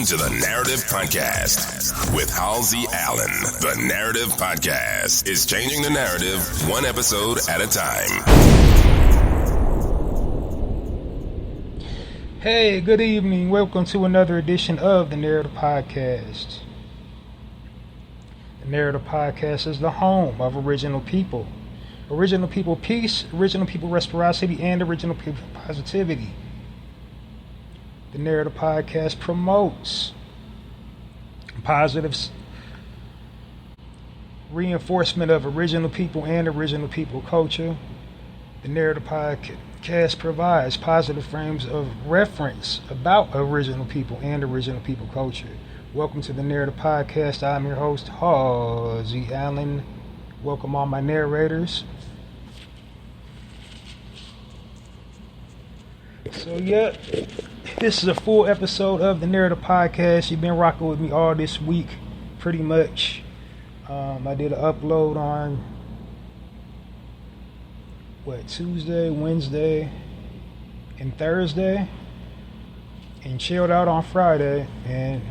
listening to the Narrative Podcast with Halsey Allen. The Narrative Podcast is changing the narrative one episode at a time. Hey, good evening. Welcome to another edition of the Narrative Podcast. The Narrative Podcast is the home of original people. Original people peace, original people reciprocity, and original people positivity. The Narrative Podcast promotes positive reinforcement of original people and original people culture. The Narrative Podcast provides positive frames of reference about original people and original people culture. Welcome to the Narrative Podcast. I'm your host, Halsey Allen. Welcome all my narrators. So, this is a full episode of the Narrative Podcast. You've been rocking with me all this week, pretty much. I did an upload on, Tuesday, Wednesday, and Thursday, and chilled out on Friday. And,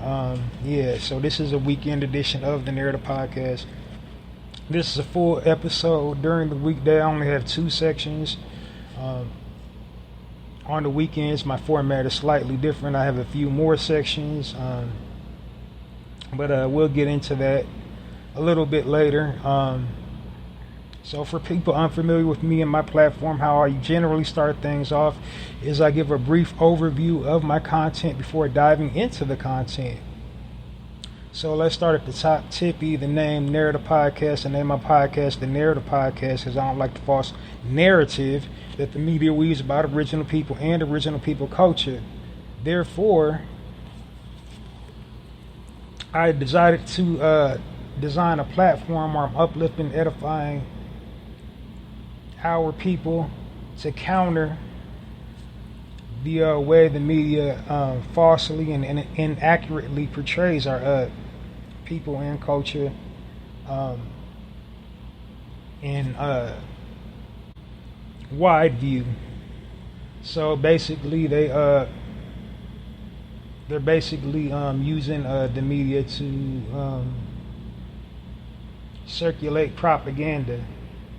so this is a weekend edition of the Narrative Podcast. This is a full episode. During the weekday, I only have 2 sections. On the weekends, my format is slightly different. I have a few more sections, but we'll get into that a little bit later. So for people unfamiliar with me and my platform, how I generally start things off is I give a brief overview of my content before diving into the content. So let's start at the top. Tippy, the name Narrative Podcast, the name of my podcast, the Narrative Podcast, because I don't like the false narrative that the media weaves about original people and original people culture. Therefore, I decided to design a platform where I'm uplifting, edifying our people to counter the way the media falsely and inaccurately portrays our people and culture in wide view. So basically, they're basically using the media to circulate propaganda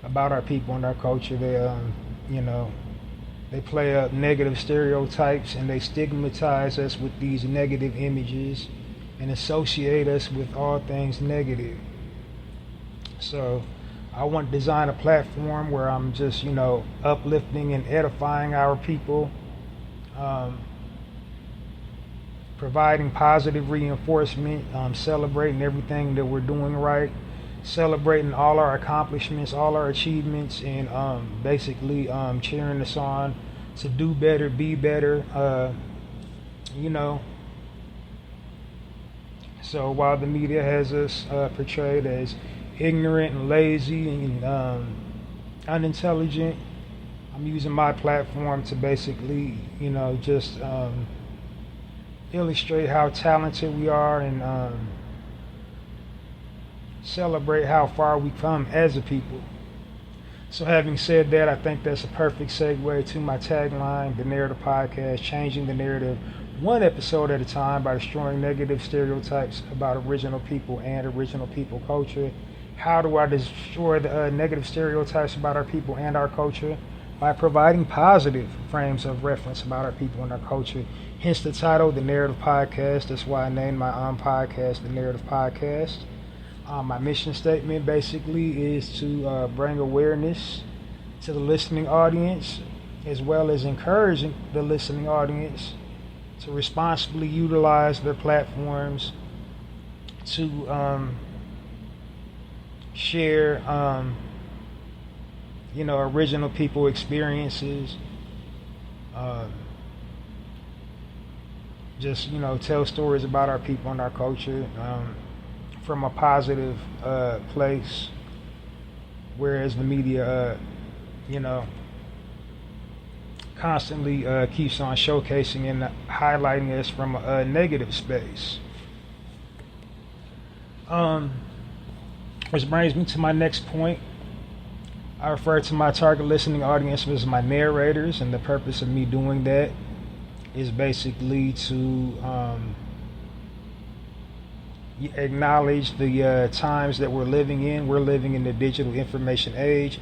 about our people and our culture. They play up negative stereotypes and they stigmatize us with these negative images and associate us with all things negative. So I want to design a platform where I'm just, uplifting and edifying our people, providing positive reinforcement, celebrating everything that we're doing right, celebrating all our accomplishments, all our achievements, and basically cheering us on to do better, be better, So while the media has us portrayed as ignorant and lazy and unintelligent, I'm using my platform to basically, just illustrate how talented we are and celebrate how far we come as a people. So having said that, I think that's a perfect segue to my tagline, the Narrative Podcast, changing the narrative one episode at a time by destroying negative stereotypes about original people and original people culture. How do I destroy the negative stereotypes about our people and our culture? By providing positive frames of reference about our people and our culture. Hence the title, the Narrative Podcast. That's why I named my podcast the Narrative Podcast. My mission statement basically is to bring awareness to the listening audience, as well as encouraging the listening audience to responsibly utilize their platforms to share, original people experiences, just, tell stories about our people and our culture, from a positive place, whereas the media, constantly keeps on showcasing and highlighting us from a negative space. Which brings me to my next point. I refer to my target listening audience as my narrators, and the purpose of me doing that is basically to acknowledge the times that we're living in. We're living in the digital information age.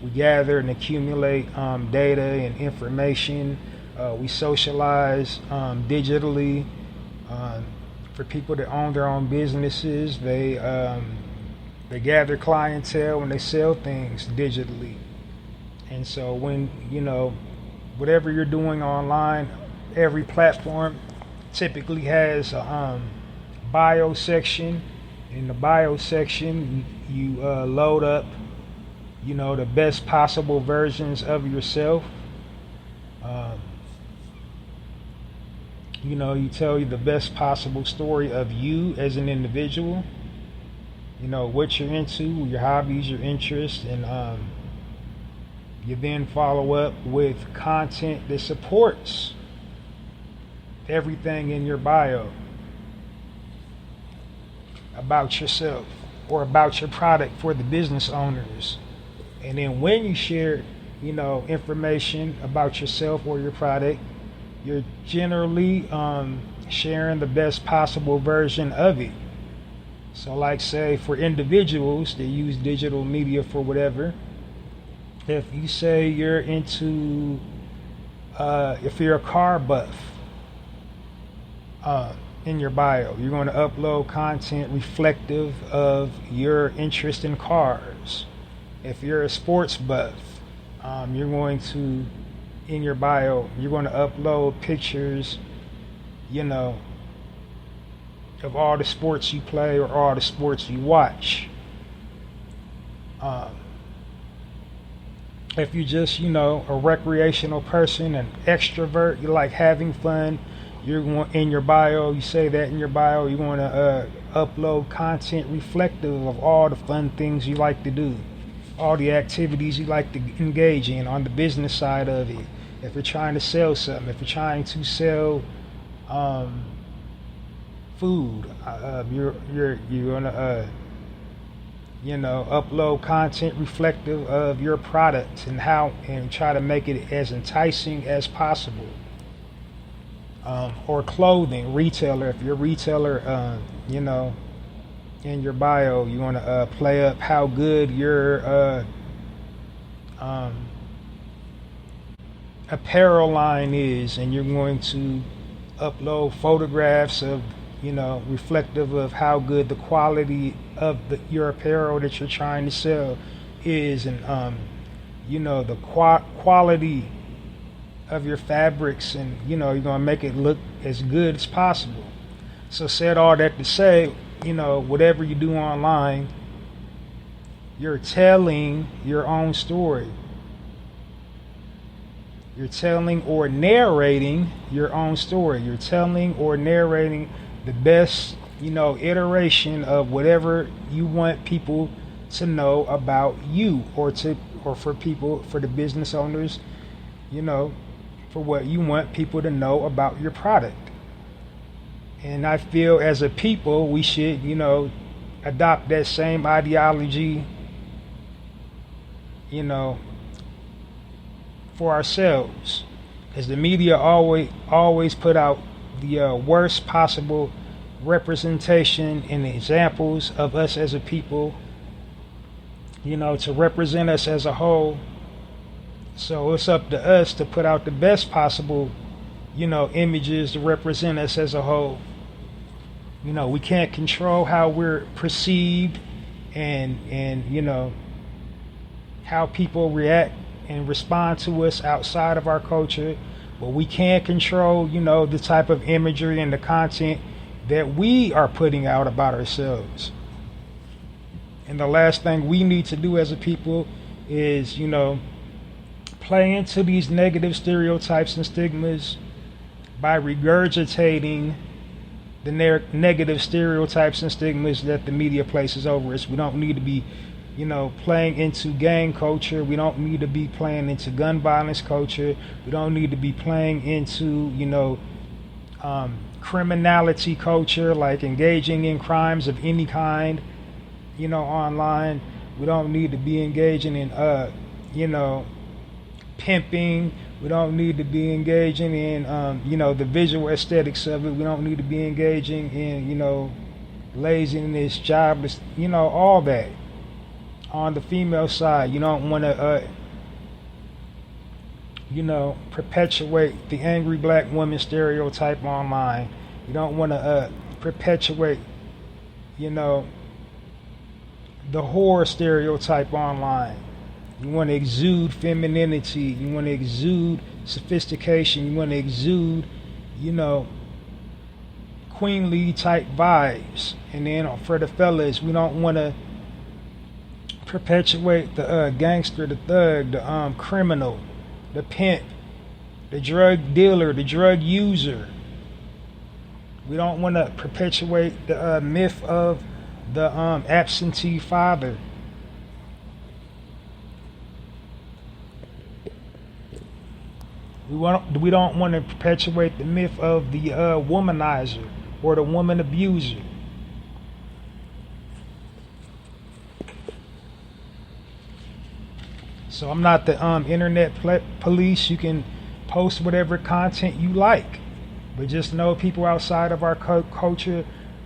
We gather and accumulate data and information. We socialize digitally. For people that own their own businesses, they gather clientele and they sell things digitally. And so when, whatever you're doing online, every platform typically has a bio section. In the bio section, you load up, the best possible versions of yourself. You tell you the best possible story of you as an individual. What you're into, your hobbies, your interests, and you then follow up with content that supports everything in your bio about yourself or about your product for the business owners. And then when you share, information about yourself or your product, you're generally sharing the best possible version of it. So like say for individuals that use digital media for whatever, if you say you're into, if you're a car buff, in your bio, you're going to upload content reflective of your interest in cars. If you're a sports buff, you're going to, in your bio, you're going to upload pictures, of all the sports you play or all the sports you watch. If you're just, a recreational person, an extrovert, you like having fun, you're going in your bio, you say that in your bio, you're going to upload content reflective of all the fun things you like to do, all the activities you like to engage in on the business side of it. If you're trying to sell something, if you're trying to sell food, you're gonna upload content reflective of your product and try to make it as enticing as possible. Or clothing, retailer. If you're a retailer, in your bio, you want to play up how good your apparel line is, and you're going to upload photographs of, reflective of how good the quality of your apparel that you're trying to sell is, and the quality of your fabrics, and you're going to make it look as good as possible. So said all that to say, whatever you do online, you're telling your own story. You're telling or narrating your own story. You're telling or narrating the best, iteration of whatever you want people to know about you, or for people, for the business owners, for what you want people to know about your product. And I feel as a people, we should, adopt that same ideology, for ourselves, as the media always put out the worst possible representation and examples of us as a people, to represent us as a whole. So it's up to us to put out the best possible, images to represent us as a whole. We can't control how we're perceived and how people react and respond to us outside of our culture, but we can control, the type of imagery and the content that we are putting out about ourselves. And the last thing we need to do as a people is, play into these negative stereotypes and stigmas by regurgitating the negative stereotypes and stigmas that the media places over us. We don't need to be playing into gang culture. We don't need to be playing into gun violence culture. We don't need to be playing into, criminality culture, like engaging in crimes of any kind, online. We don't need to be engaging in, pimping. We don't need to be engaging in, the visual aesthetics of it. We don't need to be engaging in, laziness, jobless, all that. On the female side, you don't want to, perpetuate the angry black woman stereotype online. You don't want to perpetuate, the whore stereotype online. You want to exude femininity. You want to exude sophistication. You want to exude, queenly type vibes. And then for the fellas, we don't want to perpetuate the gangster, the thug, the criminal, the pimp, the drug dealer, the drug user. We don't want to perpetuate the myth of the absentee father. We don't want to perpetuate the myth of the womanizer or the woman abuser. So I'm not the internet police. You can post whatever content you like, but just know people outside of our culture,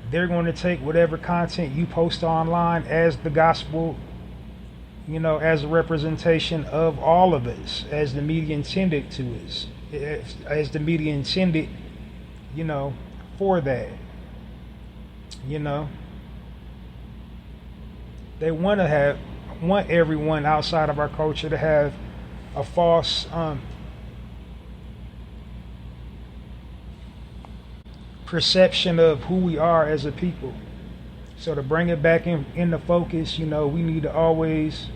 they're going to take whatever content you post online as the gospel, as a representation of all of us, as the media intended to us, as the media intended, for that. They want everyone outside of our culture to have a false perception of who we are as a people. So to bring it back into focus, we need to always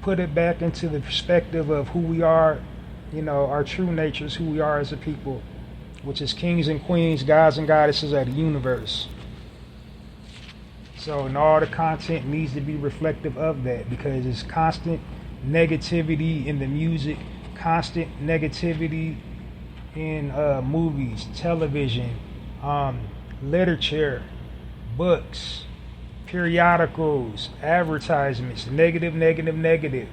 put it back into the perspective of who we are, our true natures, who we are as a people, which is kings and queens, gods and goddesses of the universe. So, and all the content needs to be reflective of that, because it's constant negativity in the music, constant negativity in movies, television, literature, books, periodicals, advertisements, negative, negative, negative.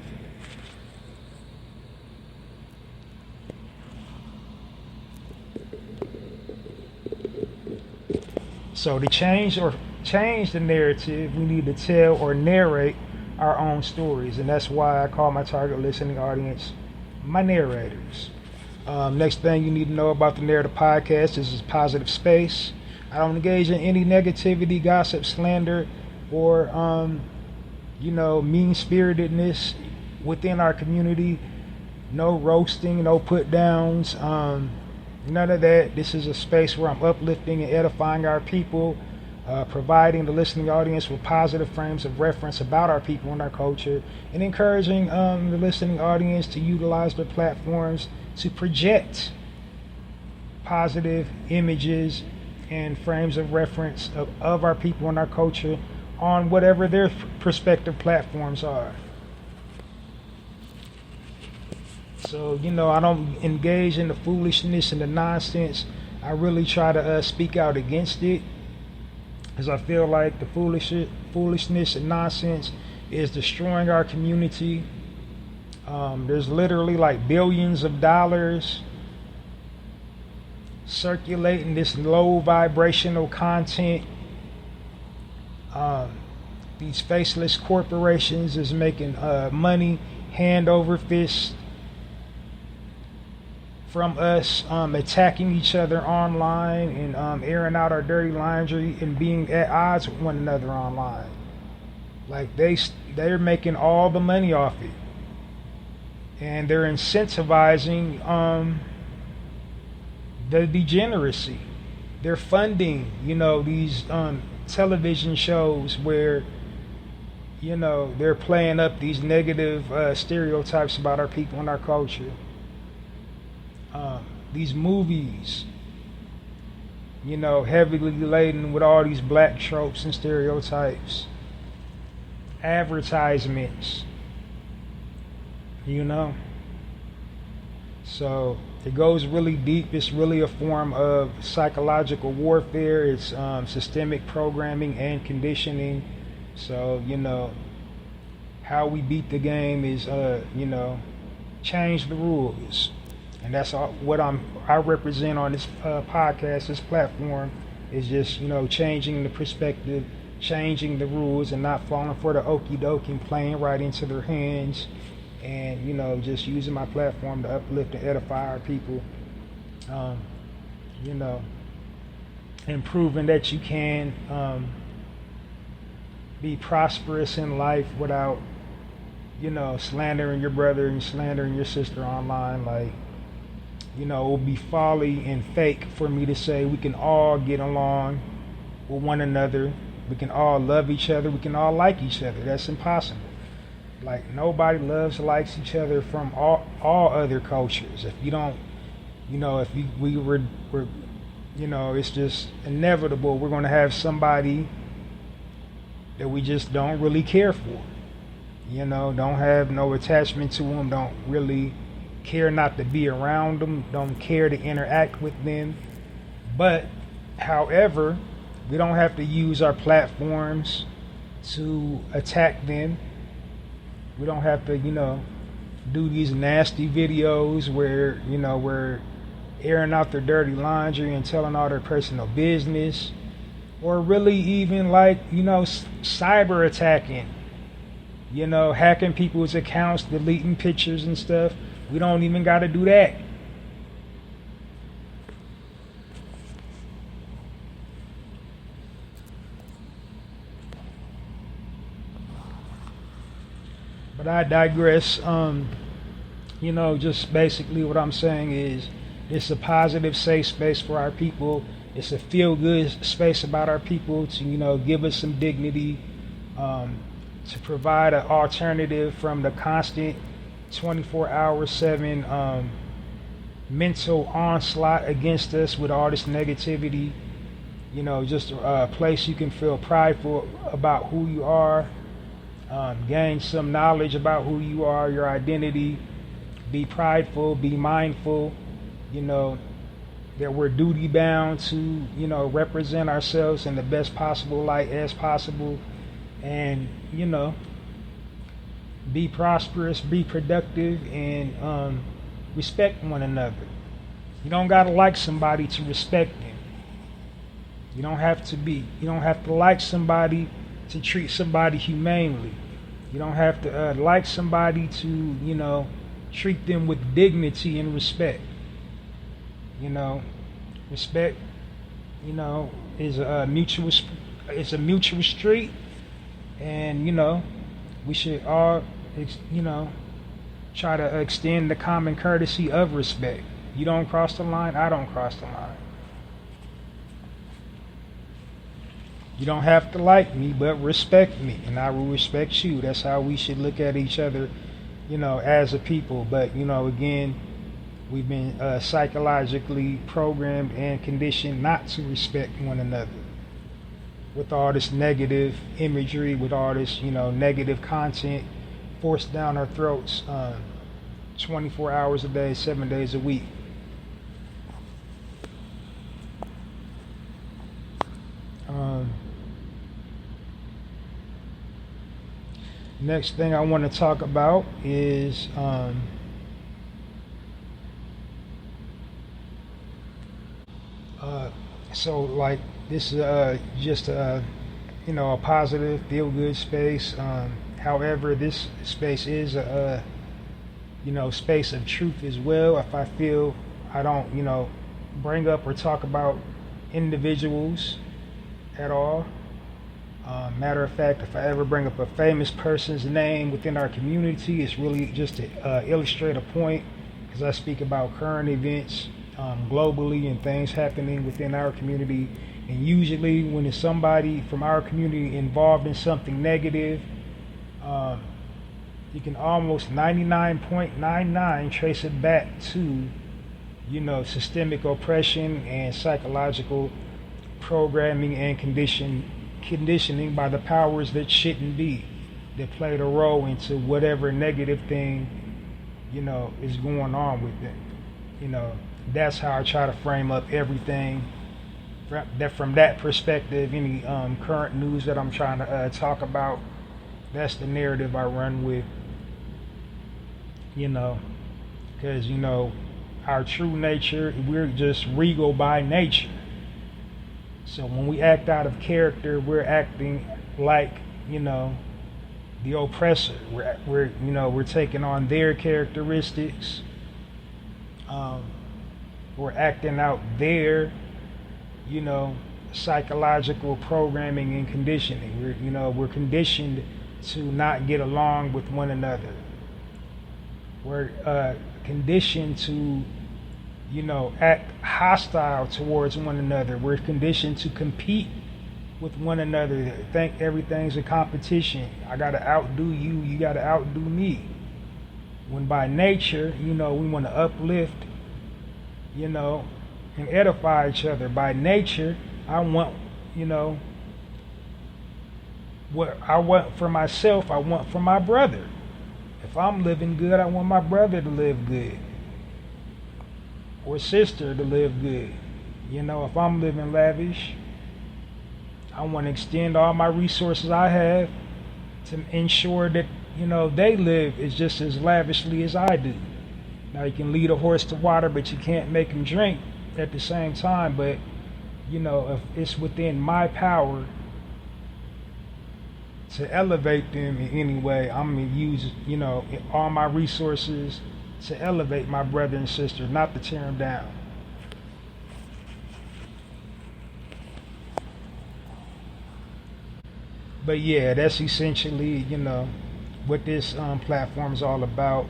So to change the narrative, we need to tell or narrate our own stories, and that's why I call my target listening audience my narrators. Next thing you need to know about the Narrator podcast is positive space. I don't engage in any negativity, gossip, slander, or mean-spiritedness within our community. No roasting, no put downs, none of that. This is a space where I'm uplifting and edifying our people, providing the listening audience with positive frames of reference about our people and our culture, and encouraging the listening audience to utilize their platforms to project positive images and frames of reference of our people and our culture on whatever their prospective platforms are. So, I don't engage in the foolishness and the nonsense. I really try to speak out against it, because I feel like the foolishness and nonsense is destroying our community. There's literally like billions of dollars circulating this low vibrational content. These faceless corporations is making money hand over fist from us, attacking each other online and airing out our dirty laundry and being at odds with one another online. Like they're making all the money off it, and they're incentivizing the degeneracy. They're funding, these television shows where, they're playing up these negative stereotypes about our people and our culture. These movies, heavily laden with all these black tropes and stereotypes. Advertisements, So it goes really deep. It's really a form of psychological warfare. It's systemic programming and conditioning. So, how we beat the game is, change the rules. And that's what I represent on this podcast, this platform, It's just, changing the perspective, changing the rules, and not falling for the okie doke and playing right into their hands. And, just using my platform to uplift and edify our people. And proving that you can be prosperous in life without, slandering your brother and slandering your sister online. Like, it will be folly and fake for me to say we can all get along with one another. We can all love each other. We can all like each other. That's impossible. Like, nobody loves or likes each other from all other cultures. If you don't, it's just inevitable. We're going to have somebody that we just don't really care for. Don't have no attachment to them. Don't really care not to be around them. Don't care to interact with them. But, however, we don't have to use our platforms to attack them. We don't have to, do these nasty videos where, we're airing out their dirty laundry and telling all their personal business. Or really even cyber attacking. Hacking people's accounts, deleting pictures and stuff. We don't even got to do that. But I digress. Just basically what I'm saying is it's a positive, safe space for our people. It's a feel-good space about our people to, give us some dignity, to provide an alternative from the constant 24/7 mental onslaught against us with all this negativity. Just a place you can feel prideful about who you are. Gain some knowledge about who you are, your identity, be prideful, be mindful, that we're duty bound to, represent ourselves in the best possible light as possible, and, be prosperous, be productive, and respect one another. You don't gotta like somebody to respect them. You don't have to like somebody to treat somebody humanely. You don't have to like somebody to, treat them with dignity and respect. Respect, is a mutual street, and we should all, try to extend the common courtesy of respect. You don't cross the line, I don't cross the line. You don't have to like me, but respect me, and I will respect you. That's how we should look at each other, as a people. But, again, we've been psychologically programmed and conditioned not to respect one another. With all this negative imagery, with all this, negative content forced down our throats 24 hours a day, 7 days a week. Next thing I want to talk about is this is just a positive, feel good space. However, this space is a space of truth as well. If I feel I don't bring up or talk about individuals at all. Matter of fact, if I ever bring up a famous person's name within our community, it's really just to illustrate a point, because I speak about current events globally and things happening within our community. And usually when it's somebody from our community involved in something negative, you can almost 99.99 trace it back to, systemic oppression and psychological programming and conditioning by the powers that shouldn't be, that played a role into whatever negative thing, is going on with it. That's how I try to frame up everything from that perspective. Any current news that I'm trying to talk about, that's the narrative I run with. Because, our true nature, we're just regal by nature. So when we act out of character, we're acting like, the oppressor. We're taking on their characteristics. We're acting out their, psychological programming and conditioning. We're conditioned to not get along with one another. We're conditioned to, act hostile towards one another. We're conditioned to compete with one another. Think everything's a competition. I gotta outdo you. You gotta outdo me. When by nature, we want to uplift, and edify each other. By nature, I want, what I want for myself, I want for my brother. If I'm living good, I want my brother to live good. Or sister to live good. If I'm living lavish, I want to extend all my resources I have to ensure that, they live just as lavishly as I do. Now, you can lead a horse to water, but you can't make him drink at the same time. But, if it's within my power to elevate them in any way, I'm going to use, all my resources to elevate my brother and sister, not to tear them down. But yeah, that's essentially, what this platform is all about.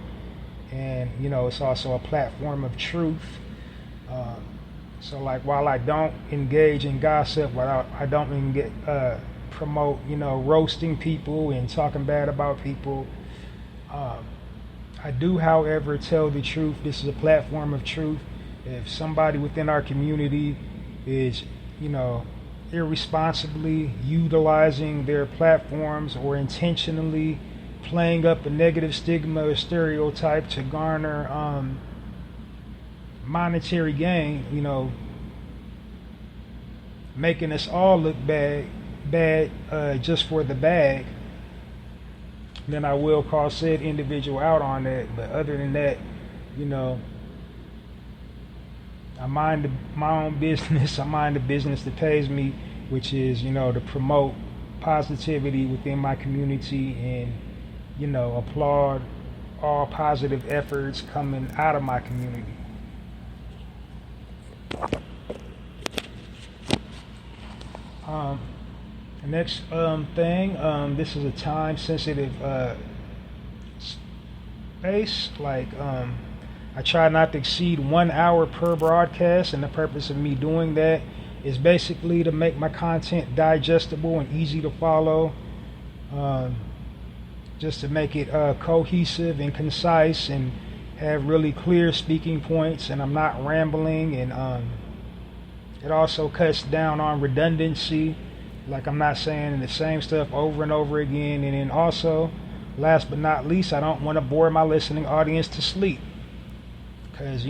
And, it's also a platform of truth. So like, while I don't engage in gossip, I don't promote, roasting people and talking bad about people. I do, however, tell the truth. This is a platform of truth. If somebody within our community is, irresponsibly utilizing their platforms or intentionally playing up a negative stigma or stereotype to garner monetary gain, making us all look bad just for the bag, then I will call said individual out on that. But other than that, I mind my own business. I mind the business that pays me, which is, to promote positivity within my community and, applaud all positive efforts coming out of my community. The next thing, this is a time-sensitive space. Like, I try not to exceed 1 hour per broadcast, and the purpose of me doing that is basically to make my content digestible and easy to follow, just to make it cohesive and concise and have really clear speaking points, and I'm not rambling, and it also cuts down on redundancy. Like, I'm not saying the same stuff over and over again. And then also, last but not least, I don't want to bore my listening audience to sleep. Because,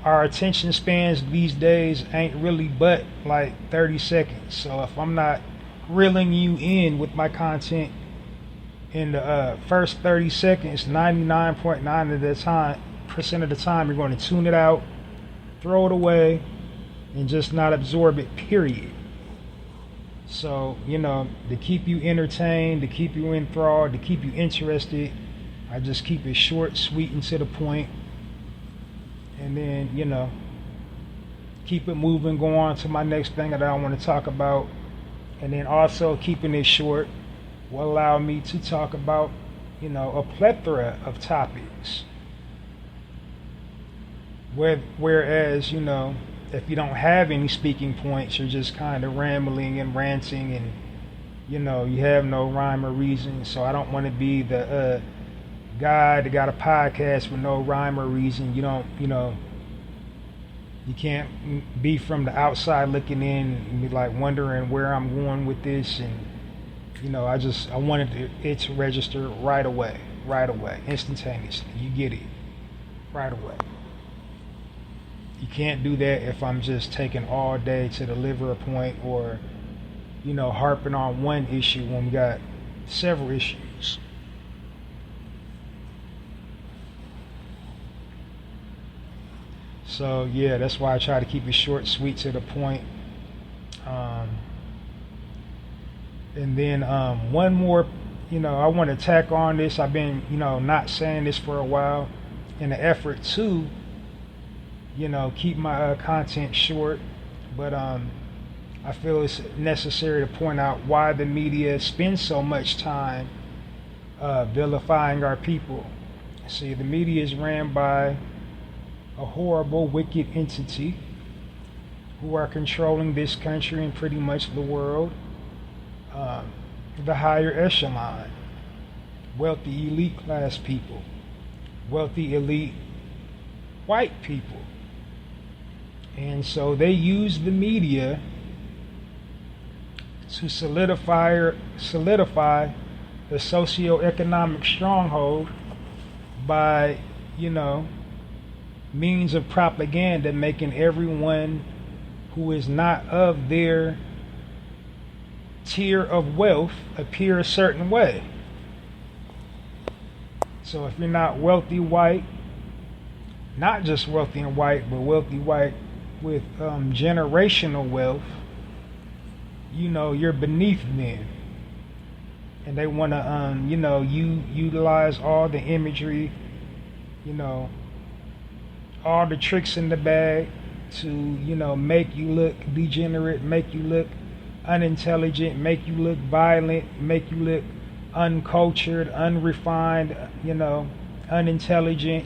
our attention spans these days ain't really but like 30 seconds. So if I'm not reeling you in with my content in the first 30 seconds, 99.9% of the time, you're going to tune it out, throw it away, and just not absorb it, period. So, to keep you entertained, to keep you enthralled, to keep you interested, I just keep it short, sweet, and to the point. And then, keep it moving, go on to my next thing that I want to talk about. And then also keeping it short will allow me to talk about, a plethora of topics. Whereas, if you don't have any speaking points, you're just kind of rambling and ranting, and you have no rhyme or reason. So I don't want to be the guy that got a podcast with no rhyme or reason. You can't be from the outside looking in and be like wondering where I'm going with this. And I wanted it to register right away, instantaneously. You get it right away. You can't do that if I'm just taking all day to deliver a point, or, harping on one issue when we got several issues. So yeah, that's why I try to keep it short, sweet, to the point. And then one more, I want to tack on this. I've been, not saying this for a while, in an effort to, keep my content short. But I feel it's necessary to point out why the media spends so much time vilifying our people. See, the media is ran by a horrible, wicked entity who are controlling this country and pretty much the world. The higher echelon, wealthy elite class people, wealthy elite white people. And so they use the media to solidify the socioeconomic stronghold by, means of propaganda, making everyone who is not of their tier of wealth appear a certain way. So if you're not wealthy white, not just wealthy and white, but wealthy white with generational wealth, you're beneath them. And they want to, utilize all the imagery, all the tricks in the bag to, make you look degenerate, make you look unintelligent, make you look violent, make you look uncultured, unrefined, unintelligent,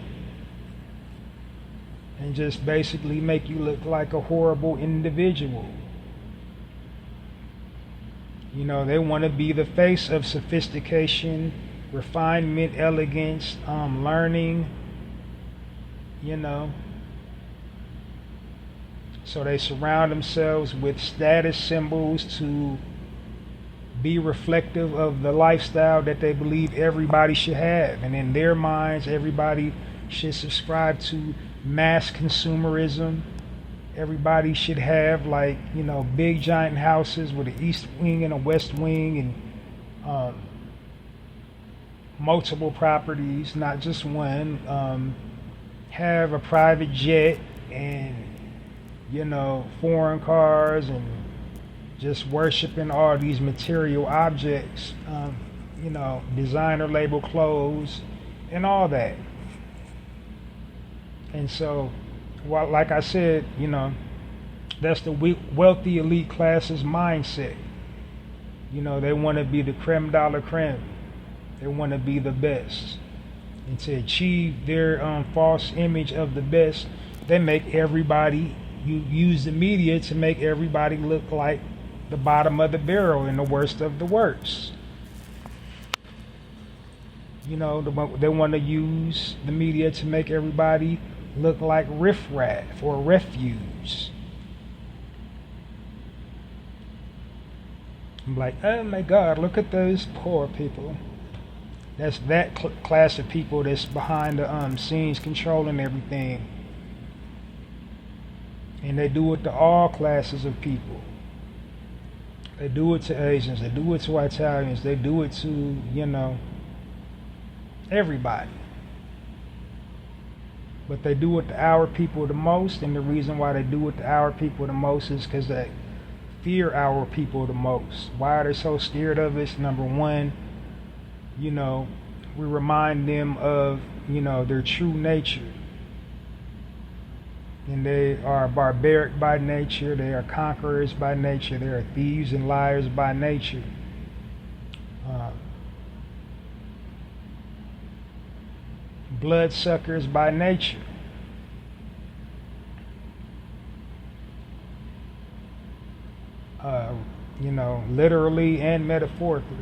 and just basically make you look like a horrible individual. They want to be the face of sophistication, refinement, elegance, learning, So they surround themselves with status symbols to be reflective of the lifestyle that they believe everybody should have. And in their minds, everybody should subscribe to mass consumerism. Everybody should have, big giant houses with an east wing and a west wing, and multiple properties, not just one. Have a private jet and, foreign cars, and just worshiping all these material objects, designer label clothes and all that. And so, like I said, that's the wealthy elite class's mindset. They want to be the creme de la creme. They want to be the best. And to achieve their false image of the best, they make everybody, you use the media to make everybody look like the bottom of the barrel and the worst of the worst. They want to use the media to make everybody look like riffraff or refuse. I'm like, oh my God, look at those poor people. That's that class of people that's behind the scenes controlling everything. And they do it to all classes of people. They do it to Asians, they do it to Italians, they do it to, everybody. But they do it to our people the most, and the reason why they do it to our people the most is because they fear our people the most. Why are they so scared of us? Number one, we remind them of, their true nature. And they are barbaric by nature, they are conquerors by nature, they are thieves and liars by nature. Bloodsuckers by nature. Literally and metaphorically.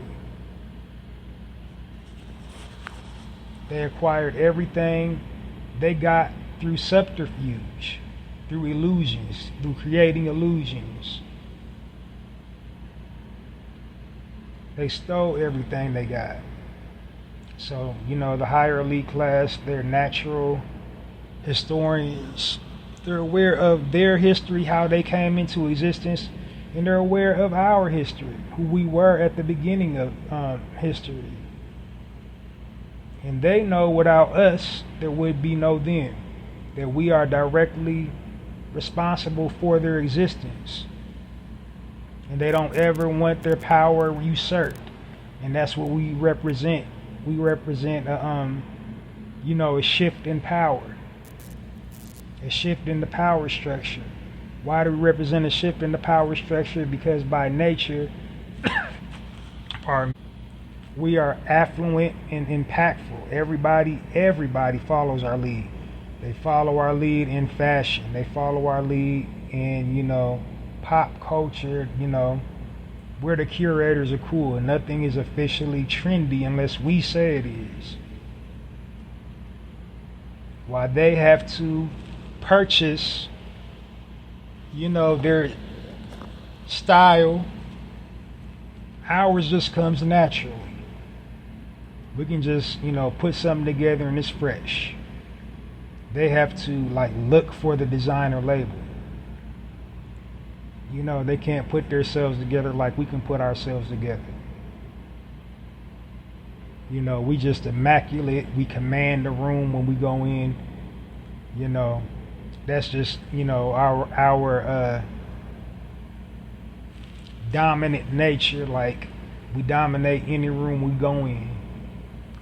They acquired everything they got through subterfuge, through illusions, through creating illusions. They stole everything they got. So, the higher elite class, they're natural historians. They're aware of their history, how they came into existence, and they're aware of our history, who we were at the beginning of history. And they know without us, there would be no them. that we are directly responsible for their existence. And they don't ever want their power usurped. And that's what we represent. We represent a shift in power. A shift in the power structure. Why do we represent a shift in the power structure? Because by nature, we are affluent and impactful. Everybody follows our lead. They follow our lead in fashion. They follow our lead in, pop culture. We're the curators of cool, and nothing is officially trendy unless we say it is. While they have to purchase, their style, ours just comes naturally. We can just, put something together and it's fresh. They have to look for the designer label. They can't put themselves together like we can put ourselves together. We just immaculate. We command the room when we go in. That's just, our dominant nature. Like, we dominate any room we go in.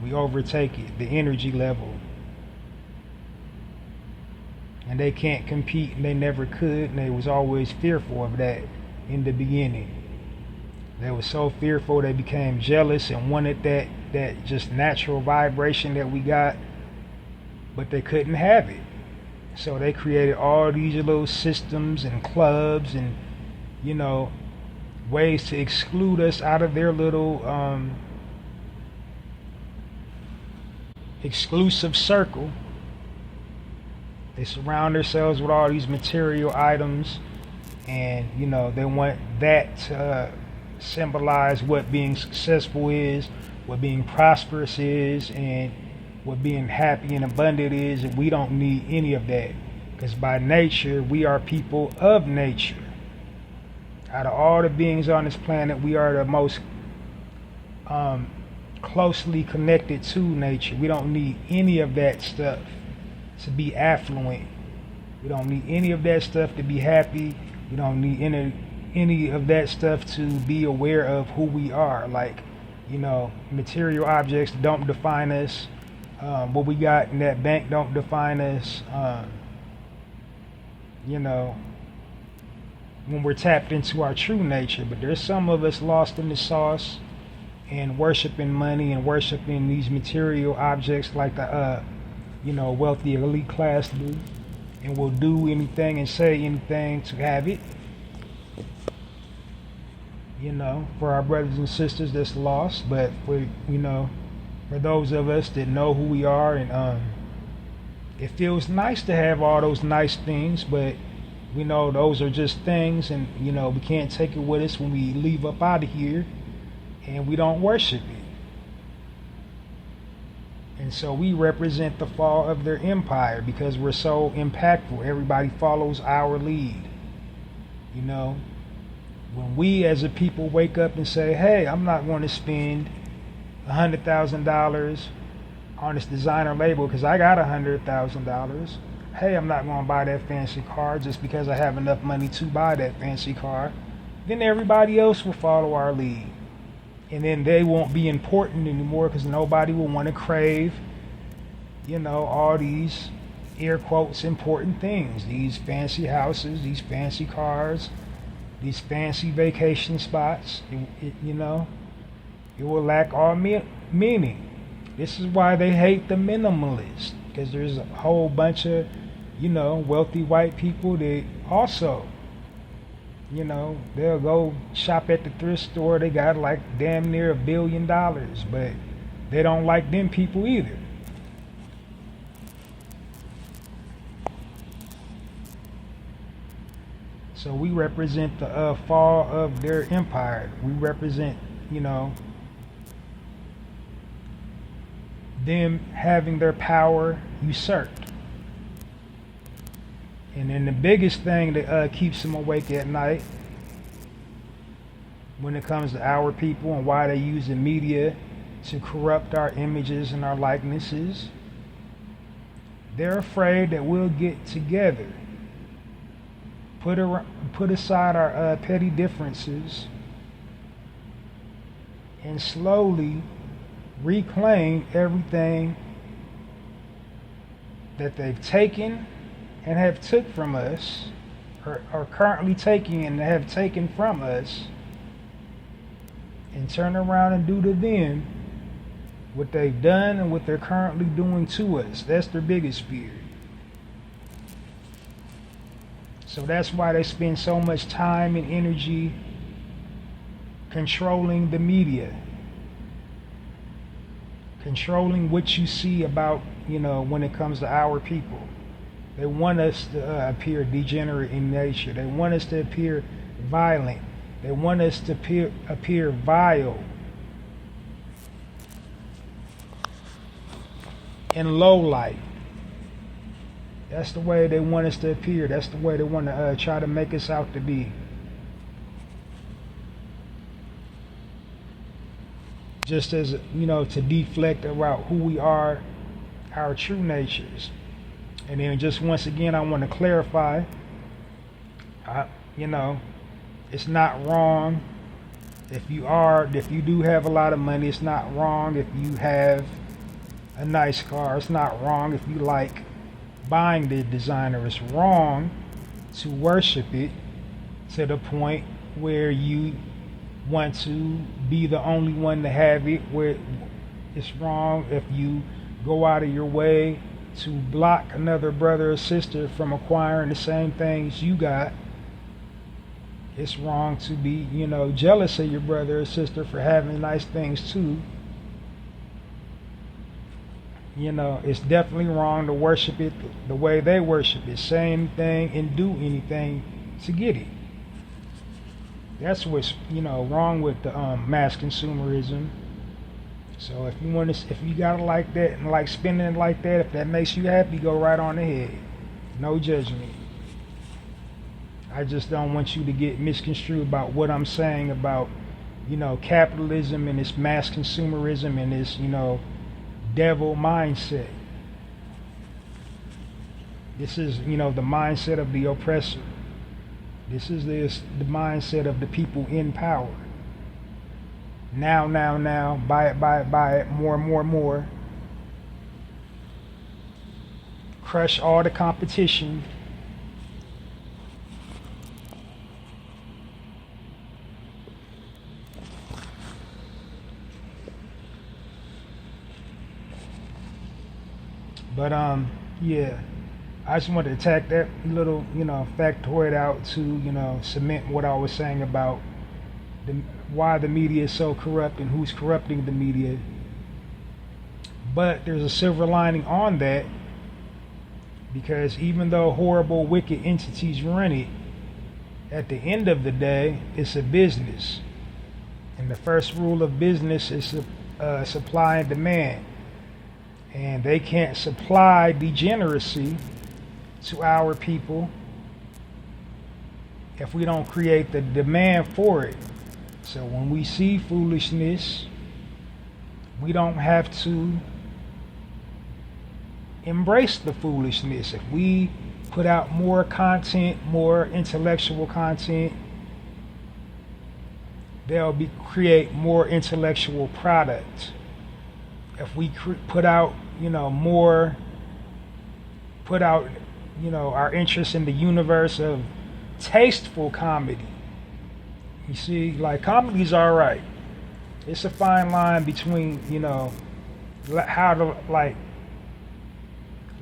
We overtake it, the energy level. And they can't compete, and they never could, and they was always fearful of that in the beginning. They were so fearful they became jealous and wanted that just natural vibration that we got, but they couldn't have it. So they created all these little systems and clubs and, ways to exclude us out of their little exclusive circle. They surround themselves with all these material items, and they want that to symbolize what being successful is, what being prosperous is, and what being happy and abundant is. And we don't need any of that, because by nature we are people of nature. Out of all the beings on this planet, we are the most closely connected to nature. We don't need any of that stuff to be affluent. We don't need any of that stuff to be happy. We don't need any of that stuff to be aware of who we are. Material objects don't define us. What we got in that bank don't define us. When we're tapped into our true nature. But there's some of us lost in the sauce and worshiping money and worshiping these material objects like the wealthy elite class do, and will do anything and say anything to have it. For our brothers and sisters that's lost, but for those of us that know who we are, and it feels nice to have all those nice things, but we know those are just things, and we can't take it with us when we leave up out of here, and we don't worship it. And so we represent the fall of their empire because we're so impactful. Everybody follows our lead. When we as a people wake up and say, hey, I'm not going to spend $100,000 on this designer label because I got $100,000. Hey, I'm not going to buy that fancy car just because I have enough money to buy that fancy car. Then everybody else will follow our lead. And then they won't be important anymore because nobody will want to crave, all these air quotes important things. These fancy houses, these fancy cars, these fancy vacation spots. It will lack all meaning. This is why they hate the minimalist, because there's a whole bunch of, wealthy white people that also, they'll go shop at the thrift store. They got damn near $1 billion, but they don't like them people either. So we represent the fall of their empire. We represent, them having their power usurped. And then the biggest thing that keeps them awake at night when it comes to our people and why they use the media to corrupt our images and our likenesses, They're afraid that we'll get together, put aside our petty differences, and slowly reclaim everything that they've taken and have took from us, or are currently taking and have taken from us, and turn around and do to them what they've done and what they're currently doing to us. That's their biggest fear. So that's why they spend so much time and energy controlling the media, controlling what you see about, when it comes to our people. They want us to appear degenerate in nature. They want us to appear violent. They want us to appear vile and low light. That's the way they want us to appear. That's the way they want to try to make us out to be. Just as, to deflect about who we are, our true natures. And then just once again, I want to clarify, it's not wrong if you do have a lot of money. It's not wrong if you have a nice car. It's not wrong if you like buying the designer. It's wrong to worship it to the point where you want to be the only one to have it, where it's wrong if you go out of your way to block another brother or sister from acquiring the same things you got. It's wrong to be, jealous of your brother or sister for having nice things too. It's definitely wrong to worship it the way they worship it. Say anything and do anything to get it. That's what's, wrong with the mass consumerism. So if you got it like that and like spending it like that, if that makes you happy, go right on ahead. No judgment. I just don't want you to get misconstrued about what I'm saying about, capitalism and this mass consumerism and this, devil mindset. This is, the mindset of the oppressor. This is the mindset of the people in power. Now, buy it, more. Crush all the competition. But yeah, I just wanted to tack that little, factoid out to, cement what I was saying about why the media is so corrupt and who's corrupting the media. But there's a silver lining on that, because even though horrible, wicked entities run it, at the end of the day, it's a business. And the first rule of business is supply and demand. And they can't supply degeneracy to our people if we don't create the demand for it. So when we see foolishness, we don't have to embrace the foolishness. If we put out more content, more intellectual content, they'll create more intellectual product. If we put out, our interest in the universe of tasteful comedy. You see, like, comedy's all right. It's a fine line between, how to, like,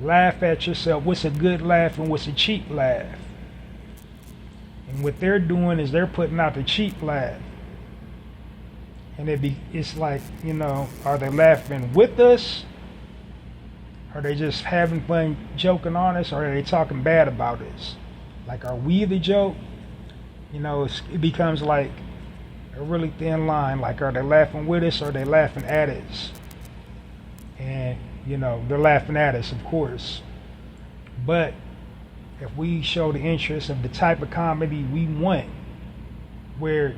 laugh at yourself. What's a good laugh and what's a cheap laugh? And what they're doing is they're putting out the cheap laugh. And it's like, are they laughing with us? Are they just having fun joking on us? Or are they talking bad about us? Like, are we the joke? It becomes like a really thin line. Like, are they laughing with us or are they laughing at us? And, they're laughing at us, of course. But if we show the interest of the type of comedy we want, where,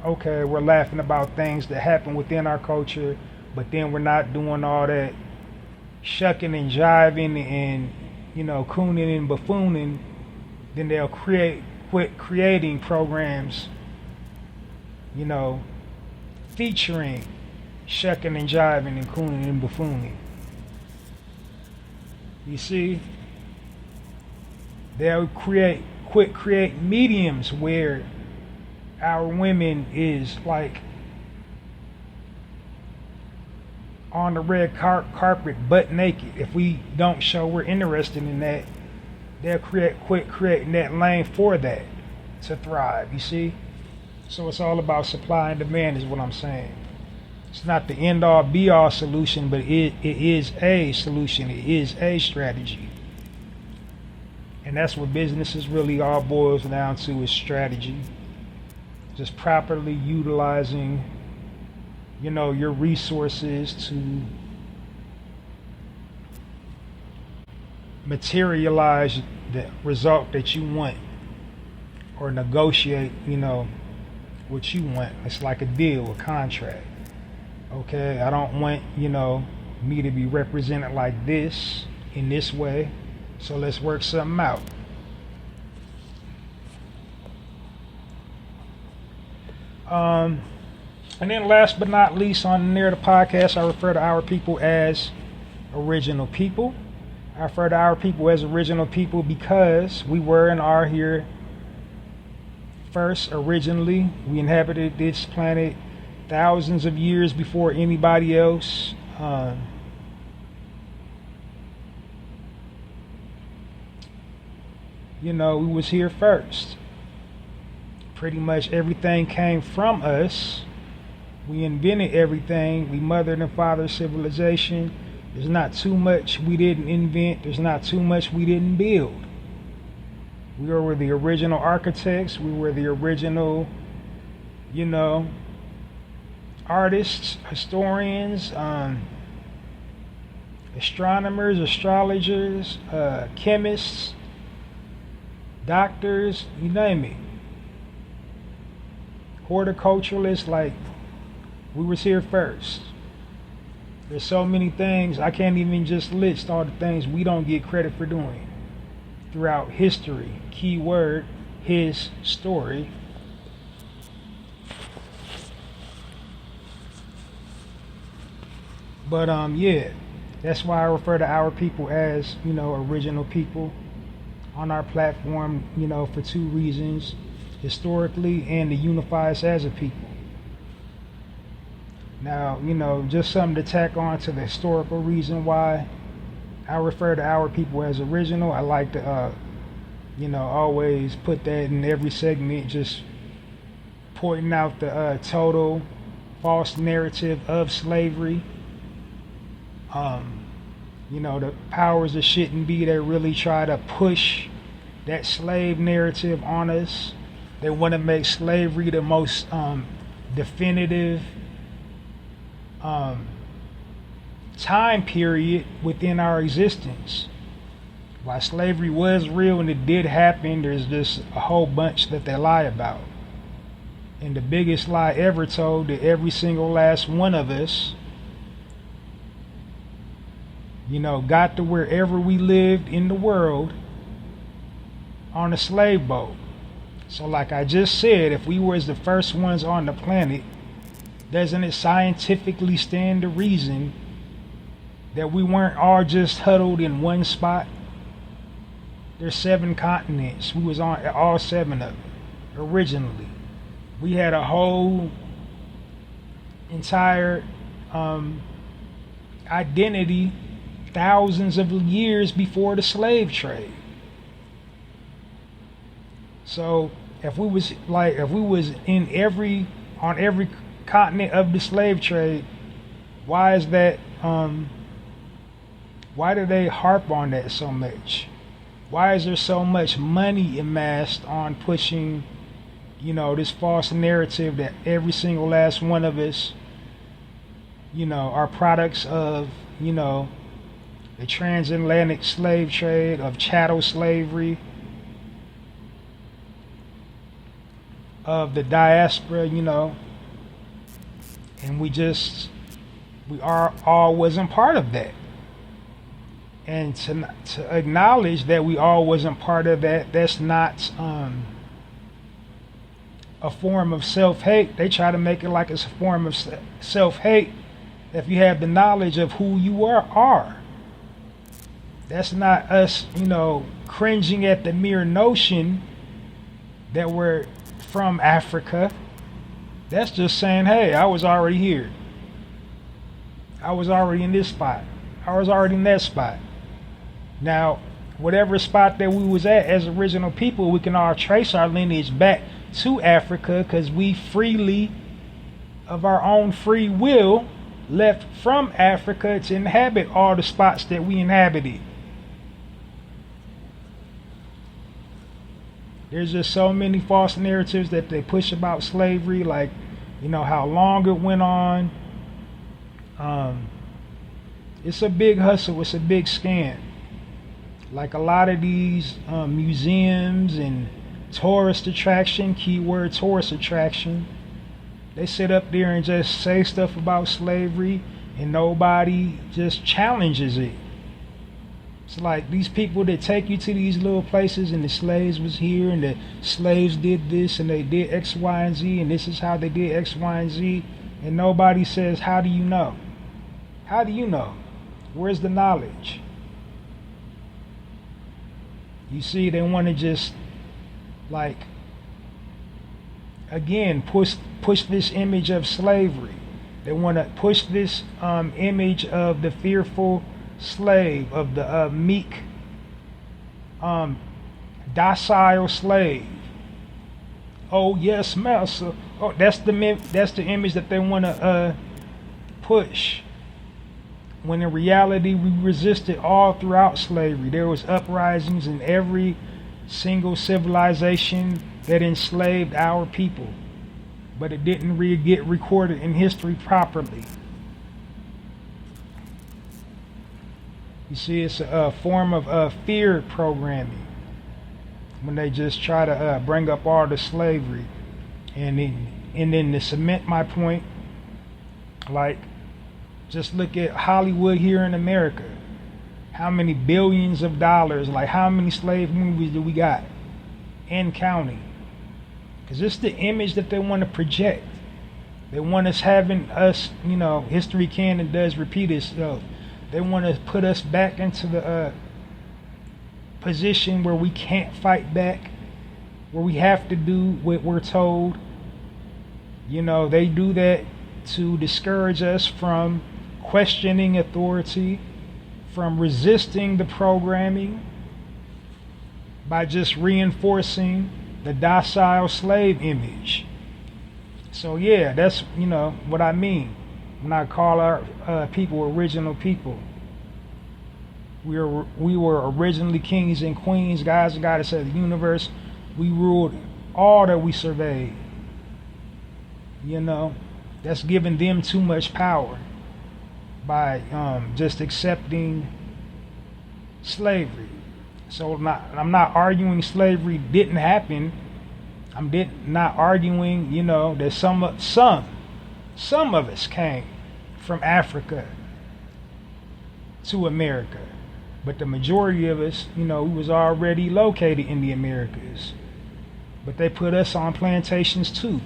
okay, we're laughing about things that happen within our culture, but then we're not doing all that shucking and jiving and, cooning and buffooning, then they'll quit creating programs, featuring shucking and jiving and cooning and buffooning. You see, they'll quit create mediums where our women is like on the red carpet butt naked. If we don't show we're interested in that, they'll quit creating that lane for that to thrive, you see? So it's all about supply and demand is what I'm saying. It's not the end all be all solution, but it is a solution. It is a strategy. And that's what businesses really all boils down to, is strategy. Just properly utilizing, your resources to materialize the result that you want, or negotiate, what you want. It's like a deal, a contract. Okay, I don't want, me to be represented like this, in this way, so let's work something out. And then last but not least, on the Narrator podcast, I refer to our people as original people. I refer to our people as original people because we were and are here first originally. We inhabited this planet thousands of years before anybody else. We was here first. Pretty much everything came from us. We invented everything. We mothered and fathered civilization. There's not too much we didn't invent. There's not too much we didn't build. We were the original architects. We were the original, artists, historians, astronomers, astrologers, chemists, doctors, you name it. Horticulturalists, like, we was here first. There's so many things, I can't even just list all the things we don't get credit for doing throughout history. Key word, his story. But yeah, that's why I refer to our people as, original people on our platform, for two reasons. Historically, and to unify us as a people. Now, just something to tack on to the historical reason why I refer to our people as original. I like to, always put that in every segment, just pointing out the total false narrative of slavery. The powers that shouldn't be, they really try to push that slave narrative on us. They want to make slavery the most definitive time period within our existence. While slavery was real and it did happen, there's just a whole bunch that they lie about. And the biggest lie ever told, that every single last one of us, got to wherever we lived in the world on a slave boat. So like I just said, if we was the first ones on the planet, doesn't it scientifically stand to reason that we weren't all just huddled in one spot? There's 7 continents. We was on all 7 of them originally. We had a whole entire identity thousands of years before the slave trade. So if we was on every continent of the slave trade, why is that? Why do they harp on that so much? Why is there so much money amassed on pushing, this false narrative that every single last one of us, are products of, the transatlantic slave trade, of chattel slavery, of the diaspora, and we all wasn't part of that. And to acknowledge that we all wasn't part of that, that's not a form of self-hate. They try to make it like it's a form of self-hate if you have the knowledge of who you are. That's not us, cringing at the mere notion that we're from Africa. That's just saying, hey, I was already here. I was already in this spot. I was already in that spot. Now, whatever spot that we was at as original people, we can all trace our lineage back to Africa because we freely, of our own free will, left from Africa to inhabit all the spots that we inhabited. There's just so many false narratives that they push about slavery, like, how long it went on. It's a big hustle. It's a big scam. Like a lot of these museums and tourist attraction, keyword tourist attraction, they sit up there and just say stuff about slavery and nobody just challenges it. It's like these people that take you to these little places and the slaves was here and the slaves did this and they did X, Y, and Z and this is how they did X, Y, and Z, and nobody says, how do you know? How do you know? Where's the knowledge? You see, they want to just, again, push this image of slavery. They want to push this image of the fearful slave, of the meek, docile slave. Oh yes, master. Oh, that's the image that they want to push. When in reality, we resisted all throughout slavery. There was uprisings in every single civilization that enslaved our people, but it didn't get recorded in history properly. You see, it's a form of fear programming when they just try to bring up all the slavery, and then to cement my point, just look at Hollywood here in America. How many billions of dollars, how many slave movies do we got and counting? Because it's the image that they want to project. They want us having us, history can and does repeat itself. They want to put us back into the position where we can't fight back, where we have to do what we're told. They do that to discourage us from questioning authority, from resisting the programming by just reinforcing the docile slave image. So yeah, that's what I mean when I call our people original people. We were originally kings and queens, guys and goddesses of the universe. We ruled all that we surveyed. That's giving them too much power by just accepting slavery. So I'm not arguing slavery didn't happen. I'm not arguing, that some of us came from Africa to America, but the majority of us, we was already located in the Americas. But they put us on plantations too.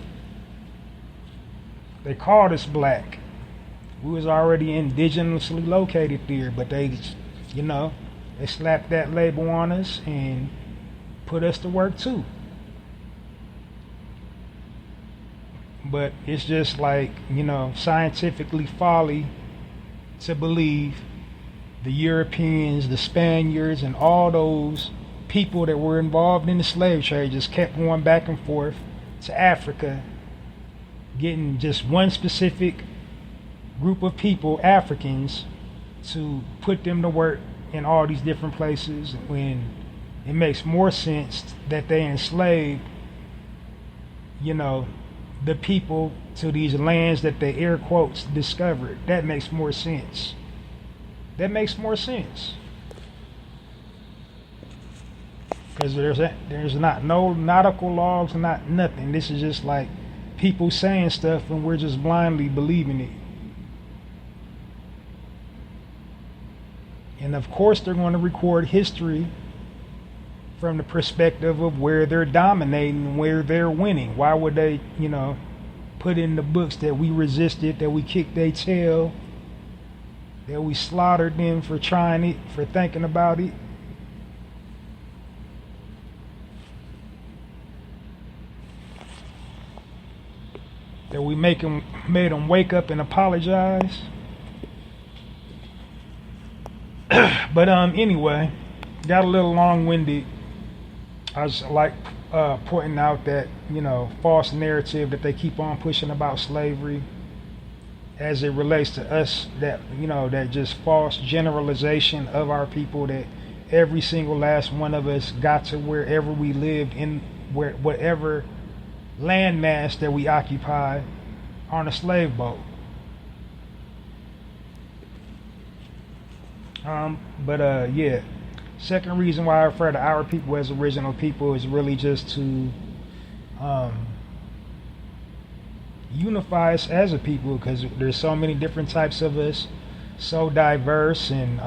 They called us black. We was already indigenously located there, but they slapped that label on us and put us to work too. But it's just scientifically folly to believe the Europeans, the Spaniards, and all those people that were involved in the slave trade just kept going back and forth to Africa, getting just one specific group of people, Africans, to put them to work in all these different places, when it makes more sense that they enslaved, the people to these lands that they air quotes discovered. That makes more sense. That makes more sense. Because there's not no nautical logs, not nothing. This is just people saying stuff and we're just blindly believing it. And of course they're going to record history from the perspective of where they're dominating, where they're winning. Why would they, put in the books that we resisted, that we kicked their tail, that we slaughtered them for trying it, for thinking about it? That we made them wake up and apologize? But anyway, got a little long-winded. I was like pointing out that, false narrative that they keep on pushing about slavery as it relates to us, that, that just false generalization of our people, that every single last one of us got to wherever we lived in whatever landmass that we occupy on a slave boat. Yeah. Second reason why I refer to our people as original people is really just to unify us as a people, because there's so many different types of us, so diverse, and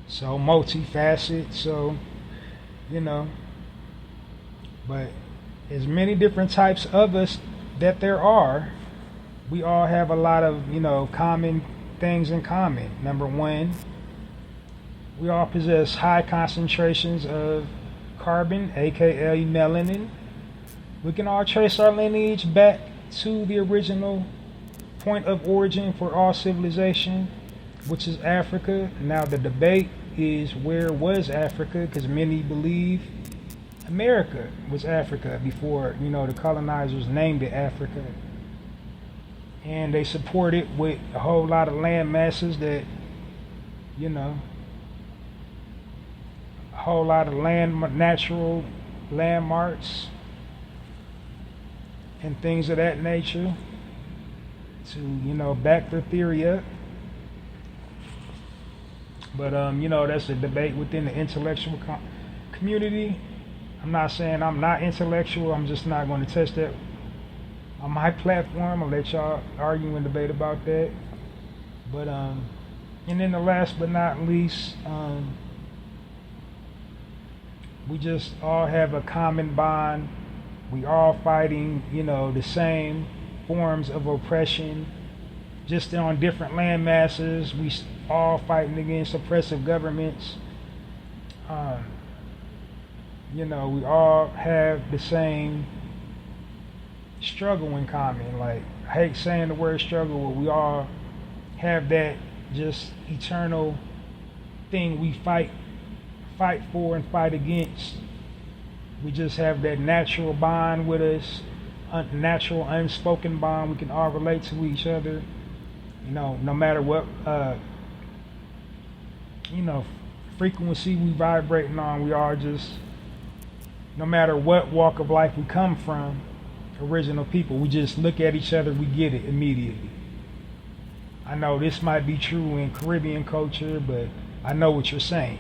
so multifaceted. So but as many different types of us that there are, we all have a lot of common things in common. Number one, we all possess high concentrations of carbon, aka melanin. We can all trace our lineage back to the original point of origin for all civilization, which is Africa. Now the debate is, where was Africa? Because many believe America was Africa before the colonizers named it Africa, and they support it with a whole lot of land masses that a whole lot of natural landmarks and things of that nature to back their theory up. But that's a debate within the intellectual community. I'm not saying I'm not intellectual. I'm just not going to touch that on my platform. I'll let y'all argue and debate about that. But and then the last but not least, we just all have a common bond. We all fighting, the same forms of oppression, just on different land masses. We all fighting against oppressive governments. We all have the same struggle in common. Like, I hate saying the word struggle, but we all have that just eternal thing we fight for and fight against. We just have that natural bond with us, natural unspoken bond. We can all relate to each other, no matter what frequency we vibrating on. We all just, no matter what walk of life we come from, original people. We just look at each other, we get it immediately. I know this might be true in Caribbean culture, but I know what you're saying.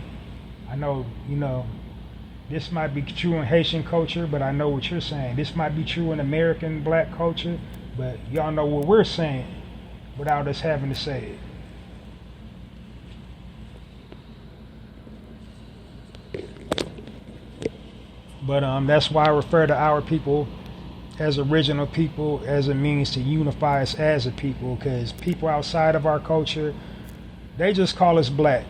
I know, this might be true in Haitian culture, but I know what you're saying. This might be true in American black culture, but y'all know what we're saying without us having to say it. But that's why I refer to our people as original people, as a means to unify us as a people, because people outside of our culture, they just call us black.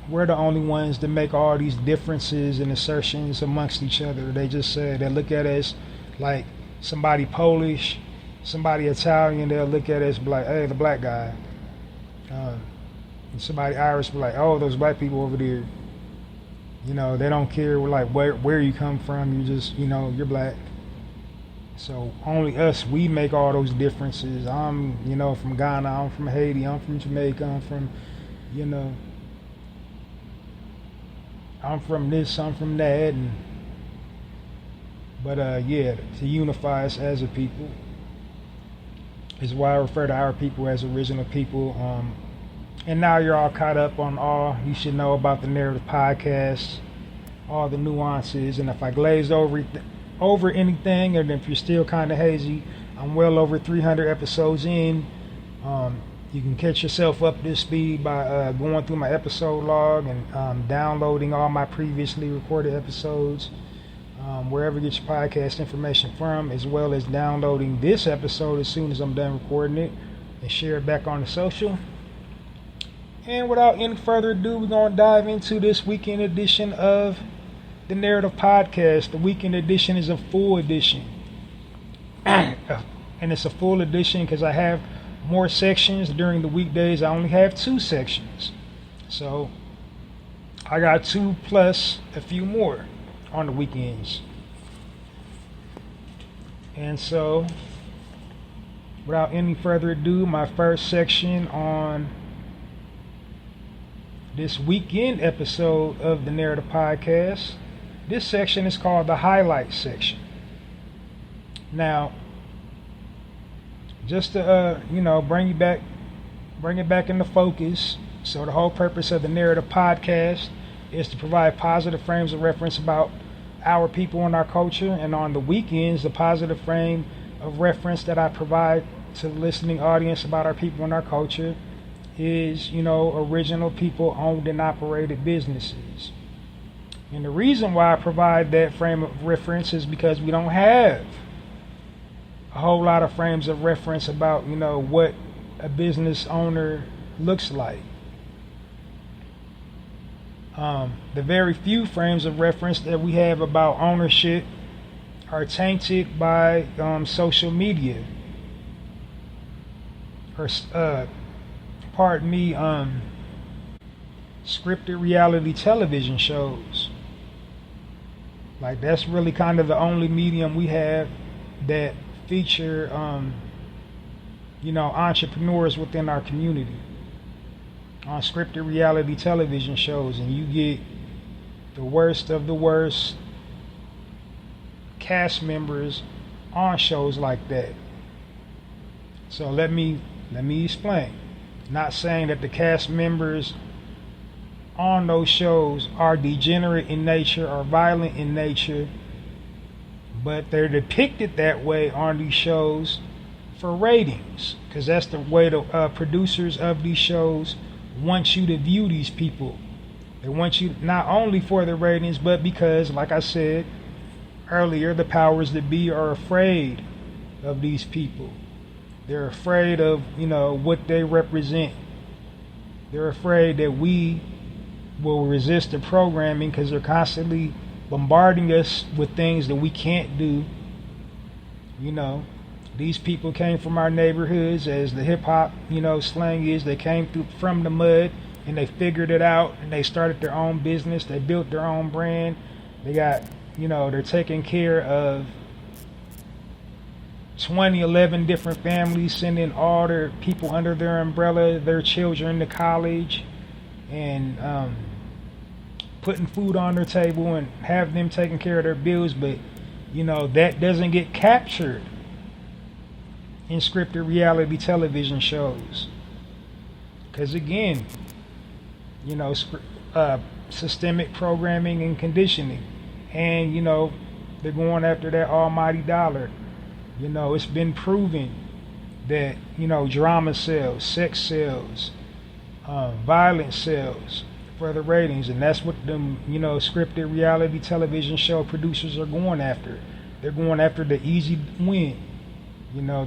We're the only ones that make all these differences and assertions amongst each other. They just say, they look at us like somebody Polish, somebody Italian, they'll look at us like, hey, the black guy. And somebody Irish be like, oh, those black people over there. They don't care like where you come from. You just, you're black. So only us, we make all those differences. I'm, from Ghana, I'm from Haiti, I'm from Jamaica, I'm from, I'm from this, I'm from that. But to unify us as a people is why I refer to our people as original people. And now you're all caught up on all you should know about the Narrative Podcast, all the nuances. And if I glazed over anything, and if you're still kind of hazy, I'm well over 300 episodes in. You can catch yourself up to speed by going through my episode log and downloading all my previously recorded episodes wherever you get your podcast information from, as well as downloading this episode as soon as I'm done recording it and share it back on the social. And without any further ado, we're going to dive into this weekend edition of the Narrative Podcast. The weekend edition is a full edition. And it's a full edition because I have more sections. During the weekdays, I only have 2 sections. So I got 2 plus a few more on the weekends. And so, without any further ado, my first section on this weekend episode of the Narrative Podcast, this section is called the Highlights section. Now, just to bring it back into focus. So the whole purpose of the Narrative Podcast is to provide positive frames of reference about our people and our culture, and on the weekends, the positive frame of reference that I provide to the listening audience about our people and our culture is, original people owned and operated businesses. And the reason why I provide that frame of reference is because we don't have a whole lot of frames of reference about, what a business owner looks like. The very few frames of reference that we have about ownership are tainted by social media, or scripted reality television shows. Like, that's really kind of the only medium we have that feature entrepreneurs within our community on scripted reality television shows, and you get the worst of the worst cast members on shows like that. So let me explain. Not saying that the cast members on those shows are degenerate in nature or violent in nature, but they're depicted that way on these shows for ratings, because that's the way the producers of these shows want you to view these people. They want you not only for the ratings, but because, like I said earlier, the powers that be are afraid of these people. They're afraid of, what they represent. They're afraid that we will resist the programming because they're constantly bombarding us with things that we can't do. These people came from our neighborhoods, as the hip-hop, slang is. They came from the mud, and they figured it out, and they started their own business. They built their own brand. They got, they're taking care of 11 different families, sending all their people under their umbrella, their children to college, and putting food on their table and have them taking care of their bills. But, that doesn't get captured in scripted reality television shows, because again, systemic programming and conditioning, and they're going after that almighty dollar. It's been proven that drama sells, sex sells, violence sells for the ratings, and that's what them scripted reality television show producers are going after. They're going after the easy win.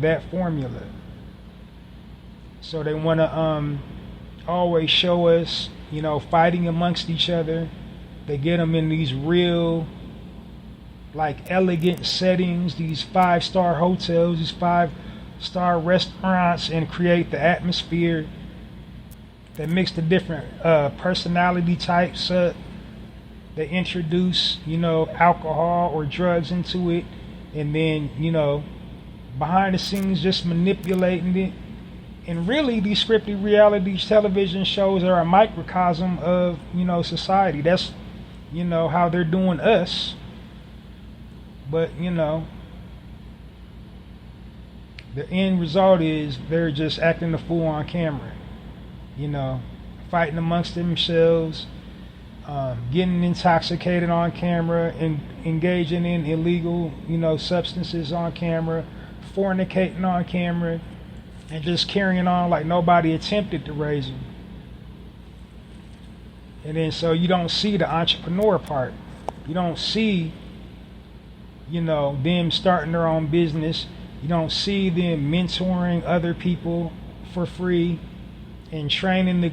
That formula. So they want to always show us, fighting amongst each other. They get them in these real, elegant settings, these 5-star hotels, these 5-star restaurants, and create the atmosphere that mix the different personality types up. They introduce, alcohol or drugs into it, and then, behind the scenes just manipulating it. And really, these scripted reality television shows are a microcosm of, society. That's, how they're doing us. But, the end result is they're just acting the fool on camera. Fighting amongst themselves, getting intoxicated on camera, and engaging in illegal, substances on camera, fornicating on camera and just carrying on like nobody attempted to raise them. And then so you don't see the entrepreneur part. You don't see, them starting their own business. You don't see them mentoring other people for free and training the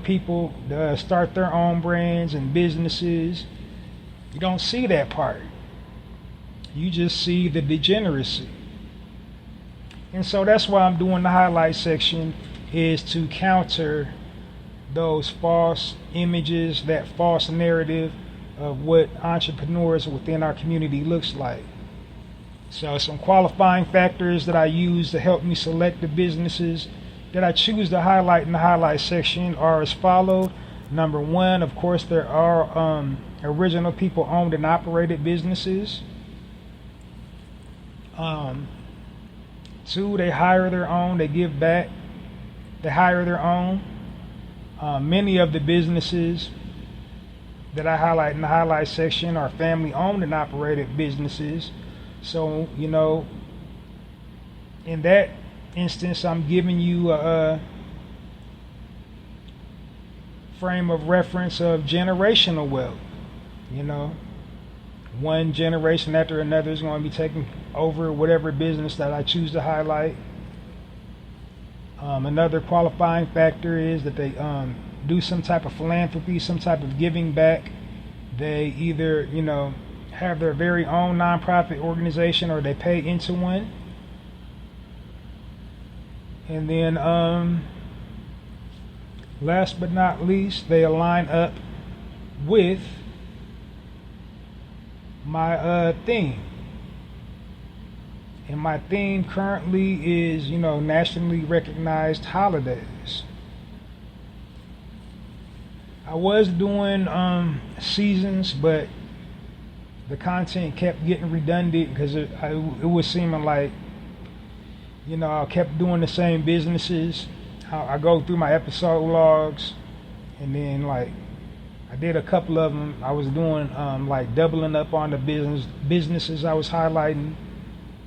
people to start their own brands and businesses. You don't see that part. You just see the degeneracy. And so that's why I'm doing the highlight section, is to counter those false images, that false narrative of what entrepreneurs within our community looks like. So some qualifying factors that I use to help me select the businesses that I choose to highlight in the highlight section are as follows. Number one, of course, there are original people owned and operated businesses. Two, they hire their own, they give back, they hire their own. Many of the businesses that I highlight in the highlight section are family owned and operated businesses. So, in that instance, I'm giving you a frame of reference of generational wealth. One generation after another is going to be taking over whatever business that I choose to highlight. Another qualifying factor is that they do some type of philanthropy, some type of giving back. They either, have their very own nonprofit organization or they pay into one. And then last but not least, they align up with my theme. And my theme currently is, nationally recognized holidays. I was doing seasons, but the content kept getting redundant because it was seeming like, I kept doing the same businesses. I go through my episode logs, and then I did a couple of them. I was doing doubling up on the businesses I was highlighting.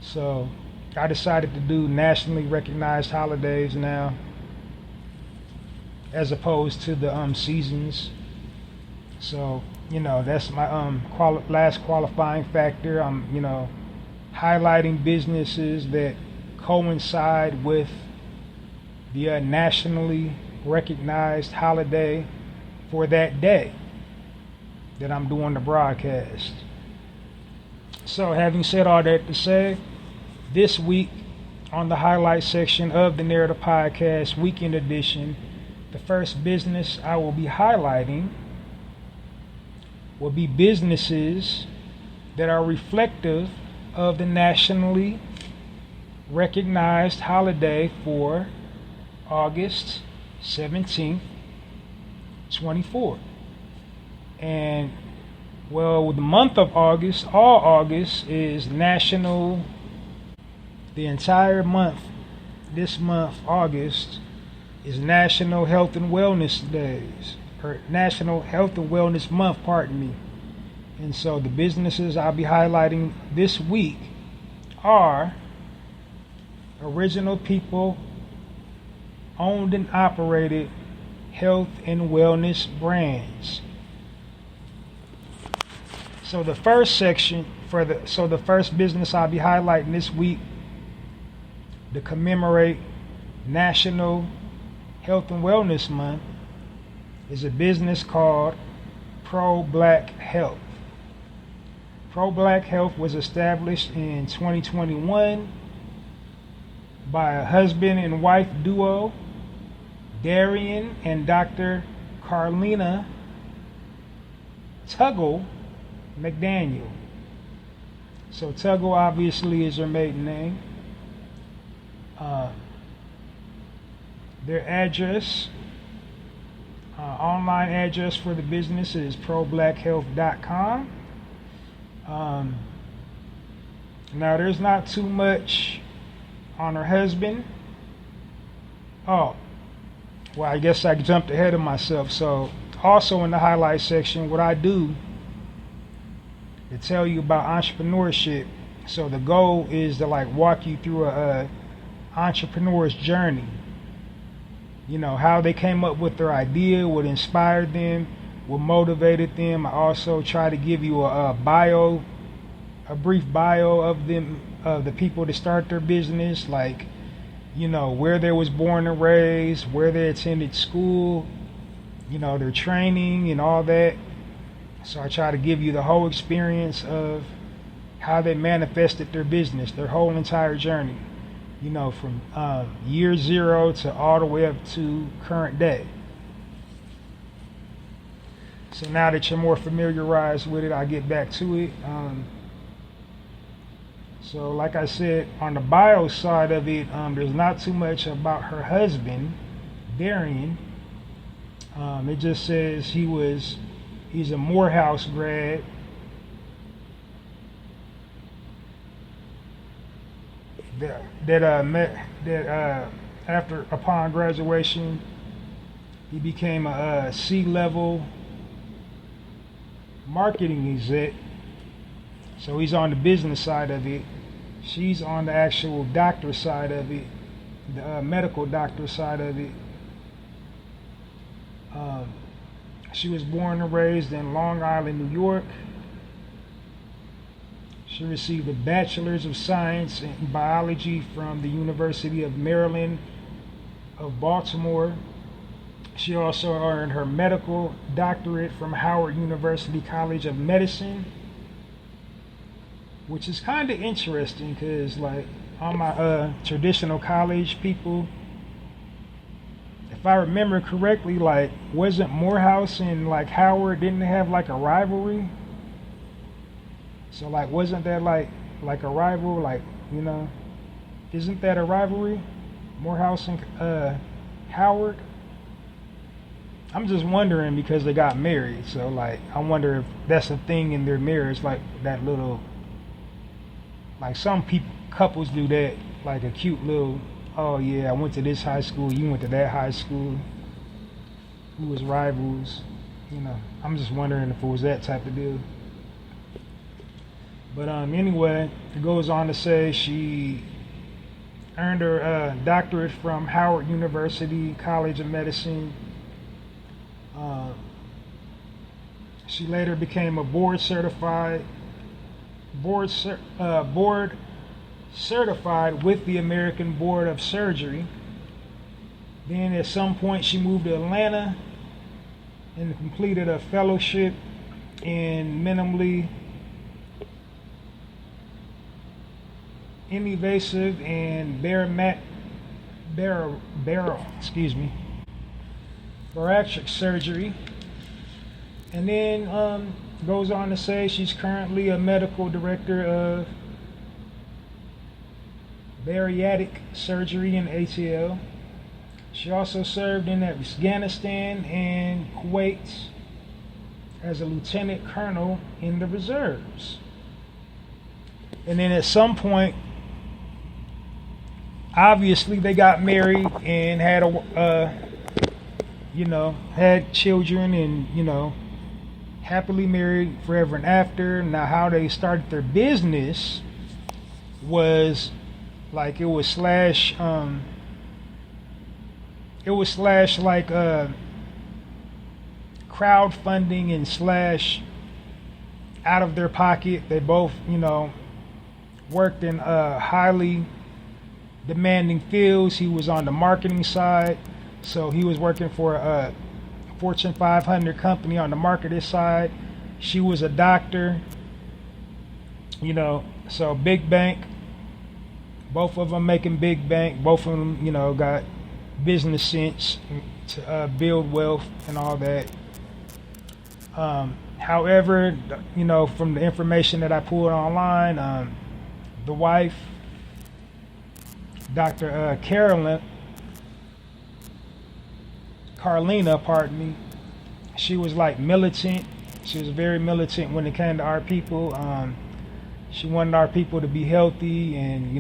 So I decided to do nationally recognized holidays now, as opposed to the seasons. So that's my last qualifying factor. I'm highlighting businesses that coincide with the nationally recognized holiday for that day that I'm doing the broadcast. So having said all that to say, this week on the highlight section of the Narrator Podcast Weekend Edition, the first business I will be highlighting will be businesses that are reflective of the nationally recognized holiday for August 17th, 24. And the month of August, all August, is national. The entire month, this month, August, is National Health and Wellness Days, or National Health and Wellness Month, pardon me. And so the businesses I'll be highlighting this week are original people owned and operated health and wellness brands. So the first section the first business I'll be highlighting this week to commemorate National Health and Wellness Month is a business called Pro Black Health. Pro Black Health was established in 2021 by a husband and wife duo, Darian and Dr. Carlina Tuggle McDaniel. So Tuggle obviously is her maiden name. Their address, online address for the business is problackhealth.com. Now there's not too much on her husband. I guess I jumped ahead of myself. So also in the highlight section, what I do to tell you about entrepreneurship. So the goal is to like walk you through a entrepreneur's journey. You know, how they came up with their idea, what inspired them, what motivated them. I also try to give you a brief bio of them, of the people that start their business, like, you know, where they was born and raised, where they attended school, you know, their training and all that. So I try to give you the whole experience of how they manifested their business, their whole entire journey, you know, from year zero to all the way up to current day. So now that you're more familiarized with it, I'll get back to it. So like I said, on the bio side of it, there's not too much about her husband, Darian. It just says he's a Morehouse grad. Upon graduation, he became a C-level marketing exec. So he's on the business side of it. She's on the actual doctor side of it, the medical doctor side of it. She was born and raised in Long Island, New York. She received a Bachelor's of Science in Biology from the University of Maryland of Baltimore. She also earned her medical doctorate from Howard University College of Medicine, which is kind of interesting because, like, all my traditional college people, if I remember correctly, like, wasn't Morehouse and like Howard, didn't they have like a rivalry? So like, wasn't that like a rival, like, you know, isn't that a rivalry? Morehouse and Howard? I'm just wondering because they got married. So like, I wonder if that's a thing in their marriage, like that little, like some couples do that, like a cute little, oh yeah, I went to this high school, you went to that high school, who was rivals, you know. I'm just wondering if it was that type of deal. But anyway, it goes on to say she earned her doctorate from Howard University College of Medicine. She later became a board certified with the American Board of Surgery. Then at some point she moved to Atlanta and completed a fellowship in minimally invasive and bariatric surgery. And then goes on to say she's currently a medical director of bariatric surgery in ATL. She also served in Afghanistan and Kuwait as a lieutenant colonel in the reserves. And then at some point, obviously they got married and had had children, and happily married forever and after. Now how they started their business was like it was slash like crowdfunding and slash out of their pocket. They both worked in highly demanding fields. He was on the marketing side, so he was working for a Fortune 500 company on the marketing side. She was a doctor, so big bank. Both of them making big bank. Both of them, got business sense to build wealth and all that. However, from the information that I pulled online, the wife, Dr. Carlina, she was like militant. She was very militant when it came to our people. She wanted our people to be healthy, and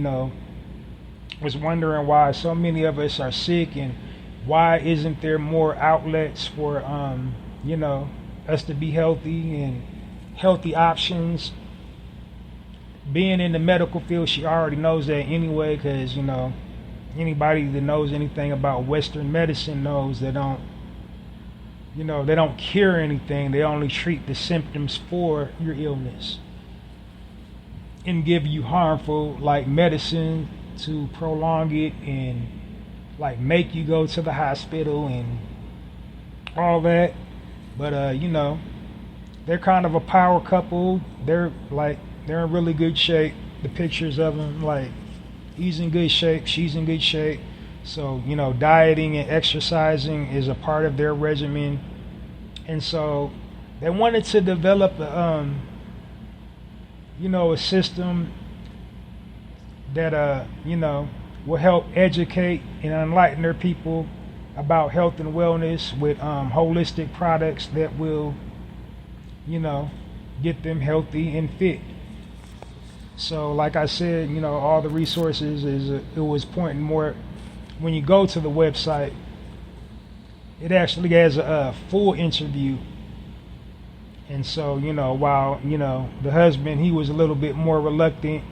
was wondering why so many of us are sick, and why isn't there more outlets for us to be healthy and healthy options being in the medical field, she already knows that anyway, because, anybody that knows anything about Western medicine knows they don't cure anything. They only treat the symptoms for your illness and give you harmful medicine to prolong it and make you go to the hospital and all that. But they're kind of a power couple. They're in really good shape. The pictures of them, he's in good shape, she's in good shape. So, dieting and exercising is a part of their regimen. And so they wanted to develop a system that, will help educate and enlighten their people about health and wellness with holistic products that will, get them healthy and fit. So like I said, all the resources it was pointing more, when you go to the website, it actually has a full interview. And so, while, the husband, he was a little bit more reluctant,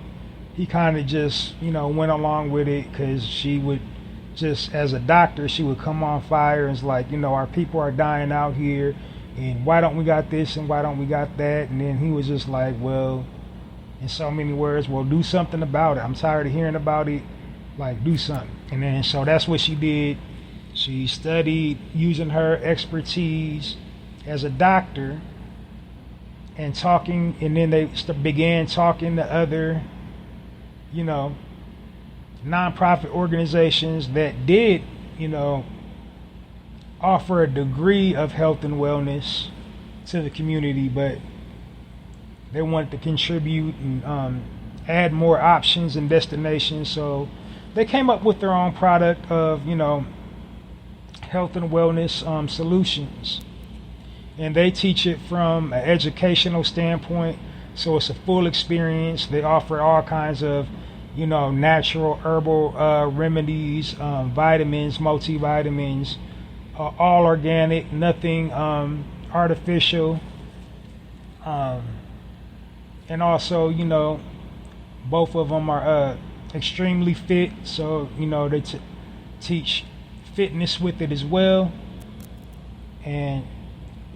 he kind of just, went along with it, because she would just, as a doctor, she would come on fire and it's our people are dying out here, and why don't we got this and why don't we got that? And then he was just well, in so many words, well, do something about it. I'm tired of hearing about it. Do something. And then so that's what she did. She studied using her expertise as a doctor and talking, and then they began talking to other, nonprofit organizations that did, offer a degree of health and wellness to the community, but they wanted to contribute and add more options and destinations. So they came up with their own product of, health and wellness solutions. And they teach it from an educational standpoint. So it's a full experience. They offer all kinds of, natural herbal remedies, vitamins, multivitamins, all organic, nothing artificial. And also, both of them are extremely fit. So, they teach fitness with it as well. And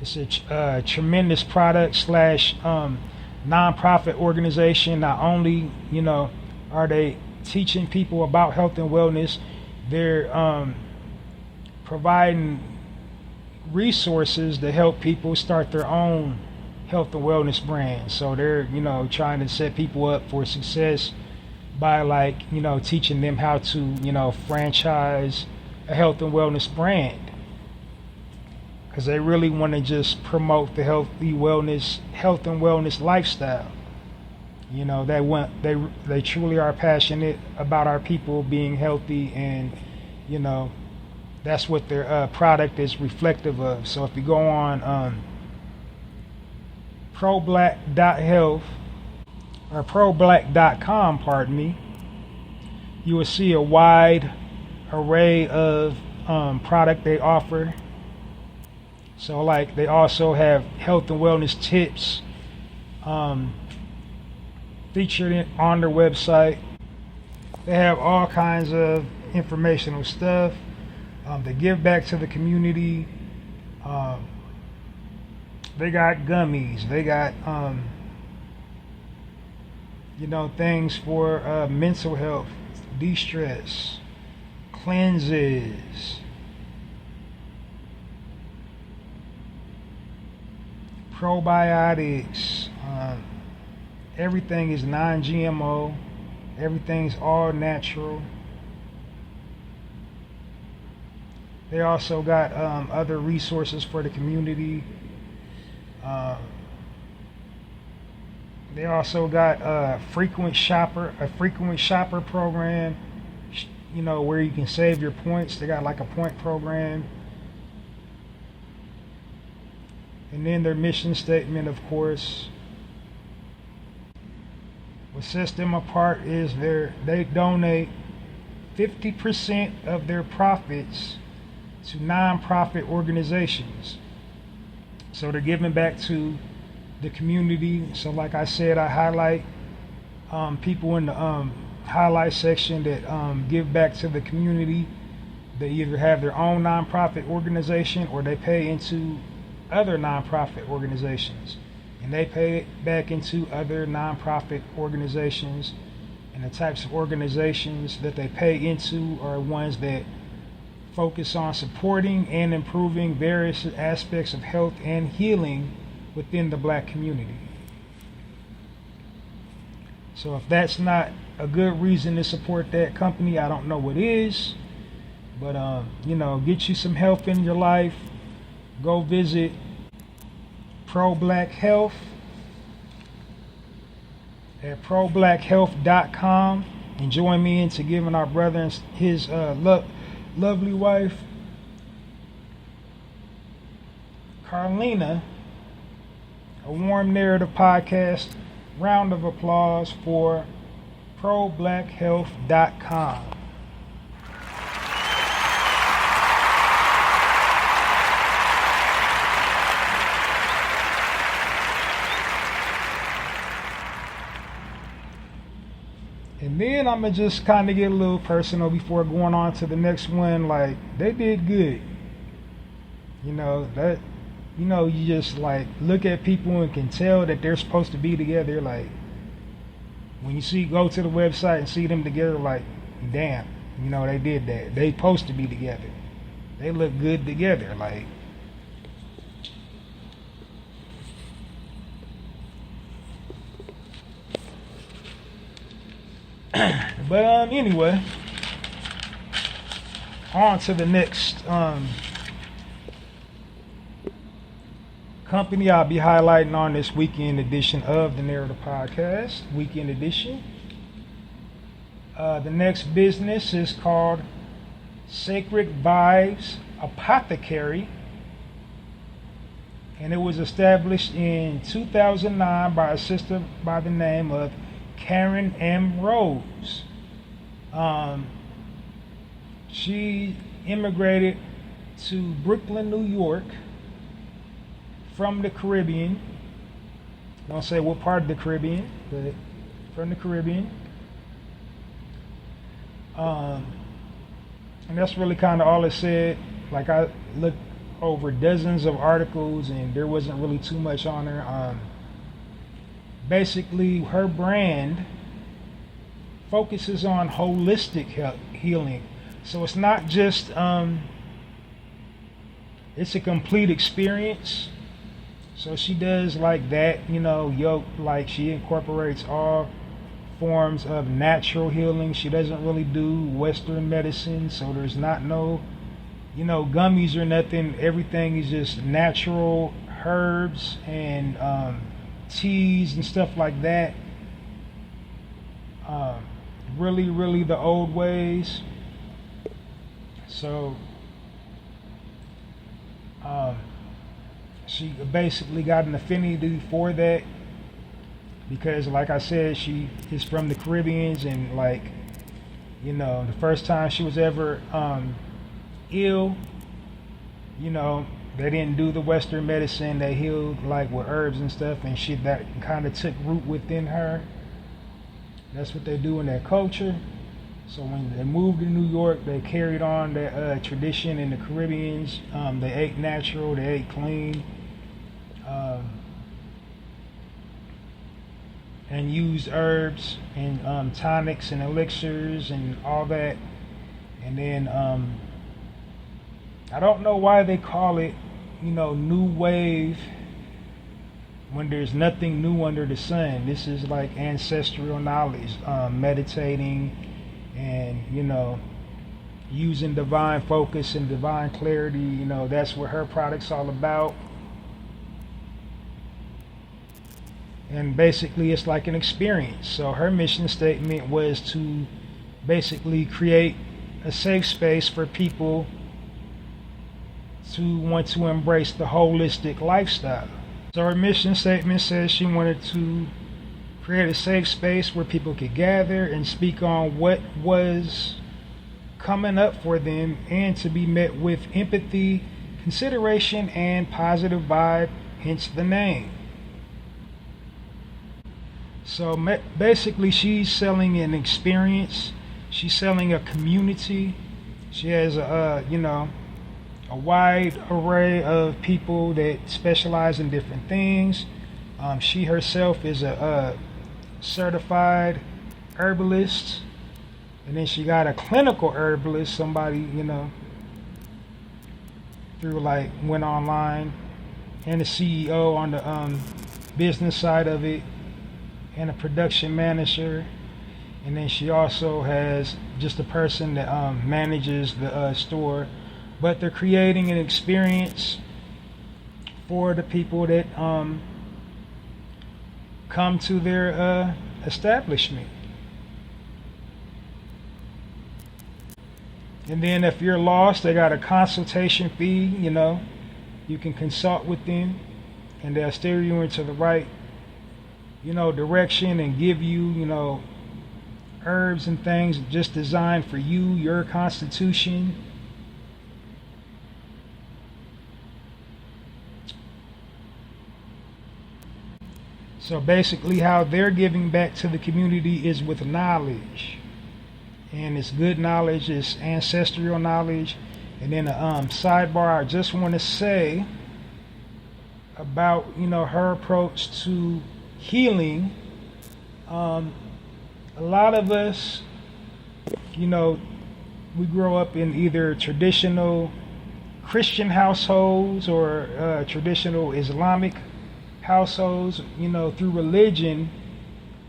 it's a tremendous product / nonprofit organization. Not only, are they teaching people about health and wellness, they're providing resources to help people start their own health and wellness brand. So they're, trying to set people up for success by teaching them how to, franchise a health and wellness brand. Because they really want to just promote the health and wellness lifestyle. They truly are passionate about our people being healthy, and that's what their product is reflective of. So if you go on problack.health or problack.com, pardon me, you will see a wide array of product they offer. So they also have health and wellness tips featured on their website. They have all kinds of informational stuff. They give back to the community. They got gummies. They got things for mental health, de-stress, cleanses, probiotics. Everything is non-GMO. Everything's all natural. They also got other resources for the community. They also got a frequent shopper program, where you can save your points. They got a point program. And then their mission statement, of course. What sets them apart is they donate 50% of their profits to nonprofit organizations. So they're giving back to the community. So like I said, I highlight people in the highlight section that give back to the community. They either have their own nonprofit organization or they pay into other nonprofit organizations. And they pay it back into other nonprofit organizations. And the types of organizations that they pay into are ones that focus on supporting and improving various aspects of health and healing within the black community. So if that's not a good reason to support that company, I don't know what is. But get you some health in your life. Go visit Pro Black Health at problackhealth.com and join me into giving our brother and his lovely wife Carlina a warm narrative podcast. Round of applause for problackhealth.com. And then I'm going to just kind of get a little personal before going on to the next one. Like, they did good. You just like look at people and can tell that they're supposed to be together. Like, when you go to the website and see them together, like, damn, they did that. They supposed to be together. They look good together. Like, but anyway, on to the next company I'll be highlighting on this weekend edition of the Narrator Podcast. Weekend edition. The next business is called Sacred Vibes Apothecary, and it was established in 2009 by a sister by the name of Karen M. Rose. She immigrated to Brooklyn, New York from the Caribbean. I don't say what part of the Caribbean, but from the Caribbean. And that's really kind of all it said. Like, I looked over dozens of articles and there wasn't really too much on her. Basically, her brand focuses on holistic healing. So it's not just, it's a complete experience. So she does like that, like she incorporates all forms of natural healing. She doesn't really do Western medicine. So there's not no, gummies or nothing. Everything is just natural herbs and teas and stuff like that. Really, really the old ways. So she basically got an affinity for that because, like I said, she is from the Caribbeans, and like, the first time she was ever ill, they didn't do the Western medicine. They healed like with herbs and stuff, and shit that kind of took root within her. That's what they do in their culture. So when they moved to New York, they carried on that tradition in the Caribbeans. They ate natural, they ate clean, and used herbs and tonics and elixirs and all that. And then I don't know why they call it, new wave, when there's nothing new under the sun. This is like ancestral knowledge, meditating and, using divine focus and divine clarity. That's what her product's all about. And basically it's like an experience. So her mission statement was to basically create a safe space for people to want to embrace the holistic lifestyle. So her mission statement says she wanted to create a safe space where people could gather and speak on what was coming up for them, and to be met with empathy, consideration, and positive vibe, hence the name. So basically, she's selling an experience. She's selling a community. She has a wide array of people that specialize in different things. She herself is a certified herbalist, and then she got a clinical herbalist. Somebody through went online, and the CEO on the business side of it, and a production manager. And then she also has just a person that manages the store. But they're creating an experience for the people that come to their establishment. And then if you're lost, they got a consultation fee. You can consult with them, and they'll steer you into the right direction, and give you herbs and things just designed for you, your constitution. So basically how they're giving back to the community is with knowledge. And it's good knowledge, it's ancestral knowledge. And then a sidebar I just want to say about her approach to healing. A lot of us, we grow up in either traditional Christian households or traditional Islamic households. Through religion,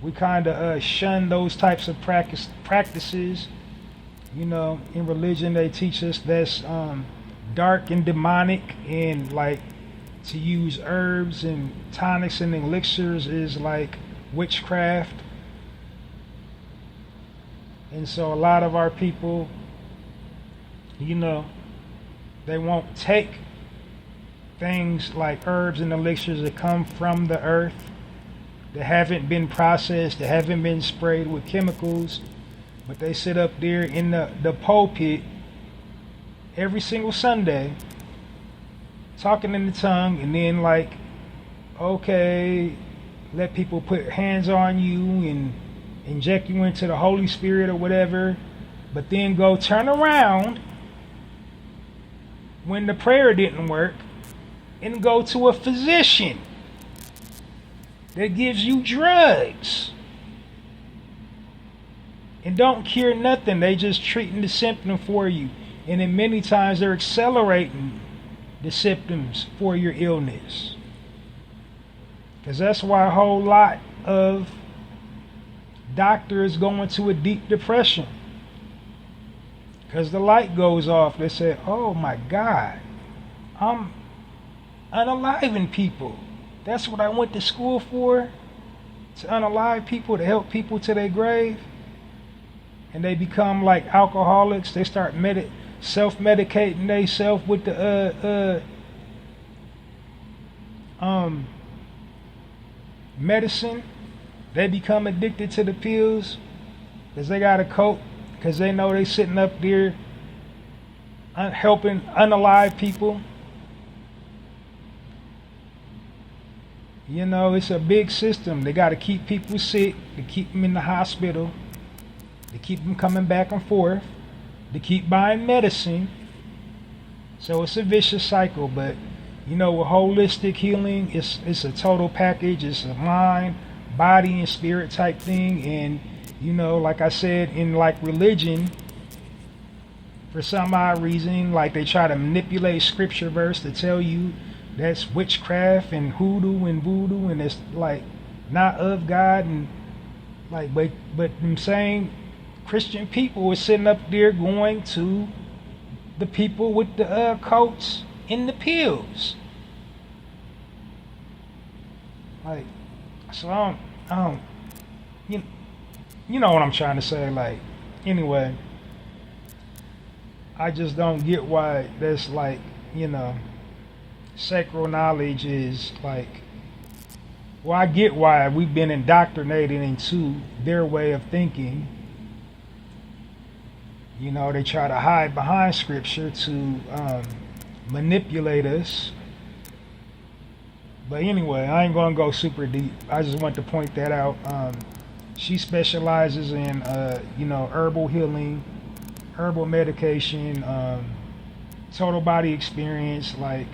we kind of shun those types of practices. In religion they teach us that's dark and demonic, and to use herbs and tonics and elixirs is like witchcraft. And so a lot of our people, they won't take things like herbs and elixirs that come from the earth, that haven't been processed, that haven't been sprayed with chemicals, but they sit up there in the pulpit every single Sunday talking in the tongue, and then okay, let people put hands on you and inject you into the Holy Spirit or whatever, but then go turn around when the prayer didn't work and go to a physician that gives you drugs and don't cure nothing. They just treating the symptom for you, and then many times they're accelerating the symptoms for your illness. Because that's why a whole lot of doctors go into a deep depression, because the light goes off. They say, oh my God, I'm unaliving people. That's what I went to school for, to unalive people, to help people to their grave. And they become like alcoholics. They start self-medicating themselves with the medicine. They become addicted to the pills because they got to cope, because they know they sitting up there helping unalive people. It's a big system. They got to keep people sick, to keep them in the hospital, to keep them coming back and forth, to keep buying medicine. So it's a vicious cycle. But with holistic healing, it's a total package. It's a mind, body, and spirit type thing. And like I said, in religion, for some odd reason, they try to manipulate scripture verse to tell you that's witchcraft and hoodoo and voodoo, and it's not of God. And but I'm saying Christian people are sitting up there going to the people with the coats and the pills. So I don't, you know what I'm trying to say. Anyway, I just don't get why that's sacred knowledge is well, I get why we've been indoctrinated into their way of thinking. They try to hide behind scripture to manipulate us. But anyway, I ain't gonna go super deep. I just want to point that out. She specializes in, herbal healing, herbal medication, total body experience, like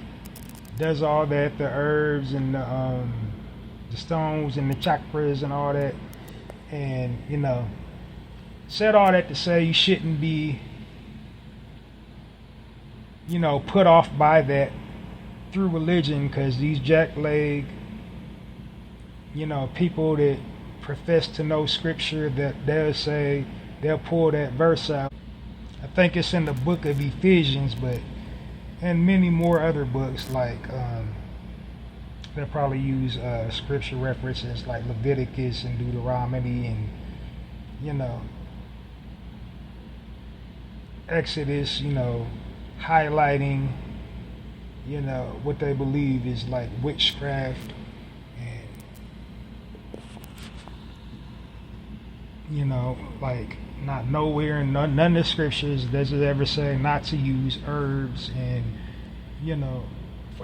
does all that, the herbs and the stones and the chakras and all that. And, said all that to say you shouldn't be, put off by that through religion, because these jackleg, people that profess to know scripture, that they'll pull that verse out. I think it's in the book of Ephesians, but and many more other books, like they'll probably use scripture references like Leviticus and Deuteronomy and Exodus, highlighting what they believe is like witchcraft, and like not nowhere in none of the scriptures does it ever say not to use herbs and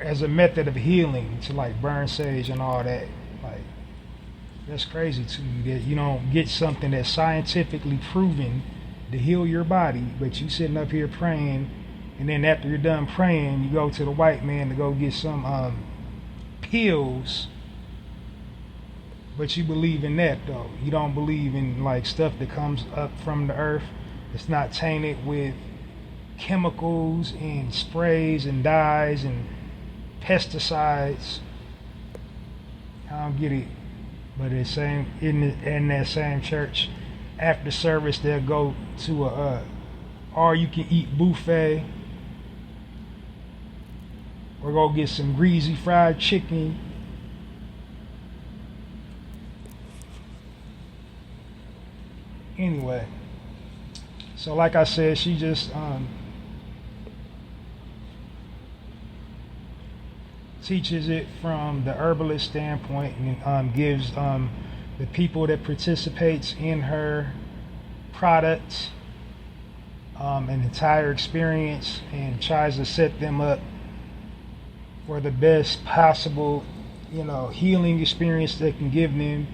as a method of healing, to like burn sage and all that. Like, that's crazy to me that you don't get something that's scientifically proven to heal your body, but you sitting up here praying, and then after you're done praying, you go to the white man to go get some pills. But you believe in that though. You don't believe in like stuff that comes up from the earth. It's not tainted with chemicals and sprays and dyes and pesticides. I don't get it. But it's same in that same church, after service they'll go to a all-you-can-eat buffet, or go get some greasy fried chicken. Anyway, so like I said, she just teaches it from the herbalist standpoint, and gives the people that participates in her products an entire experience, and tries to set them up for the best possible healing experience they can give them.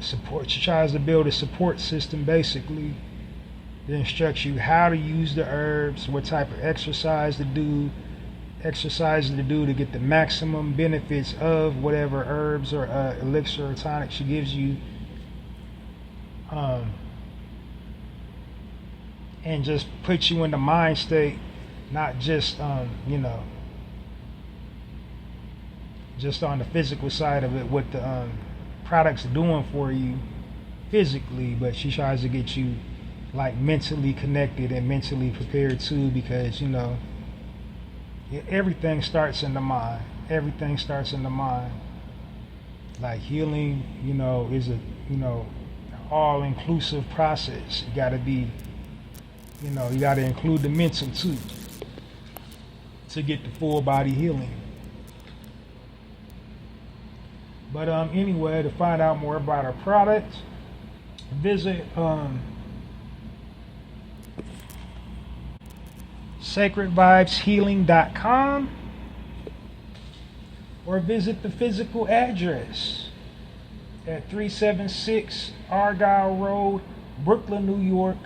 Support. She tries to build a support system basically that instructs you how to use the herbs, what type of exercises to do to get the maximum benefits of whatever herbs or elixir or tonic she gives you, and just put you in the mind state, not just just on the physical side of it, what the products are doing for you physically, but she tries to get you like mentally connected and mentally prepared too, because everything starts in the mind. Everything starts in the mind. Like healing, is a all-inclusive process. You gotta be, you gotta include the mental too, to get the full body healing. But anyway, to find out more about our product, visit sacredvibeshealing.com, or visit the physical address at 376 Argyle Road, Brooklyn, New York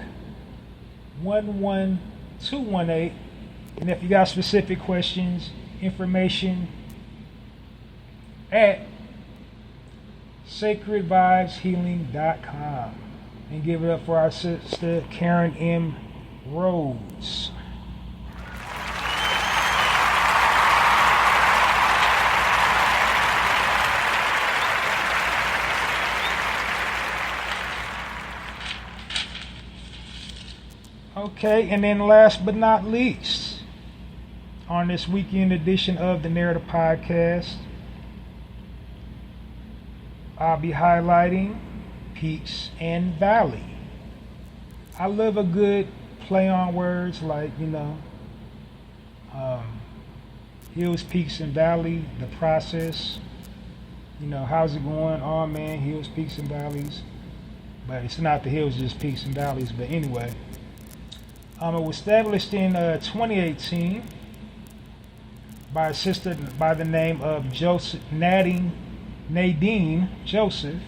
11218. And if you got specific questions, information at sacredvibeshealing.com. And give it up for our sister Karen M. Rhodes. Okay, and then last but not least, on this weekend edition of the Narrator Podcast, I'll be highlighting peaks and valley. I love a good play on words, like, hills, peaks, and valley, the process. How's it going? Oh man, hills, peaks, and valleys. But it's not the hills, just peaks and valleys. But anyway, it was established in 2018 by a sister by the name of Nadine Joseph.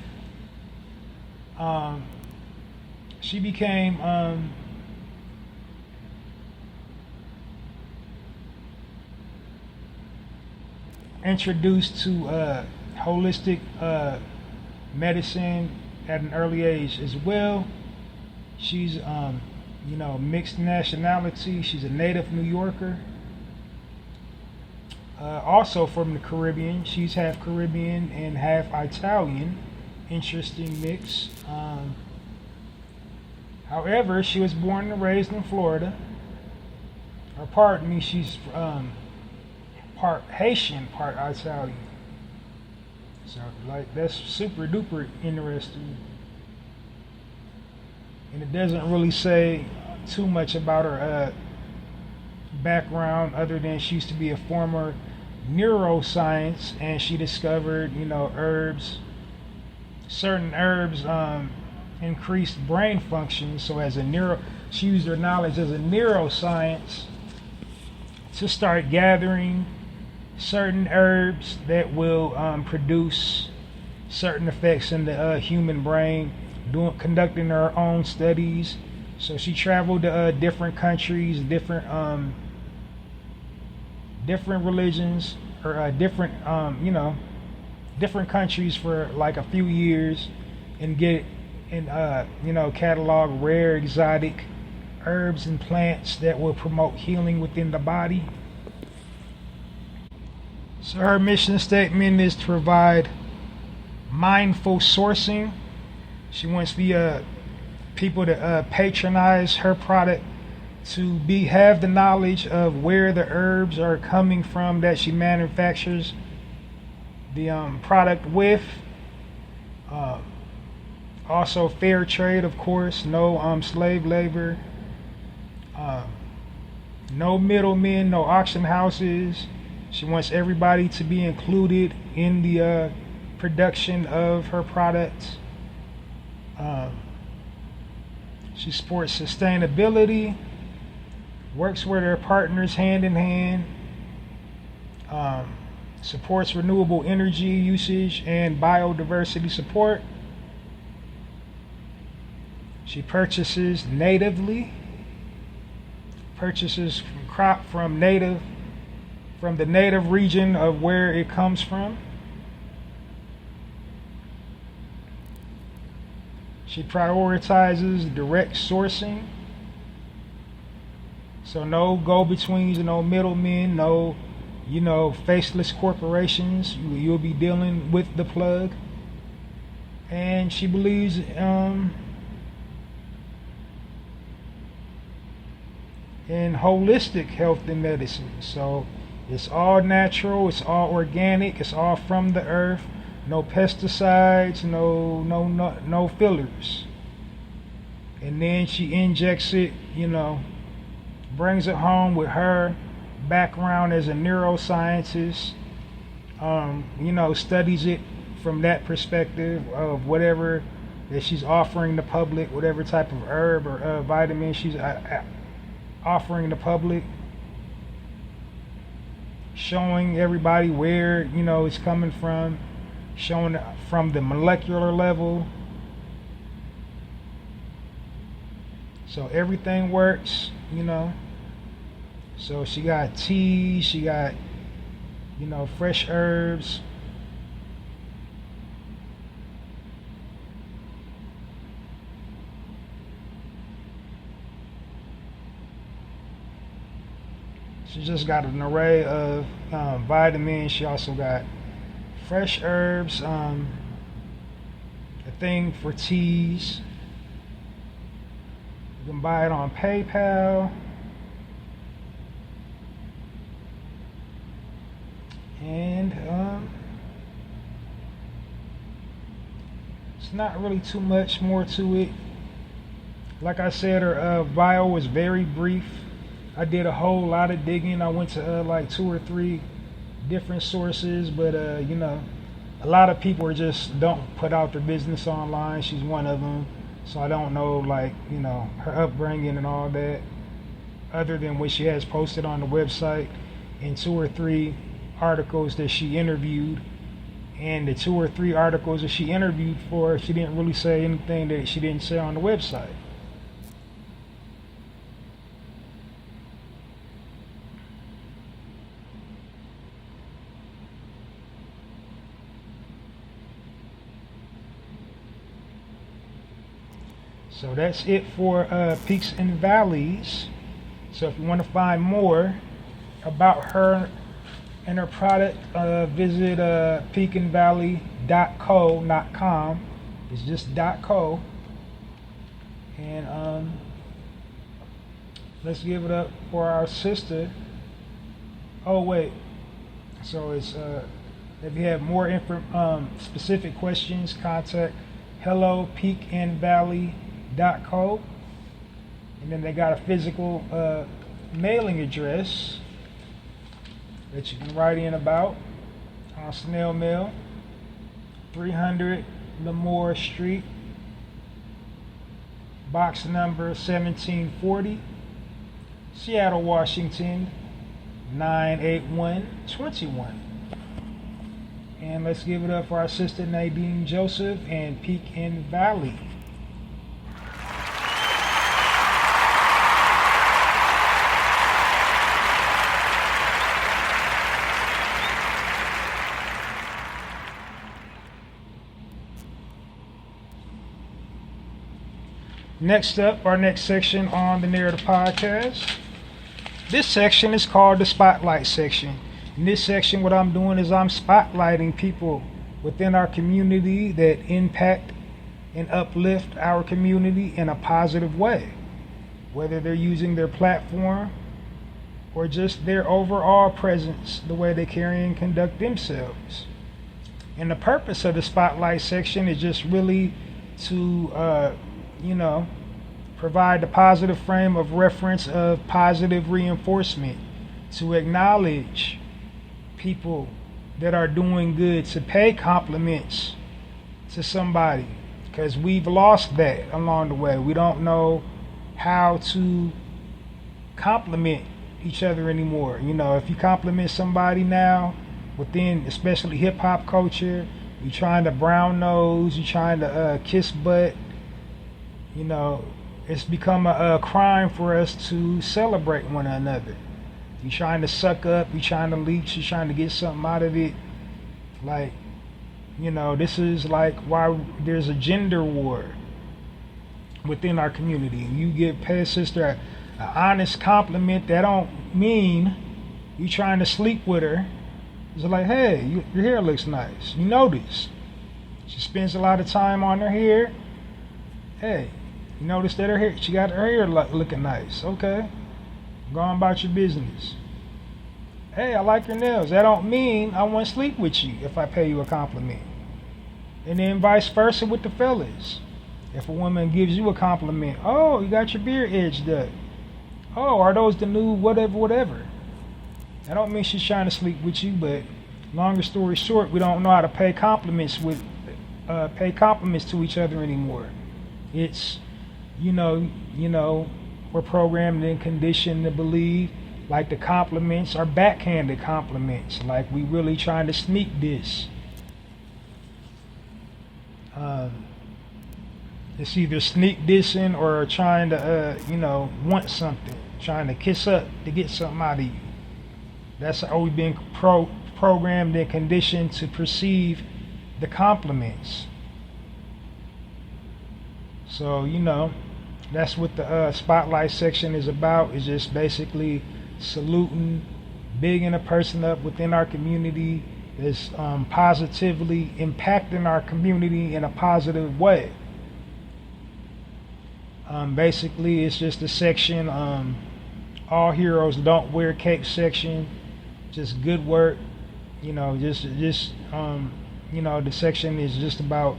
She became introduced to holistic medicine at an early age as well. She's mixed nationality. She's a native New Yorker. Also from the Caribbean. She's half Caribbean and half Italian. Interesting mix. However, she was born and raised in Florida. Or pardon me, she's part Haitian, part Italian. So that's super duper interesting. And it doesn't really say too much about her background other than she used to be a former neuroscience, and she discovered herbs, certain herbs increased brain function. So she used her knowledge as a neuroscience to start gathering certain herbs that will produce certain effects in the human brain, conducting her own studies. So she traveled to different countries, different religions, or different countries for like a few years, and catalog rare exotic herbs and plants that will promote healing within the body. So her mission statement is to provide mindful sourcing. She wants the people to patronize her product, to have the knowledge of where the herbs are coming from that she manufactures the product with. Also fair trade, of course, no slave labor, no middlemen, no auction houses. She wants everybody to be included in the production of her products. She supports sustainability, works with her partners hand in hand, supports renewable energy usage and biodiversity support. She purchases natively, purchases crop from the native region of where it comes from. She prioritizes direct sourcing. So no go-betweens, no middlemen, no, faceless corporations. You'll be dealing with the plug. And she believes in holistic health and medicine. So it's all natural, it's all organic, it's all from the earth. No pesticides, no fillers. And then she injects it, brings it home with her background as a neuroscientist, studies it from that perspective of whatever that she's offering the public, whatever type of herb or vitamin she's offering the public, showing everybody where, it's coming from, showing it from the molecular level. So everything works, So she got tea, she got, fresh herbs. She just got an array of vitamins. She also got fresh herbs, a thing for teas. You can buy it on PayPal. And it's not really too much more to it. Like I said, her bio was very brief. I did a whole lot of digging. I went to like 2 or 3 different sources, but a lot of people don't put out their business online. She's one of them, so I don't know her upbringing and all that, other than what she has posted on the website. and 2 or 3 articles that she interviewed. And the 2 or 3 articles that she interviewed for, she didn't really say anything that she didn't say on the website. So that's it for Peaks and Valleys. So if you want to find more about her and her product, visit peakandvalley.co, not com. It's just .co. And let's give it up for our sister. Oh wait, so it's if you have more specific questions, contact hello peakandvalley.co. And then they got a physical mailing address that you can write in about on snail mail, 300 Lemoore Street, box number 1740, Seattle, Washington, 98121. And let's give it up for our sister Nadine Joseph and Peak and Valley. Next up, our next section on the Narrator Podcast. This section is called the Spotlight section. In this section, what I'm doing is I'm spotlighting people within our community that impact and uplift our community in a positive way, whether they're using their platform or just their overall presence, the way they carry and conduct themselves. And the purpose of the Spotlight section is just really to provide the positive frame of reference of positive reinforcement, to acknowledge people that are doing good, to pay compliments to somebody, because we've lost that along the way. We don't know how to compliment each other anymore. If you compliment somebody now within especially hip-hop culture, you're trying to brown nose, you're trying to kiss butt. It's become a crime for us to celebrate one another. You're trying to suck up, you're trying to leech, you're trying to get something out of it. This is like why there's a gender war within our community. You pay a sister an honest compliment that don't mean you trying to sleep with her. It's like, hey, your hair looks nice. You notice she spends a lot of time on her hair. Hey, you notice that she got her hair looking nice. Okay, go on about your business. Hey, I like your nails. That don't mean I want to sleep with you if I pay you a compliment. And then vice versa with the fellas. If a woman gives you a compliment, oh, you got your beard edged up. Oh, are those the new whatever? That don't mean she's trying to sleep with you, but longer story short, we don't know how to pay compliments to each other anymore. It's we're programmed and conditioned to believe like the compliments are backhanded compliments, like we really trying to sneak this. It's either sneak dissing or trying to want something, trying to kiss up to get something out of you. That's how we've been programmed and conditioned to perceive the compliments. So that's what the Spotlight section is about. Is just basically saluting, bigging a person up within our community that's positively impacting our community in a positive way. Basically, it's just a section, all heroes don't wear capes section, just good work. The section is just about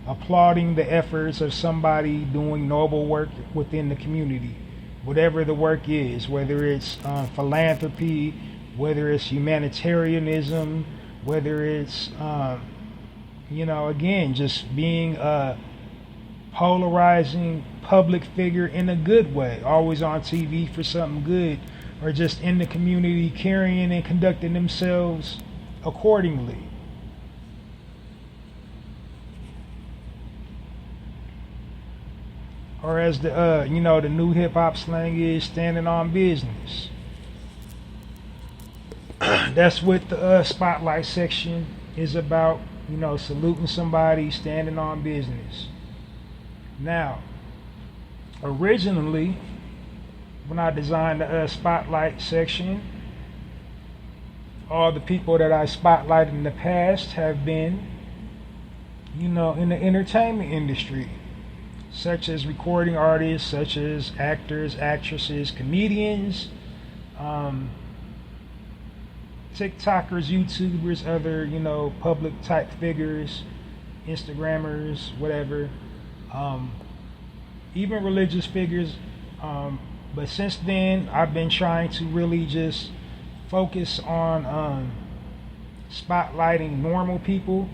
applauding the efforts of somebody doing noble work within the community, whatever the work is, whether it's philanthropy, whether it's humanitarianism, whether it's again, just being a polarizing public figure in a good way, always on TV for something good or just in the community carrying and conducting themselves accordingly. Or as the the new hip hop slang is, standing on business. That's what the spotlight section is about. Saluting somebody, standing on business. Now, originally, when I designed the spotlight section, all the people that I spotlighted in the past have been, in the entertainment industry, such as recording artists, such as actors, actresses, comedians, TikTokers, YouTubers, other, public type figures, Instagrammers, whatever, even religious figures. But since then, I've been trying to really just focus on spotlighting normal people.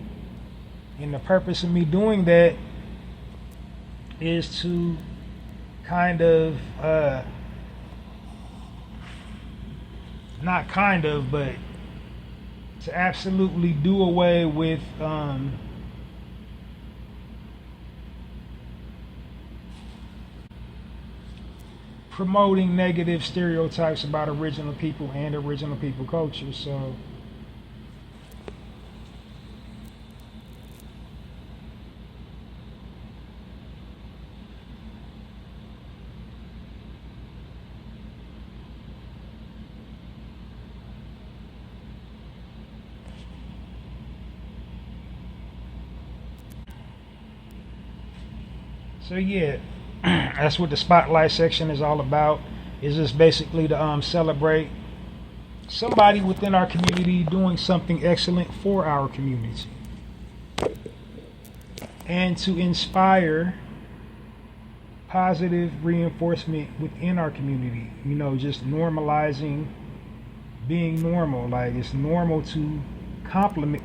And the purpose of me doing that is to kind of, not kind of, but to absolutely do away with promoting negative stereotypes about original people and original people culture. So yeah, that's what the spotlight section is all about. Is just basically to celebrate somebody within our community doing something excellent for our community, and to inspire positive reinforcement within our community. Just normalizing being normal. Like, it's normal to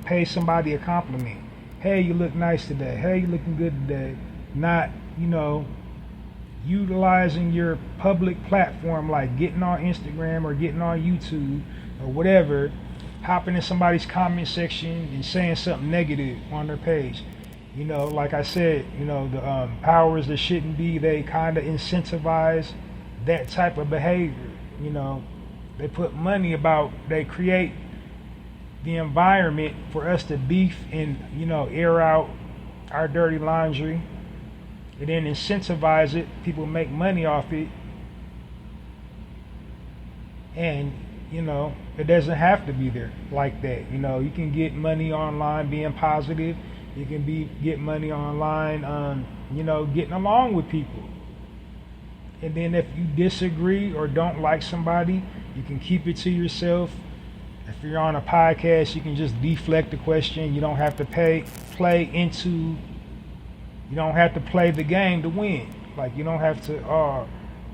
pay somebody a compliment. Hey, you look nice today. Hey, you looking good today. Not, utilizing your public platform, like getting on Instagram or getting on YouTube or whatever, hopping in somebody's comment section and saying something negative on their page. Like I said, the powers that shouldn't be, they kind of incentivize that type of behavior. They put money they create the environment for us to beef and, air out our dirty laundry, and then incentivize it. People make money off it. And, it doesn't have to be there like that. You can get money online being positive. You can get money online, getting along with people. And then if you disagree or don't like somebody, you can keep it to yourself. If you're on a podcast, you can just deflect the question. You don't have to you don't have to play the game to win. Like, you don't have to,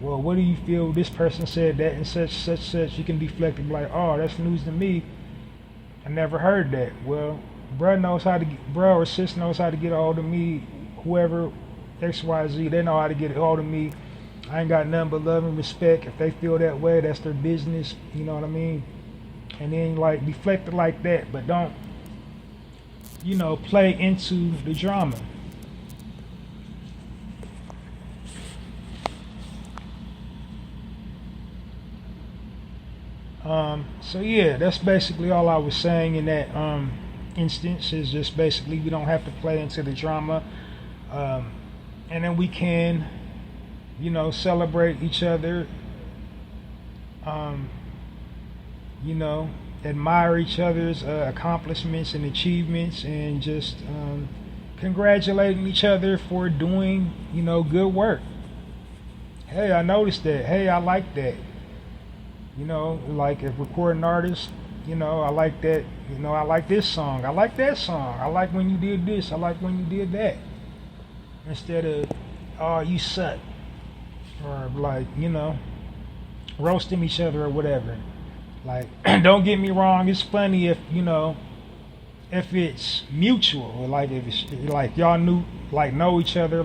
well, what do you feel? This person said that and such. You can deflect and be like, that's news to me. I never heard that. Well, bro or sis knows how to get a hold of me. Whoever, XYZ, they know how to get a hold of me. I ain't got nothing but love and respect. If they feel that way, that's their business. You know what I mean? And then, like, deflect it like that. But don't, play into the drama. So yeah, that's basically all I was saying in that instance, is just basically we don't have to play into the drama, and then we can, celebrate each other, admire each other's accomplishments and achievements, and just congratulating each other for doing, good work. Hey, I noticed that. Hey, I like that. Like, if recording artists, I like that, I like this song, I like that song, I like when you did this, I like when you did that. Instead of, you suck. Or, like, roasting each other or whatever. Like, don't get me wrong, it's funny if, if it's mutual. Or, like, if it's, like, y'all know each other,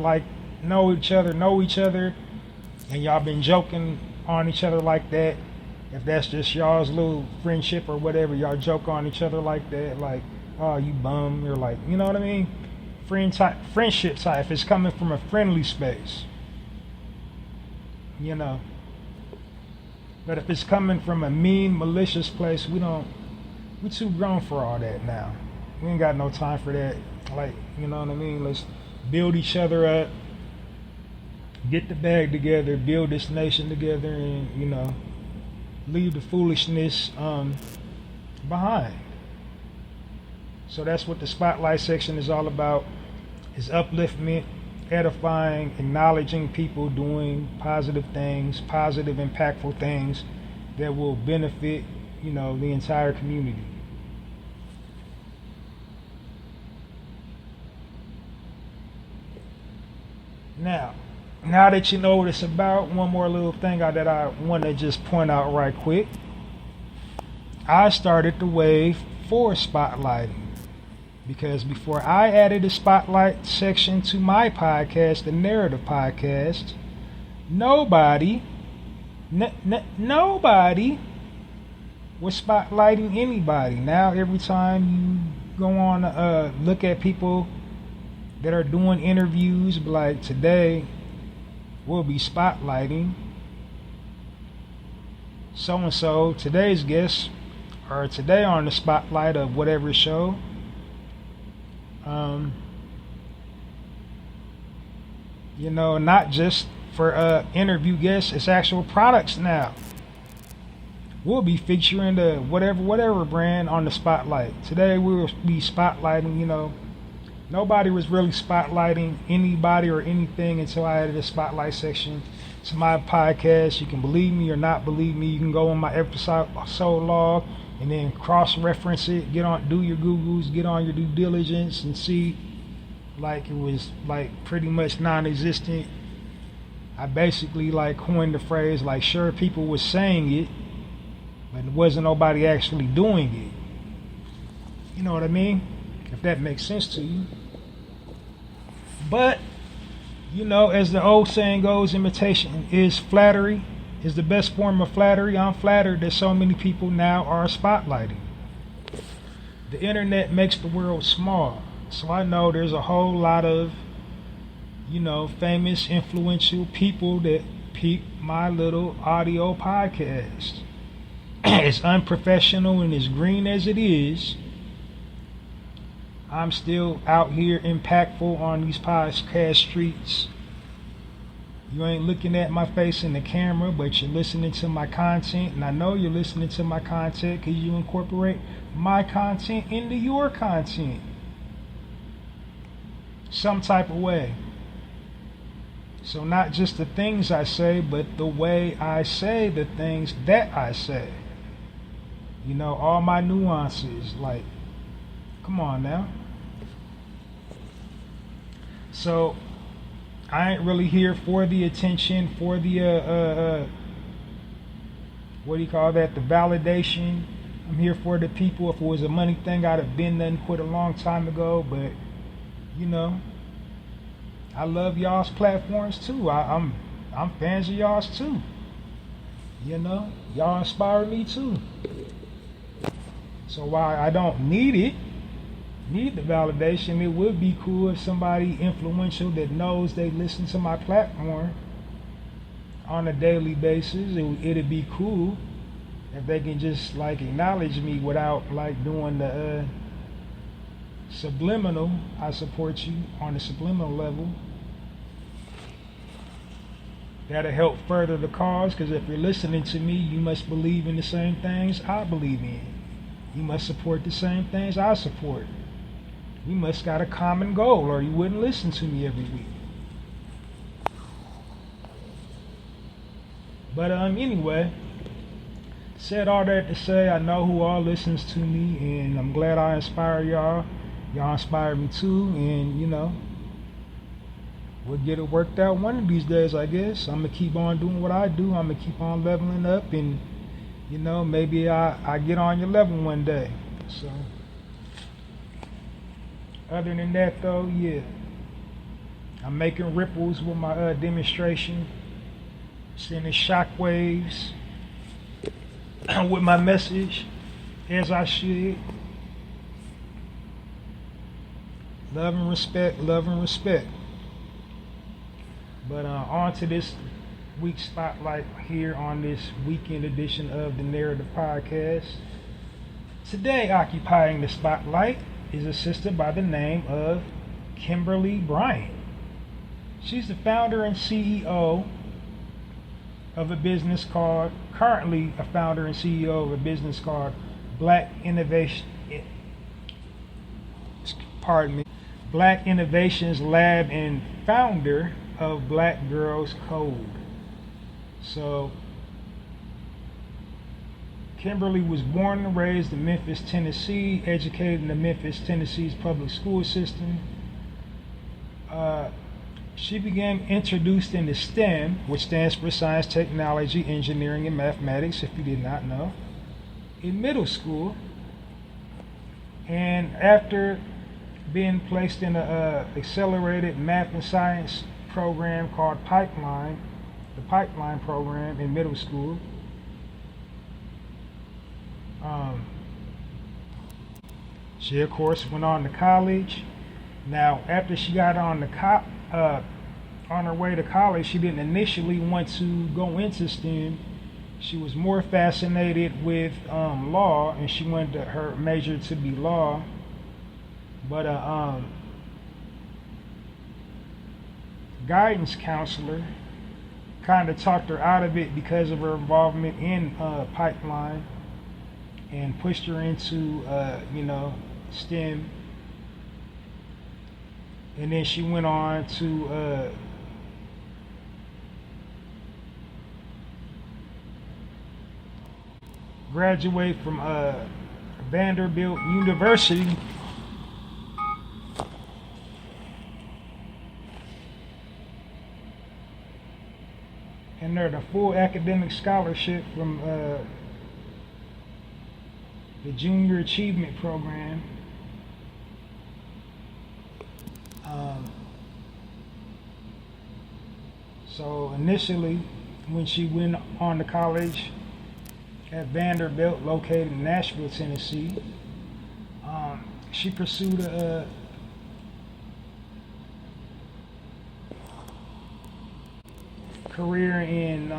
and y'all been joking on each other like that. if that's just y'all's little friendship or whatever, y'all joke on each other like that, like, oh, you bum, or like, you know what I mean? Friendship type, if it's coming from a friendly space, you know. But if it's coming from a mean, malicious place, we too grown for all that now. We ain't got no time for that. Like, you know what I mean? Let's build each other up, get the bag together, build this nation together, and, you know, leave the foolishness behind. So that's what the spotlight section is all about, is upliftment, edifying, acknowledging people doing positive things, positive, impactful things that will benefit, you know, the entire community. Now that you know what it's about, one more little thing that I want to just point out right quick. I started the wave for spotlighting, because before I added a spotlight section to my podcast, the Narrative Podcast, nobody was spotlighting anybody. Now every time you go on look at people that are doing interviews, like today we'll be spotlighting so and so, today's guest, or today on the spotlight of whatever show. You know, not just for interview guests, it's actual products now. We'll be featuring the whatever brand on the spotlight. Today we'll be spotlighting, you know, nobody was really spotlighting anybody or anything until I added a spotlight section to my podcast. You can believe me or not believe me. You can go on my episode log and then cross-reference it. Do your Googles, get on your due diligence, and see, like, it was like pretty much non-existent. I basically like coined the phrase, like, sure, people was saying it, but it wasn't nobody actually doing it. You know what I mean? If that makes sense to you. But, you know, as the old saying goes, imitation is flattery, is the best form of flattery. I'm flattered that so many people now are spotlighting. The internet makes the world small. So I know there's a whole lot of, you know, famous, influential people that peep my little audio podcast. As unprofessional and as green as it is, I'm still out here impactful on these podcast streets. You ain't looking at my face in the camera, but you're listening to my content. And I know you're listening to my content because you incorporate my content into your content some type of way. So not just the things I say, but the way I say the things that I say. You know, all my nuances, like, come on now. So I ain't really here for the attention, for the what do you call that, the validation. I'm here for the people. If it was a money thing, I'd have been done quit a long time ago. But, you know, I love y'all's platforms too. I'm fans of y'all's too. You know, y'all inspire me too. So while I don't need the validation, it would be cool if somebody influential that knows they listen to my platform on a daily basis, it'd be cool if they can just like acknowledge me without like doing the subliminal, I support you on the subliminal level. That'll help further the cause, because if you're listening to me, you must believe in the same things I believe in. You must support the same things I support. We must got a common goal, or you wouldn't listen to me every week. But anyway, said all that to say, I know who all listens to me, and I'm glad I inspire y'all. Y'all inspire me too, and you know, we'll get it worked out one of these days, I guess. I'm gonna keep on doing what I do. I'm gonna keep on leveling up, and you know, maybe I get on your level one day. So other than that though, yeah, I'm making ripples with my demonstration, sending shock waves with my message, as I should. Love and respect, love and respect. But on to this week's spotlight here on this weekend edition of the Narrative Podcast. Today, occupying the spotlight is a sister by the name of Kimberly Bryant. She's the founder and CEO of a business called, currently a founder and CEO of a business called Black Innovations Lab, and founder of Black Girls Code. So Kimberly was born and raised in Memphis, Tennessee, educated in the Memphis, Tennessee's public school system. She began introduced into STEM, which stands for Science, Technology, Engineering, and Mathematics, if you did not know, in middle school. And after being placed in an accelerated math and science program called the Pipeline program in middle school, she of course went on to college. Now, after she got on her way to college, she didn't initially want to go into STEM. She was more fascinated with law, and she wanted her major to be law. But guidance counselor kind of talked her out of it because of her involvement in Pipeline, and pushed her into STEM. And then she went on to graduate from Vanderbilt University. And earned a full academic scholarship from the Junior Achievement Program. So initially, when she went on to college at Vanderbilt, located in Nashville, Tennessee, she pursued a career in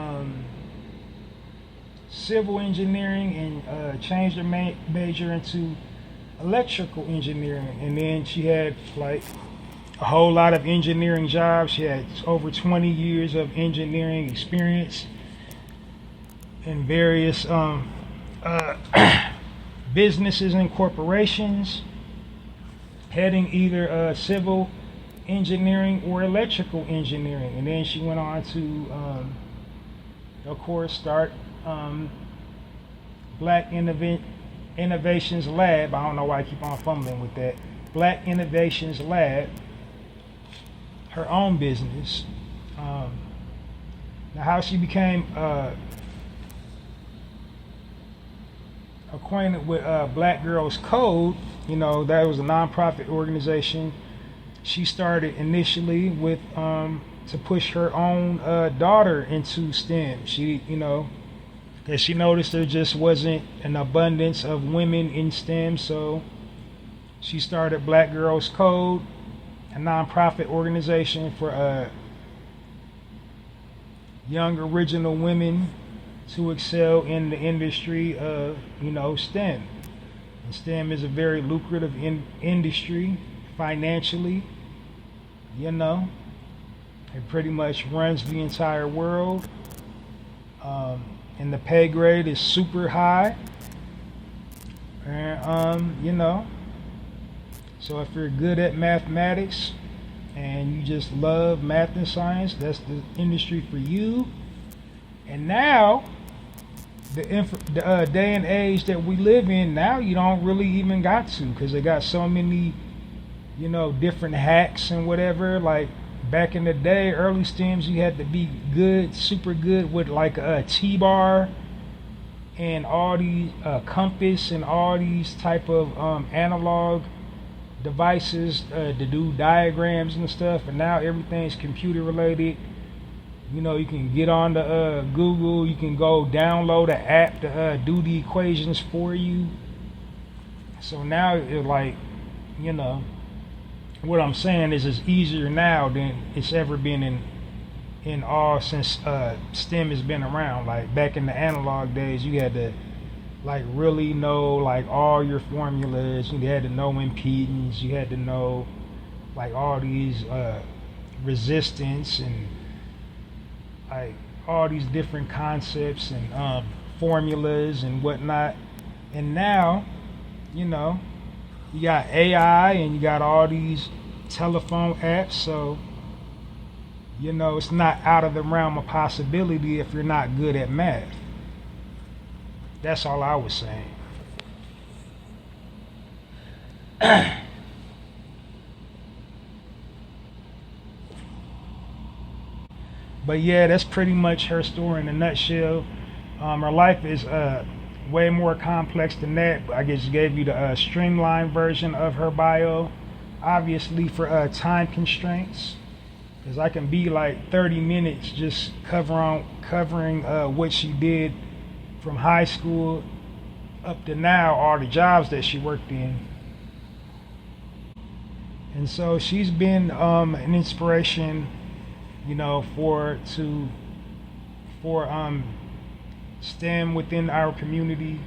civil engineering, and changed her major into electrical engineering. And then she had like a whole lot of engineering jobs. She had over 20 years of engineering experience in various businesses and corporations, heading either civil engineering or electrical engineering. And then she went on to, of course, start Black Innovations Lab. I don't know why I keep on fumbling with that. Black Innovations Lab, her own business. Now, how she became acquainted with Black Girls Code, that was a nonprofit organization she started initially with to push her own daughter into STEM. She, because she noticed there just wasn't an abundance of women in STEM, so she started Black Girls Code, a nonprofit organization for young original women to excel in the industry of, STEM. And STEM is a very lucrative industry financially. It pretty much runs the entire world. And the pay grade is super high. And, so if you're good at mathematics and you just love math and science, that's the industry for you. And now, the day and age that we live in, now you don't really even got to, because they got so many, different hacks and whatever. Like back in the day, early STEMs, you had to be good, super good with like a T-bar and all these compass and all these type of analog devices to do diagrams and stuff. And now everything's computer related. You can get on the Google. You can go download an app to do the equations for you. So now it's like, what I'm saying is it's easier now than it's ever been in all since STEM has been around. Like back in the analog days, you had to like really know like all your formulas. You had to know impedance. You had to know like all these resistance and like all these different concepts and formulas and whatnot. And now, you got AI and you got all these telephone apps, so it's not out of the realm of possibility if you're not good at math. That's all I was saying. But yeah, that's pretty much her story in a nutshell. Her life is way more complex than that, but I just gave you the streamlined version of her bio, obviously for time constraints, because I can be like 30 minutes just covering what she did from high school up to now, all the jobs that she worked in. And so she's been an inspiration, for STEM within our community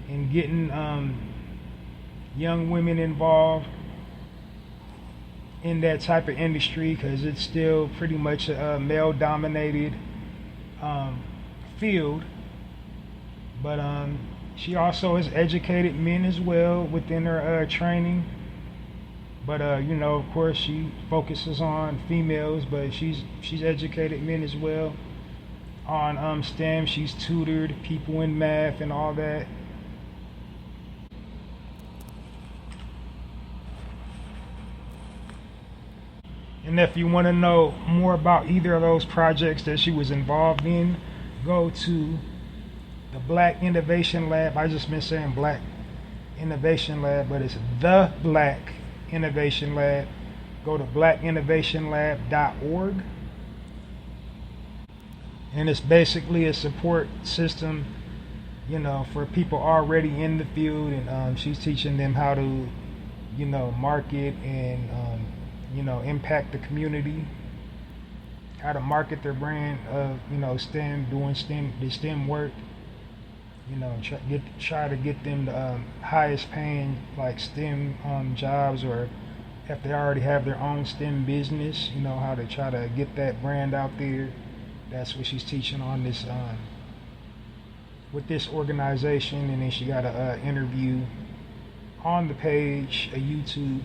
and getting young women involved in that type of industry, because it's still pretty much a male-dominated field. But she also has educated men as well within her training. But of course, she focuses on females, but she's educated men as well on STEM. She's tutored people in math and all that. And if you want to know more about either of those projects that she was involved in, go to the Black Innovation Lab. I just been saying Black Innovation Lab, but it's the Black Innovation Lab. Go to blackinnovationlab.org. And it's basically a support system, for people already in the field. And she's teaching them how to, market and, impact the community, how to market their brand of, STEM, doing the STEM work, try to get them the highest paying like STEM jobs, or if they already have their own STEM business, how to try to get that brand out there. That's what she's teaching on this with this organization. And then she got an interview on the page, a YouTube.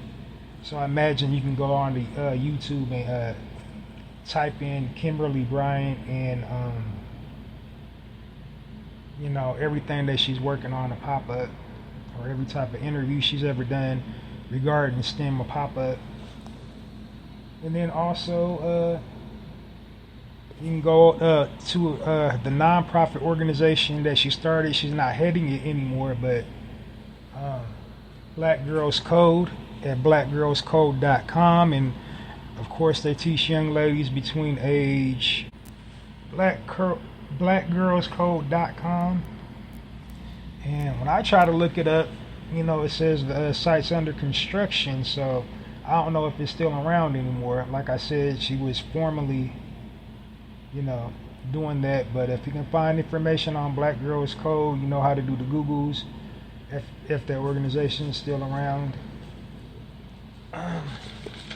So I imagine you can go on to YouTube and type in Kimberly Bryant and everything that she's working on to pop up, or every type of interview she's ever done regarding STEM will pop up. And then also you can go to the nonprofit organization that she started. She's not heading it anymore, but Black Girls Code at blackgirlscode.com. And of course they teach young ladies between age blackgirlscode.com. And when I try to look it up, it says the site's under construction, so I don't know if it's still around anymore. Like I said, she was formerly doing that. But if you can find information on Black Girls Code, you know how to do the Googles if that organization is still around.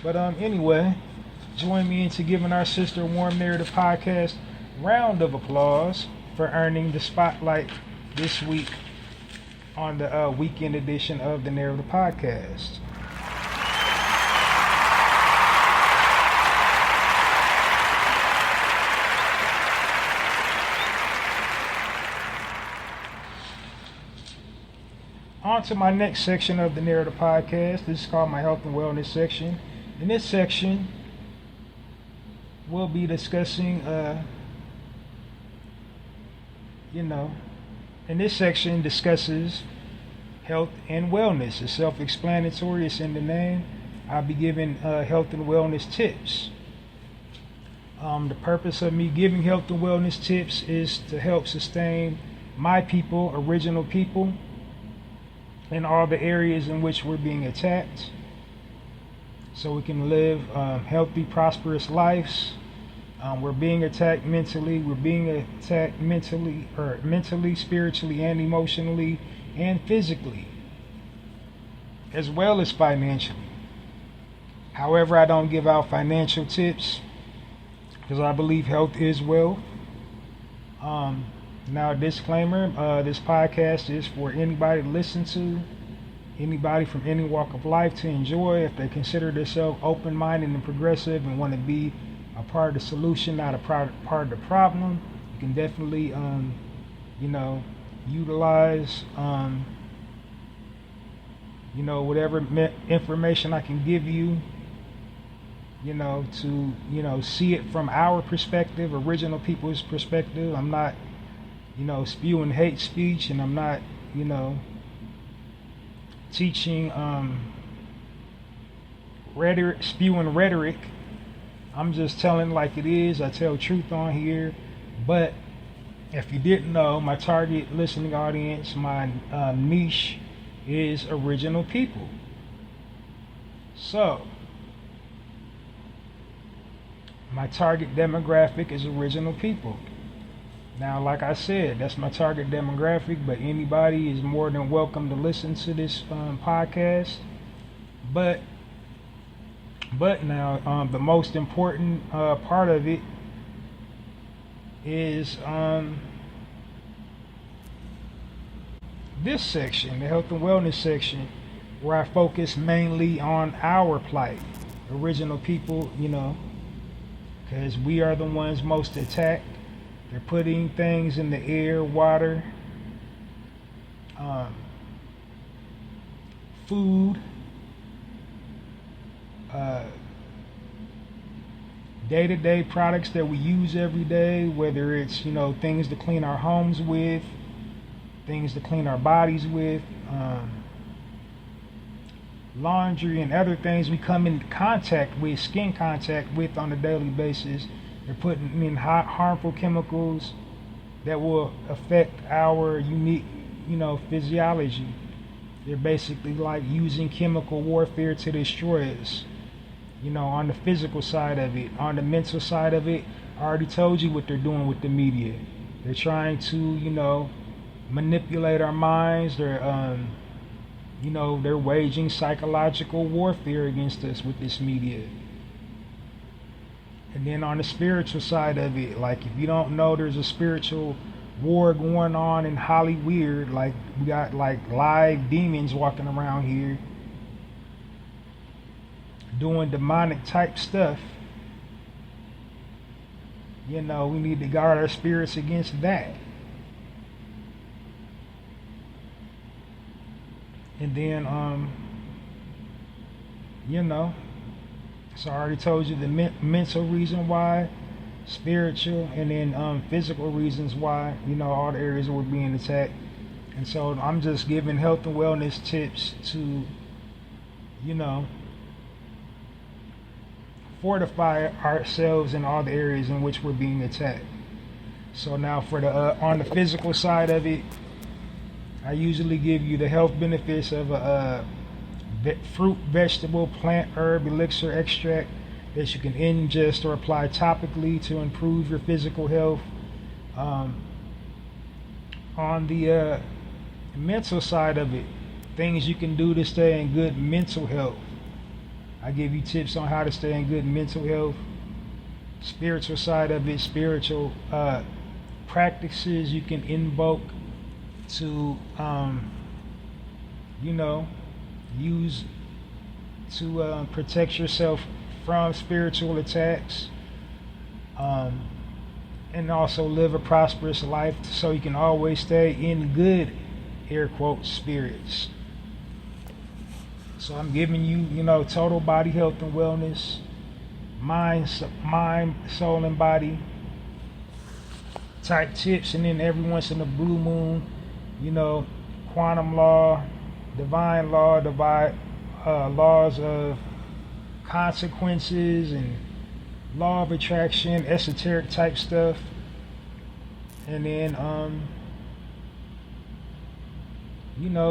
But anyway, join me into giving our sister Warm Narrative Podcast round of applause for earning the spotlight this week on the weekend edition of the Narrative Podcast. On to my next section of the Narrative Podcast. This is called my health and wellness section. In this section, we'll be discussing, in this section discusses health and wellness. It's self-explanatory, it's in the name. I'll be giving health and wellness tips. The purpose of me giving health and wellness tips is to help sustain my people, original people, in all the areas in which we're being attacked, so we can live healthy, prosperous lives. We're being attacked mentally. We're being attacked mentally, spiritually, and emotionally, and physically, as well as financially. However, I don't give out financial tips because I believe health is wealth. Now, disclaimer, this podcast is for anybody to listen to, anybody from any walk of life to enjoy. If they consider themselves open-minded and progressive and want to be a part of the solution, not a part of the problem, you can definitely, utilize, whatever information I can give you, to, see it from our perspective, original people's perspective. I'm not, spewing hate speech, and I'm not, teaching, spewing rhetoric. I'm just telling like it is. I tell truth on here. But if you didn't know, my target listening audience, my niche is original people. So, my target demographic is original people. Now, like I said, that's my target demographic, but anybody is more than welcome to listen to this podcast. But now, the most important part of it is this section, the health and wellness section, where I focus mainly on our plight, original people, because we are the ones most attacked. They're putting things in the air, water, food, day-to-day products that we use every day, whether it's, things to clean our homes with, things to clean our bodies with, laundry and other things we come in contact with, skin contact with on a daily basis. They're putting in harmful chemicals that will affect our unique, physiology. They're basically like using chemical warfare to destroy us. On the physical side of it. On the mental side of it, I already told you what they're doing with the media. They're trying to, manipulate our minds. They're, they're waging psychological warfare against us with this media. And then on the spiritual side of it, like if you don't know, there's a spiritual war going on in Hollywood. Like we got like live demons walking around here doing demonic type stuff. We need to guard our spirits against that. And then, so I already told you the mental reason why, spiritual, and then physical reasons why, all the areas we're being attacked. And so I'm just giving health and wellness tips to, fortify ourselves in all the areas in which we're being attacked. So now for the on the physical side of it, I usually give you the health benefits of a fruit, vegetable, plant, herb, elixir, extract that you can ingest or apply topically to improve your physical health. On the mental side of it, things you can do to stay in good mental health. I give you tips on how to stay in good mental health. Spiritual side of it, spiritual practices you can invoke to, use to protect yourself from spiritual attacks, and also live a prosperous life so you can always stay in good, air quote, spirits. So I'm giving you, total body health and wellness, mind, soul, and body type tips, and then every once in a blue moon, quantum law, divine law, laws of consequences, and law of attraction, esoteric type stuff. And then,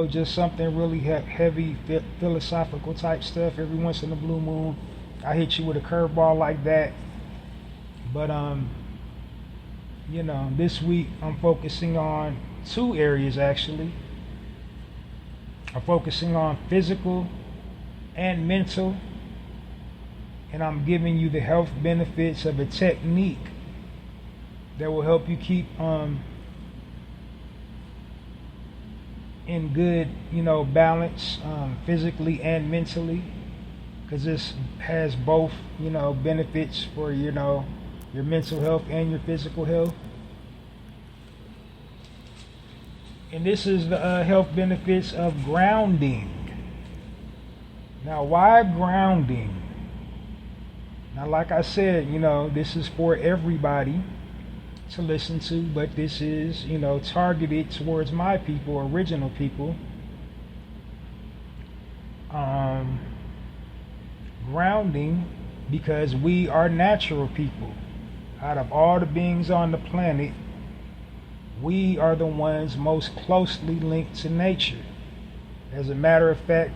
just something really heavy, philosophical type stuff. Every once in a blue moon, I hit you with a curveball like that. But, this week I'm focusing on two areas actually. I'm focusing on physical and mental. And I'm giving you the health benefits of a technique that will help you keep in good, balance physically and mentally. Because this has both, benefits for, your mental health and your physical health. And this is the health benefits of grounding. Now, why grounding? Now, like I said, this is for everybody to listen to, but this is, targeted towards my people, original people. Grounding, because we are natural people. Out of all the beings on the planet, we are the ones most closely linked to nature. As a matter of fact,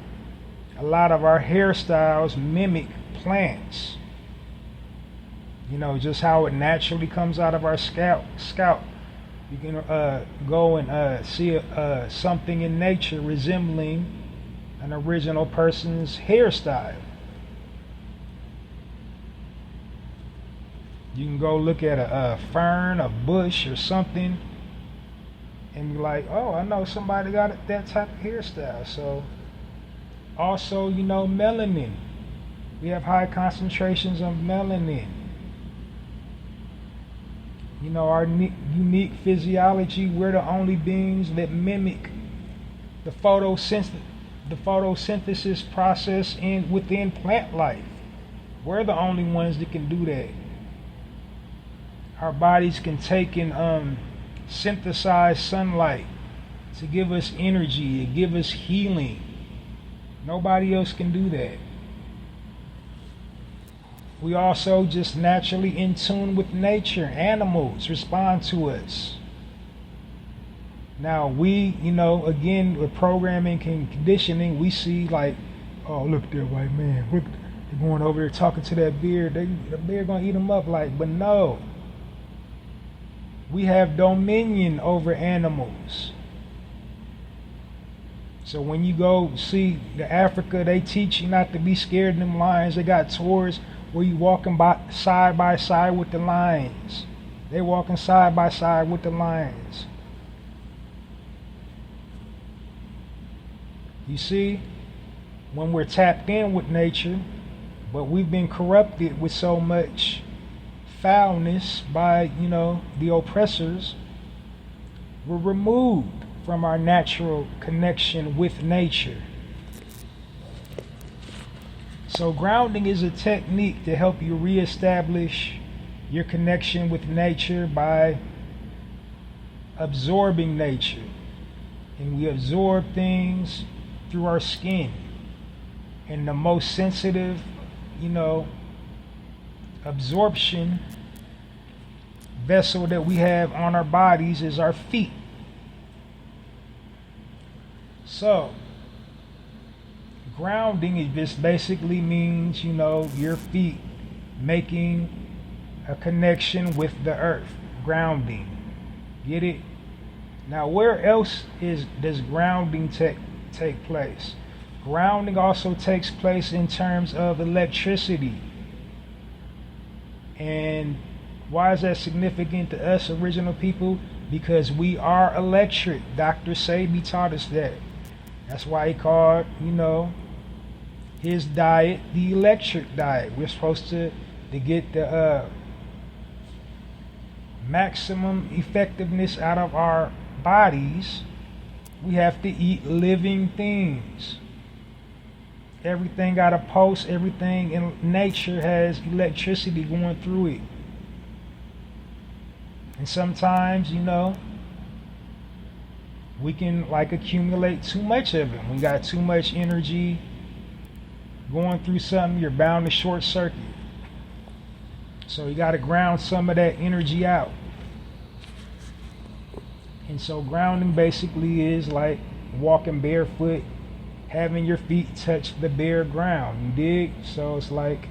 a lot of our hairstyles mimic plants. Just how it naturally comes out of our scalp. You can go and see something in nature resembling an original person's hairstyle. You can go look at a fern, a bush, or something, and be like, oh, I know somebody got that type of hairstyle. So, also, melanin. We have high concentrations of melanin. Our unique physiology, we're the only beings that mimic the photosynthesis process within plant life. We're the only ones that can do that. Our bodies can take and synthesize sunlight to give us energy, to give us healing. Nobody else can do that. We also just naturally in tune with nature. Animals respond to us. Now we, again, with programming and conditioning, we see like, oh, look there, white man. Look, they're going over there talking to that bear. The bear gonna eat them up. But no. We have dominion over animals. So when you go see the Africa, they teach you not to be scared of them lions. They got tours where you walking side by side with the lions. They walking side by side with the lions. You see, when we're tapped in with nature, but we've been corrupted with so much foulness by, the oppressors, we're removed from our natural connection with nature. So grounding is a technique to help you reestablish your connection with nature by absorbing nature. And we absorb things through our skin. And the most sensitive, absorption vessel that we have on our bodies is our feet. So, grounding, it just basically means, your feet making a connection with the earth. Grounding. Get it? Now, where else does grounding take place? Grounding also takes place in terms of electricity. And why is that significant to us original people? Because we are electric. Dr. Sebi taught us that. That's why he called, his diet the electric diet. We're supposed to get the maximum effectiveness out of our bodies. We have to eat living things. Everything got a pulse. Everything in nature has electricity going through it. And sometimes, we can accumulate too much of it. We got too much energy going through something, you're bound to short circuit. So you got to ground some of that energy out. And so grounding basically is like walking barefoot, having your feet touch the bare ground. You dig? So it's like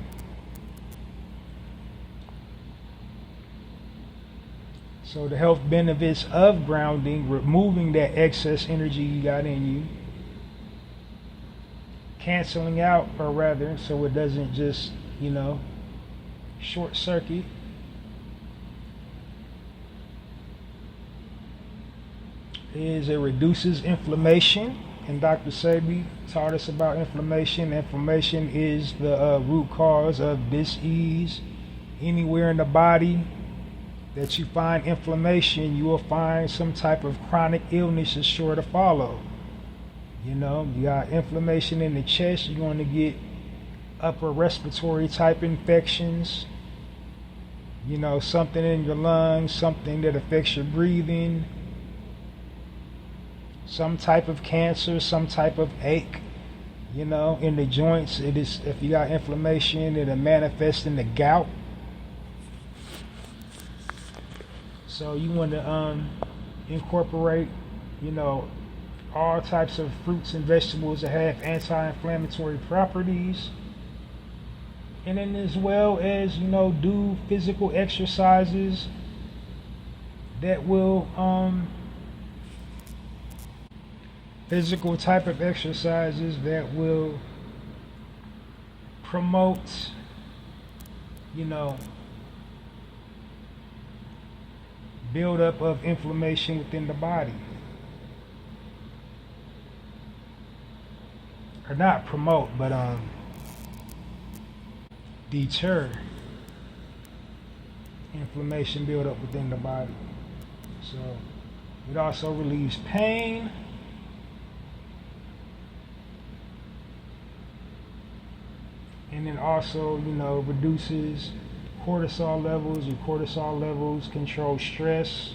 so the health benefits of grounding, removing that excess energy you got in you, canceling out, or rather, so it doesn't just, short circuit. Is it reduces inflammation, and Dr. Sebi taught us about inflammation. Inflammation is the root cause of dis-ease. Anywhere in the body that you find inflammation, you will find some type of chronic illness is sure to follow. You got inflammation in the chest, you're going to get upper respiratory type infections. Something in your lungs, something that affects your breathing, some type of cancer, some type of ache, in the joints. It is, if you got inflammation, it'll manifest in the gout. So you want to incorporate, all types of fruits and vegetables that have anti-inflammatory properties. And then as well as, do physical exercises that will, physical type of exercises that will promote, buildup of inflammation within the body. Or not promote, but deter inflammation buildup within the body. So it also relieves pain. And then also, reduces cortisol levels. Your cortisol levels control stress.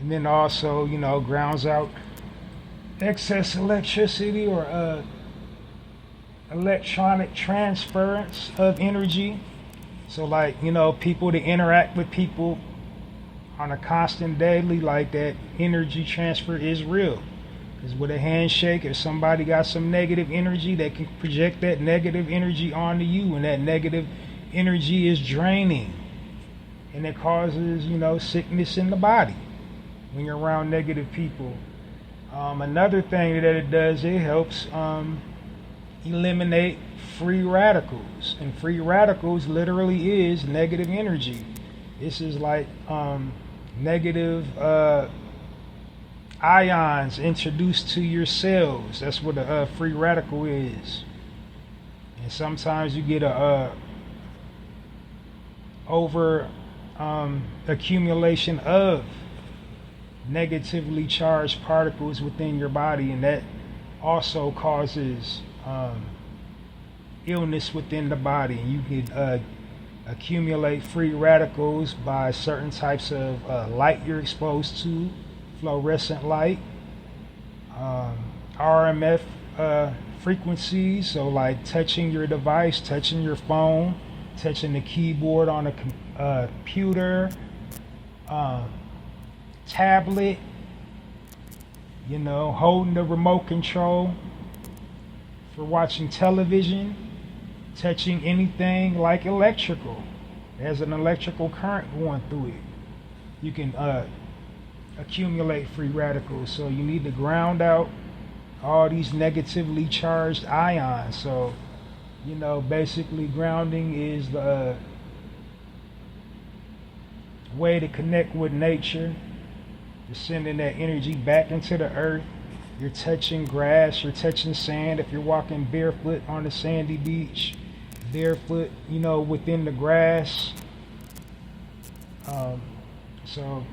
And then also, grounds out excess electricity or electronic transference of energy. So like, people that interact with people on a constant daily, like that energy transfer is real. Because with a handshake, if somebody got some negative energy, they can project that negative energy onto you, and that negative energy is draining. And it causes, sickness in the body when you're around negative people. Another thing that it does, it helps eliminate free radicals. And free radicals literally is negative energy. This is like negative ions introduced to your cells. That's what a free radical is. And sometimes you get a over accumulation of negatively charged particles within your body, and that also causes illness within the body. You can accumulate free radicals by certain types of light you're exposed to, fluorescent light, RMF frequencies, so like touching your device, touching your phone, touching the keyboard on a computer, tablet, holding the remote control for watching television, touching anything like electrical. There's an electrical current going through it. You can accumulate free radicals. So you need to ground out all these negatively charged ions. So, basically grounding is the way to connect with nature. You're sending that energy back into the earth. You're touching grass, you're touching sand. If you're walking barefoot on the sandy beach, barefoot, within the grass. So,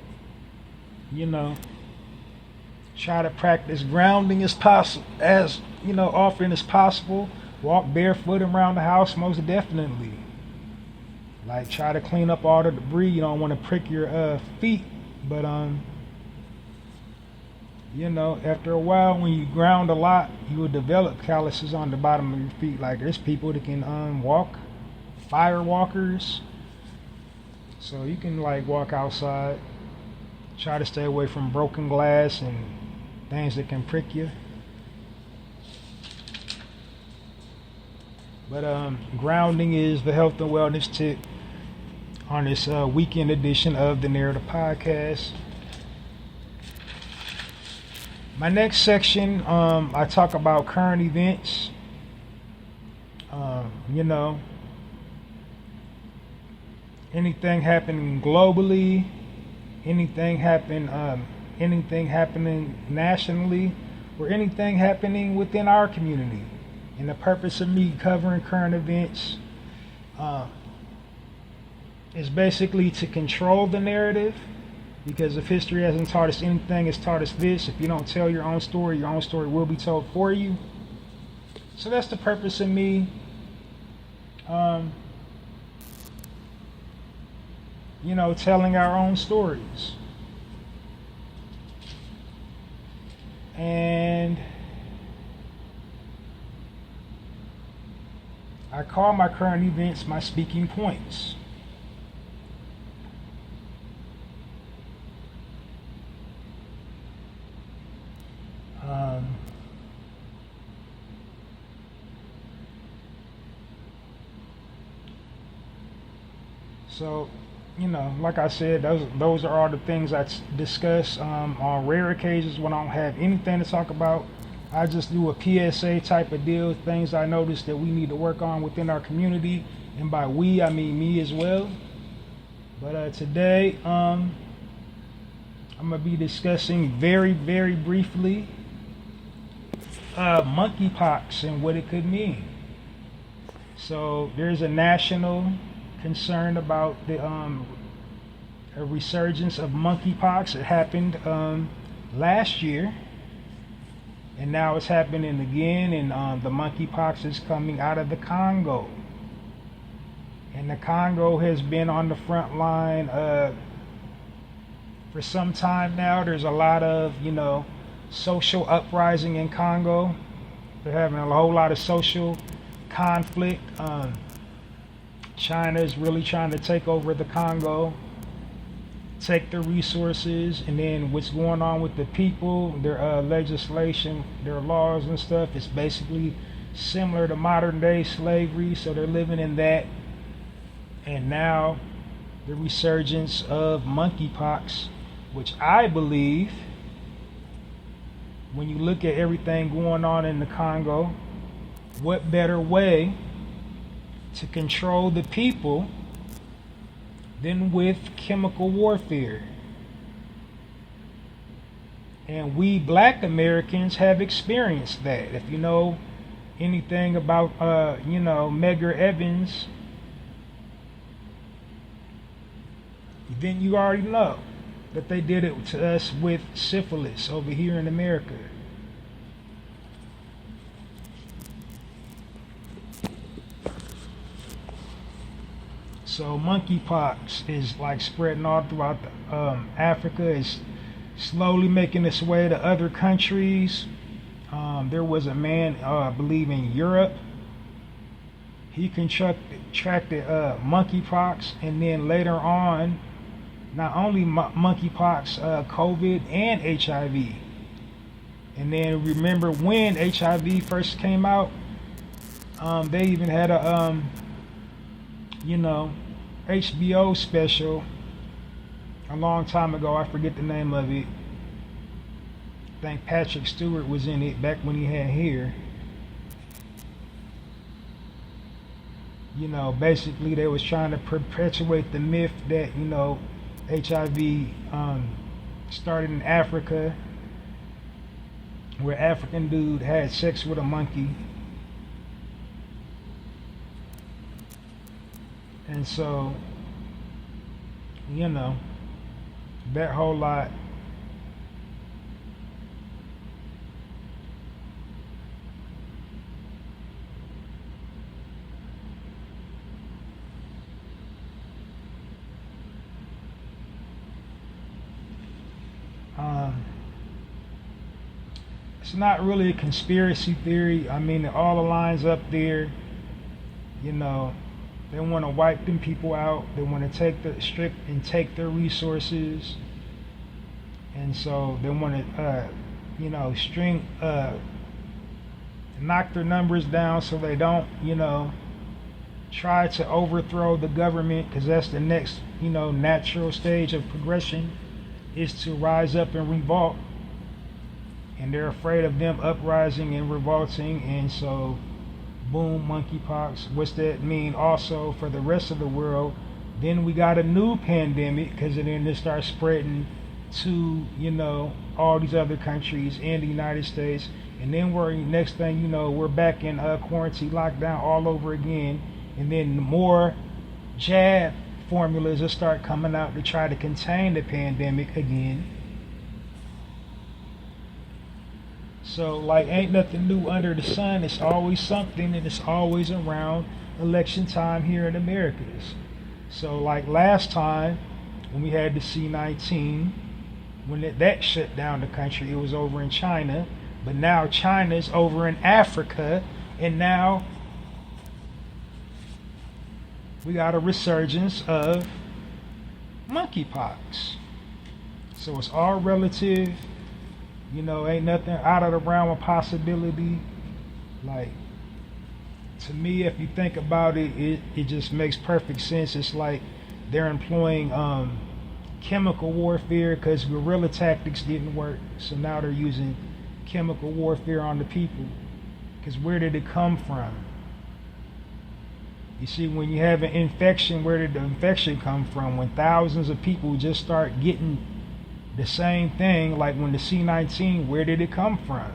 try to practice grounding as possible, as often as possible. Walk barefoot around the house, most definitely. Like, try to clean up all the debris. You don't want to prick your feet, but After a while, when you ground a lot, you will develop calluses on the bottom of your feet. Like there's people that can walk, fire walkers. So you can like walk outside, try to stay away from broken glass and things that can prick you. But grounding is the health and wellness tip on this weekend edition of the Narrator Podcast. My next section, I talk about current events. Anything happening globally, anything happening nationally, or anything happening within our community. And the purpose of me covering current events is basically to control the narrative, because if history hasn't taught us anything, it's taught us this: if you don't tell your own story will be told for you. So that's the purpose of me telling our own stories. And I call my current events my speaking points. So, like I said, those are all the things I discuss on rare occasions when I don't have anything to talk about. I just do a PSA type of deal, things I notice that we need to work on within our community. And by we, I mean me as well. But today, I'm going to be discussing very, very briefly monkeypox and what it could mean. So there's a national concern about the a resurgence of monkeypox. It happened last year, and now it's happening again. And the monkeypox is coming out of the Congo, and the Congo has been on the front line for some time now. There's a lot of social uprising in Congo. They're having a whole lot of social conflict. China is really trying to take over the Congo, take their resources, and then what's going on with the people, their legislation, their laws and stuff, is basically similar to modern day slavery. So they're living in that. And now the resurgence of monkeypox, which I believe, when you look at everything going on in the Congo, what better way to control the people than with chemical warfare? And we black Americans have experienced that. If you know anything about Medgar Evans, then you already know that they did it to us with syphilis over here in America. So monkeypox is like spreading all throughout Africa. It's slowly making its way to other countries. There was a man, I believe in Europe. He contracted monkeypox, and then later on, not only monkeypox, COVID and HIV. And then remember when HIV first came out, they even had a HBO special a long time ago. I forget the name of it. I think Patrick Stewart was in it back when he had hair. Basically they was trying to perpetuate the myth that, HIV started in Africa, where African dude had sex with a monkey. And so, that whole lot. it's not really a conspiracy theory. I mean, it all aligns up there. You know, they want to wipe them people out. They want to strip and take their resources. And so they want to, knock their numbers down so they don't, try to overthrow the government, because that's the next, natural stage of progression, is to rise up and revolt. And they're afraid of them uprising and revolting, and so boom, monkeypox. What's that mean also for the rest of the world? Then we got a new pandemic, because then it starts spreading to, all these other countries and the United States. And then next thing we're back in quarantine lockdown all over again. And then more jab formulas will start coming out to try to contain the pandemic again. So, like, ain't nothing new under the sun. It's always something, and it's always around election time here in Americas. So, like last time, when we had the C-19, when that shut down the country, it was over in China. But now China's over in Africa, and now we got a resurgence of monkeypox. So it's all relative. Ain't nothing out of the realm of possibility. Like, to me, if you think about it, it just makes perfect sense. It's like they're employing chemical warfare, because guerrilla tactics didn't work. So now they're using chemical warfare on the people. Because where did it come from? You see, when you have an infection, where did the infection come from? When thousands of people just start getting the same thing, like when the C-19, where did it come from?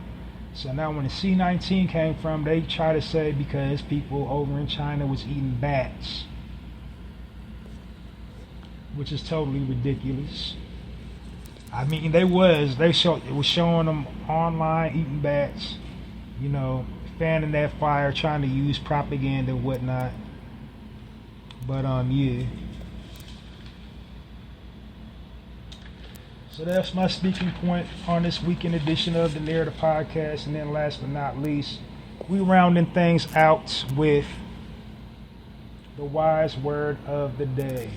So now when the C-19 came from, they try to say because people over in China was eating bats, which is totally ridiculous. I mean, it was showing them online eating bats, fanning that fire, trying to use propaganda and whatnot. But yeah. So that's my speaking point on this weekend edition of the Narrator Podcast. And then last but not least, we rounding things out with the wise word of the day.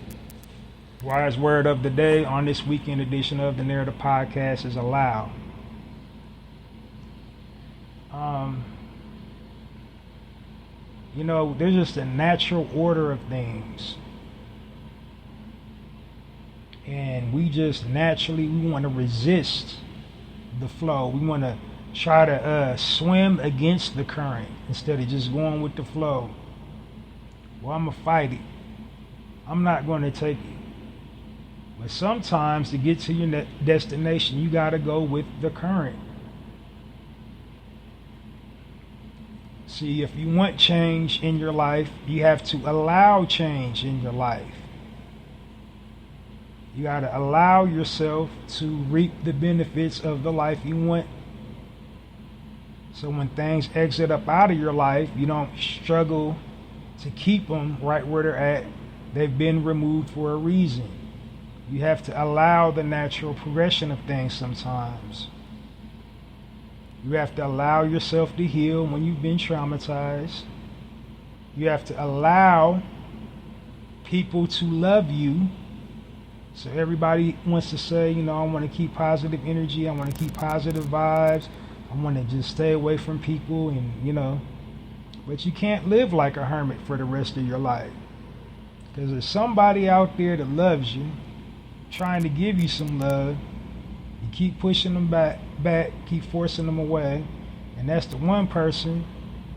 Wise word of the day on this weekend edition of the Narrator Podcast is allow. There's just a natural order of things. And we just naturally, we want to resist the flow. We want to try to swim against the current instead of just going with the flow. Well, I'm going to fight it. I'm not going to take it. But sometimes to get to your destination, you got to go with the current. See, if you want change in your life, you have to allow change in your life. You got to allow yourself to reap the benefits of the life you want. So when things exit up out of your life, you don't struggle to keep them right where they're at. They've been removed for a reason. You have to allow the natural progression of things sometimes. You have to allow yourself to heal when you've been traumatized. You have to allow people to love you. So everybody wants to say, I want to keep positive energy. I want to keep positive vibes. I want to just stay away from people and, but you can't live like a hermit for the rest of your life. Because there's somebody out there that loves you, trying to give you some love. You keep pushing them back, keep forcing them away. And that's the one person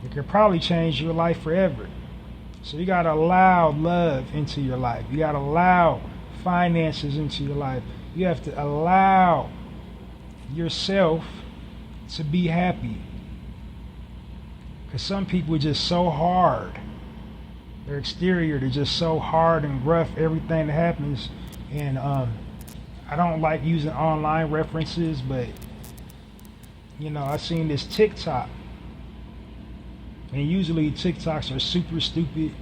that could probably change your life forever. So you got to allow love into your life. You got to allow finances into your life. You have to allow yourself to be happy. Because some people are just so hard. Their exterior, they're just so hard and rough, everything that happens. And I don't like using online references, but I seen this TikTok. And usually TikToks are super stupid.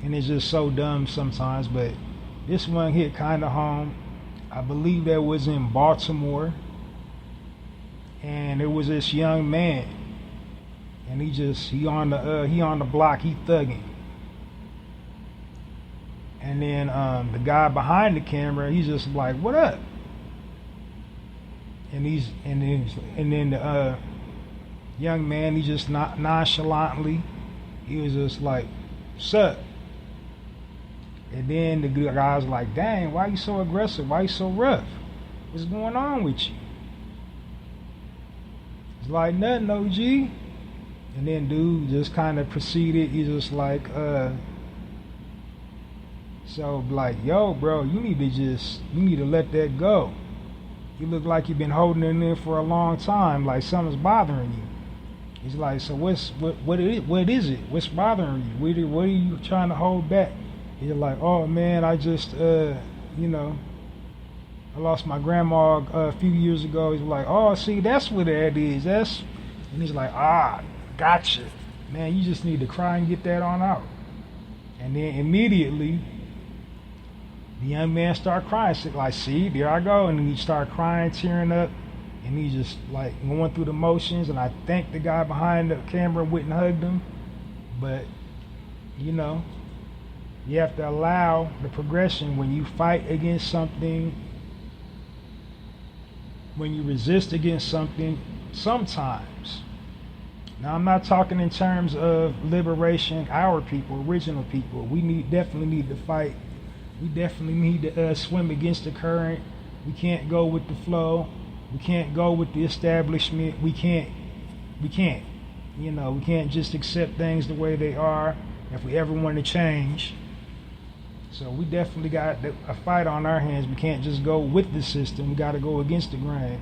And it's just so dumb sometimes, but this one hit kind of home. I believe that was in Baltimore. and it was this young man, and he on the block, he thugging. And then the guy behind the camera, he's just like, "What up?" And then the young man, he just nonchalantly, he was just like, "What's up?" And then the guy's like, "Dang, why you so aggressive? Why you so rough? What's going on with you?" It's like, "Nothing, OG." And then dude just kind of proceeded, he's just like, so like, "Yo, bro, you need to let that go. You look like you've been holding it in for a long time, like something's bothering you." He's like, "So what is it? What's bothering you? What are you trying to hold back?" He's like, "Oh man, I just I lost my grandma a few years ago." He's like, "Oh, see, that's what that is. And he's like, "Gotcha. Man, you just need to cry and get that on out." And then immediately the young man started crying. So like, "See, there I go." And then he started crying, tearing up, and he just like going through the motions. And I think the guy behind the camera went and hugged him. But you have to allow the progression. When you fight against something, when you resist against something, sometimes. Now, I'm not talking in terms of liberation, our people, original people. We definitely need to fight. We definitely need to swim against the current. We can't go with the flow. We can't go with the establishment. We can't. We can't just accept things the way they are if we ever want to change. So we definitely got a fight on our hands. We can't just go with the system. We got to go against the grain.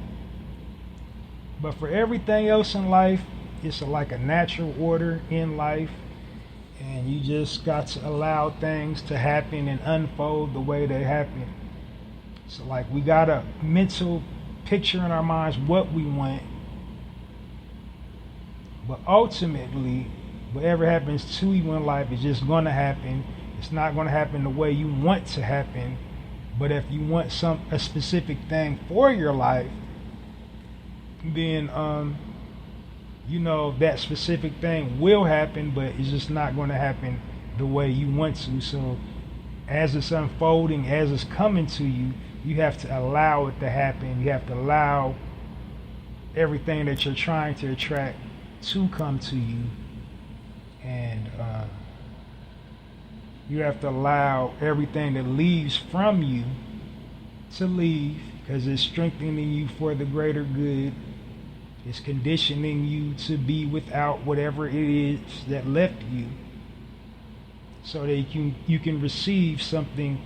But for everything else in life, it's like a natural order in life, and you just got to allow things to happen and unfold the way they happen. So like, we got a mental picture in our minds what we want, but ultimately whatever happens to you in life is just going to happen. It's not going to happen the way you want to happen. But if you want a specific thing for your life, then that specific thing will happen, but it's just not going to happen the way you want to. So as it's unfolding, as it's coming to you, you have to allow it to happen. You have to allow everything that you're trying to attract to come to you. And you have to allow everything that leaves from you to leave, because it's strengthening you for the greater good. It's conditioning you to be without whatever it is that left you, so that you can receive something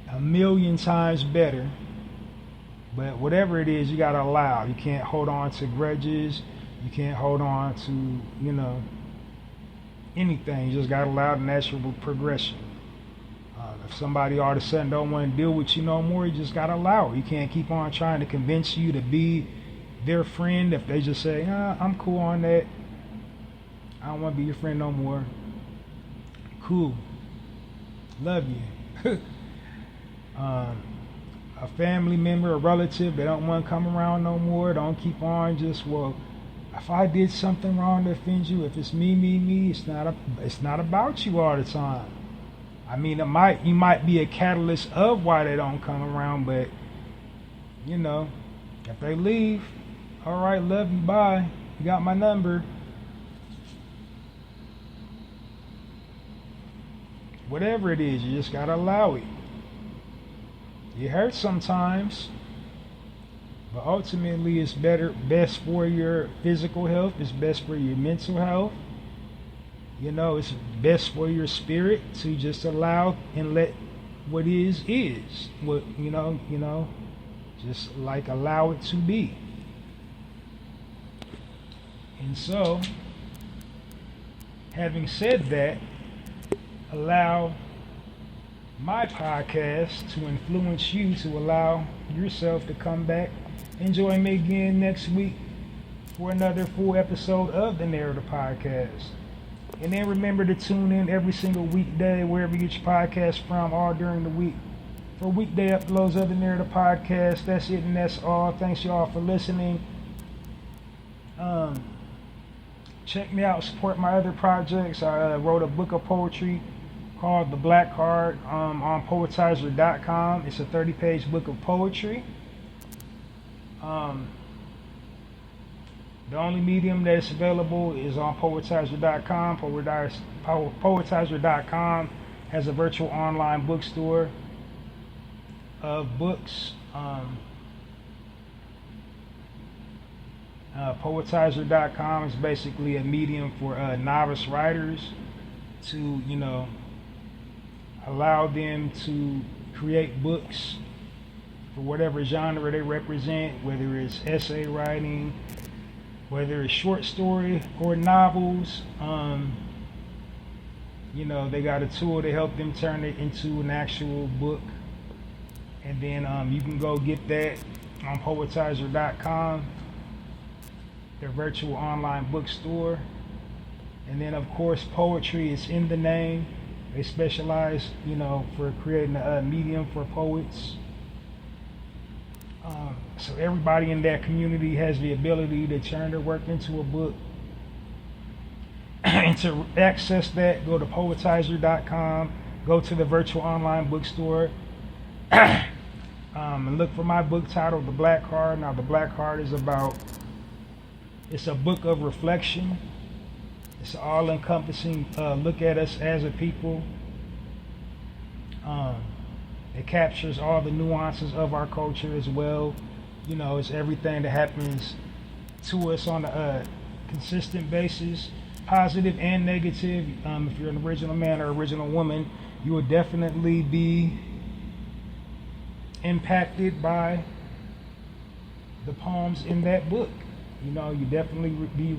1,000,000 times better. But whatever it is, you got to allow. You can't hold on to grudges. You can't hold on to, anything. You just got to allow the natural progression. If somebody all of a sudden don't want to deal with you no more, you just got to allow it. You can't keep on trying to convince you to be their friend if they just say, "I'm cool on that. I don't want to be your friend no more." Cool. Love you. A family member, a relative, they don't want to come around no more. Don't keep on just, "Well, if I did something wrong to offend you, if it's me, it's not about you all the time." I mean, you might be a catalyst of why they don't come around, but if they leave, all right, love you, bye. You got my number. Whatever it is, you just gotta allow it. It hurts sometimes, but ultimately it's best for your physical health. It's best for your mental health. It's best for your spirit to just allow and let what is. What just like allow it to be. And so, having said that, allow my podcast to influence you to allow yourself to come back and join me again next week for another full episode of the Narrator Podcast. And then remember to tune in every single weekday wherever you get your podcast from, all during the week, for weekday uploads of the Narrator Podcast. That's it and that's all. Thanks y'all for listening. Um, Check me out, support my other projects. I wrote a book of poetry called The Black Card on poetizer.com. It's a 30-page book of poetry. The only medium that is available is on poetizer.com. Poetizer.com has a virtual online bookstore of books. Poetizer.com is basically a medium for novice writers to, allow them to create books for whatever genre they represent, whether it's essay writing, whether it's short story or novels. They got a tool to help them turn it into an actual book. And then you can go get that on poetizer.com, their virtual online bookstore. And then, of course, poetry is in the name. They specialize, for creating a medium for poets. So everybody in that community has the ability to turn their work into a book. And to access that, go to poetizer.com, go to the virtual online bookstore, and look for my book titled The Black Card. Now, The Black Card is it's a book of reflection. It's an all-encompassing look at us as a people. It captures all the nuances of our culture as well. It's everything that happens to us on a consistent basis, positive and negative. If you're an original man or original woman, you will definitely be impacted by the poems in that book. You definitely be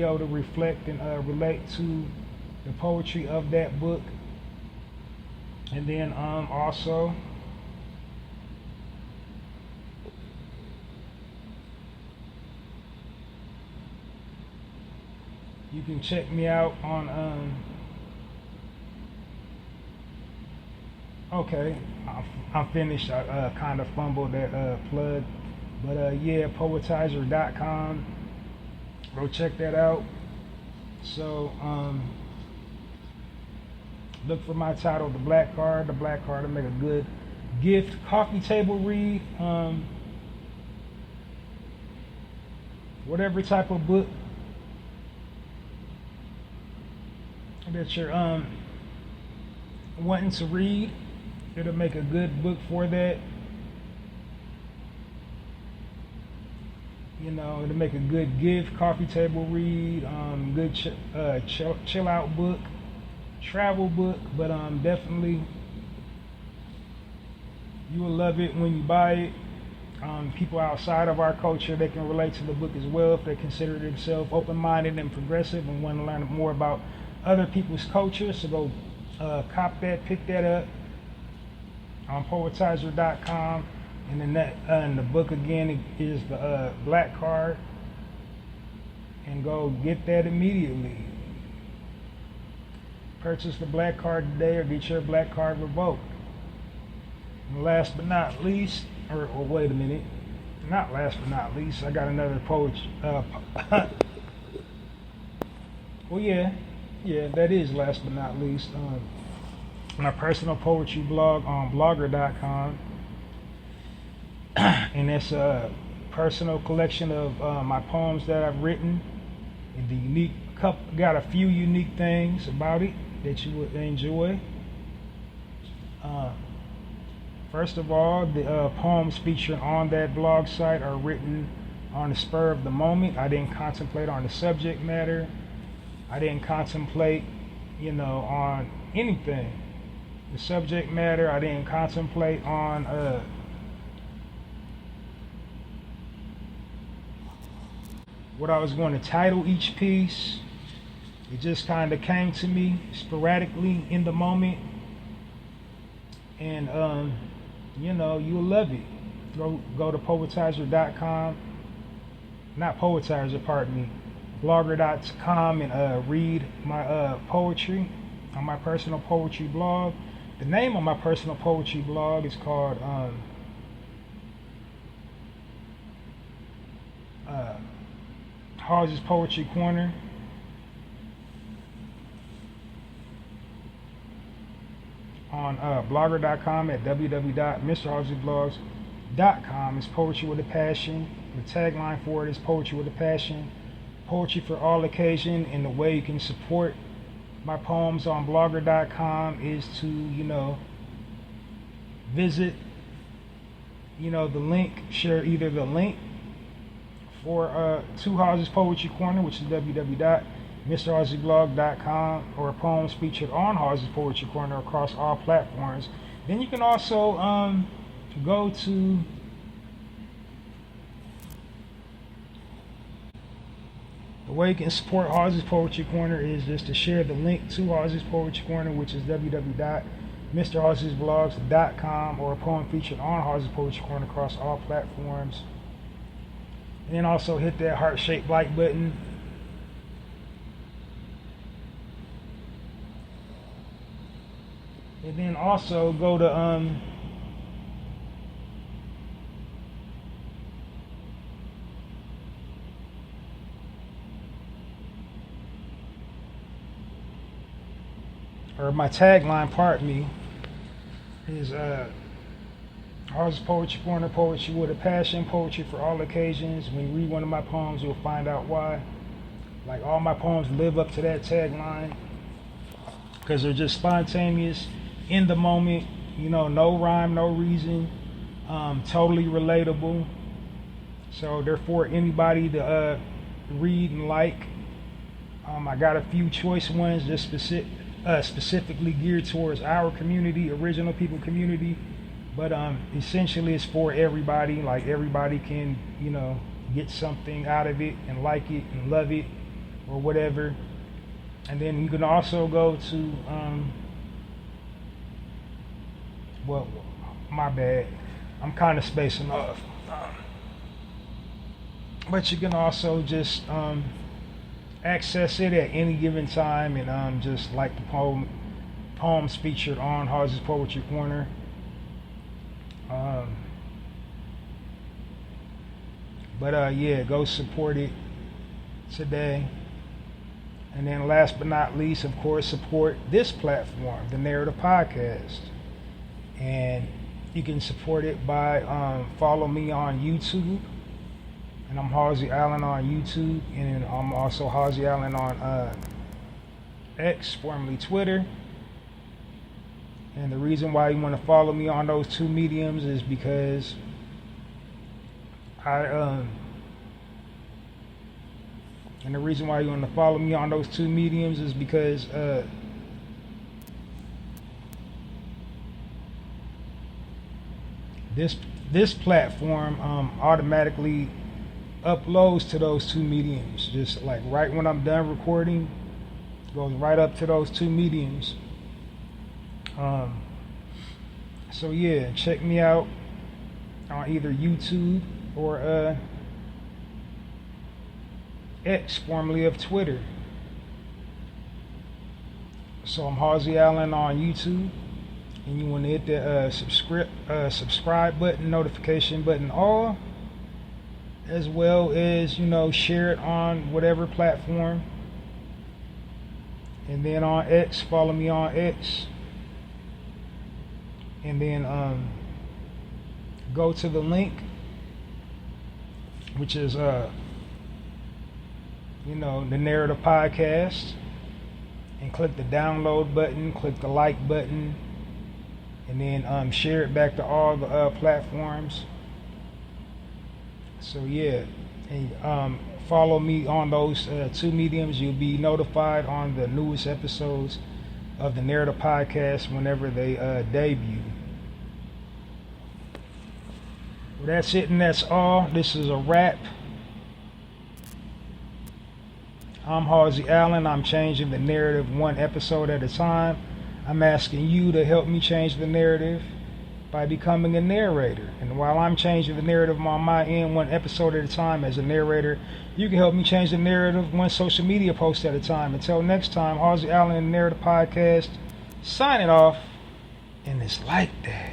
able to reflect and relate to the poetry of that book. And then also, you can check me out on okay, I'm finished. I kind of fumbled that plug. But poetizer.com. Go check that out. So look for my title, The Black Card. The Black Card will make a good gift, coffee table read, whatever type of book that you're wanting to read. It'll make a good book for that. It'll make a good gift, coffee table read, good chill out book, travel book. But definitely, you will love it when you buy it. People outside of our culture, they can relate to the book as well if they consider themselves open-minded and progressive and want to learn more about other people's culture. So go cop that, pick that up on poetizer.com. And then and the book again is the Black Card. And go get that immediately. Purchase the Black Card today or get your Black Card revoked. And last but not least, or wait a minute, not last but not least, I got another poetry. Well, yeah, that is last but not least. My personal poetry blog on blogger.com. And it's a personal collection of my poems that I've written. And got a few unique things about it that you would enjoy. First of all, the poems featured on that blog site are written on the spur of the moment. I didn't contemplate on the subject matter. I didn't contemplate, on anything. The subject matter, I didn't contemplate on what I was going to title each piece. It just kind of came to me sporadically in the moment. And, you'll love it. Go to poetizer.com. Not Poetizer, pardon me. Blogger.com and read my poetry on my personal poetry blog. The name of my personal poetry blog is called Halsey's Poetry Corner. On blogger.com at www.mrhalseyblogs.com. It's Poetry with a Passion. The tagline for it is Poetry with a Passion. Poetry for all occasion. And the way you can support my poems on blogger.com is to, visit, the link, share either the link for to Halsey's Poetry Corner, which is www.mrhalseyblogs.com, or poems featured on Halsey's Poetry Corner across all platforms. Then you can also go to the way you can support Halsey's Poetry Corner is just to share the link to Halsey's Poetry Corner, which is www.mrhalseysblogs.com, or a poem featured on Halsey's Poetry Corner across all platforms. And then also hit that heart-shaped like button. And then also go to or my tagline, pardon me, is Halsey's Poetry Corner, Poetry with a Passion, Poetry for all occasions. When you read one of my poems, you'll find out why. Like, all my poems live up to that tagline because they're just spontaneous, in the moment, no rhyme, no reason, totally relatable. So they're for anybody to read and like. I got a few choice ones just specifically geared towards our community, original people community, but essentially it's for everybody. Like, everybody can get something out of it and like it and love it or whatever. And then you can also go to well, my bad, I'm kind of spacing off, but you can also just access it at any given time and just like the poems featured on Halsey's Poetry Corner. Yeah, go support it today. And then last but not least, of course, support this platform, the Narrator Podcast. And you can support it by follow me on YouTube. And I'm Halsey Allen on YouTube. And I'm also Halsey Allen on X, formerly Twitter. And the reason why you want to follow me on those two mediums is because this platform automatically uploads to those two mediums. Just like right when I'm done recording, goes right up to those two mediums. So yeah, check me out on either YouTube or X, formerly of Twitter. So I'm Halsey Allen on YouTube, and you want to hit the subscribe button, notification button, all, as well as share it on whatever platform. And then on X, follow me on X, and then go to the link, which is the Narrator Podcast, and click the download button, click the like button, and then share it back to all the platforms. So yeah, and follow me on those two mediums. You'll be notified on the newest episodes of the Narrator Podcast whenever they debut. Well, that's it and that's all. This is a wrap. I'm Halsey Allen. I'm changing the narrative one episode at a time. I'm asking you to help me change the narrative by becoming a narrator. And while I'm changing the narrative on my end one episode at a time as a narrator, you can help me change the narrative one social media post at a time. Until next time, Halsey Allen and the Narrator Podcast, signing off, and it's like that.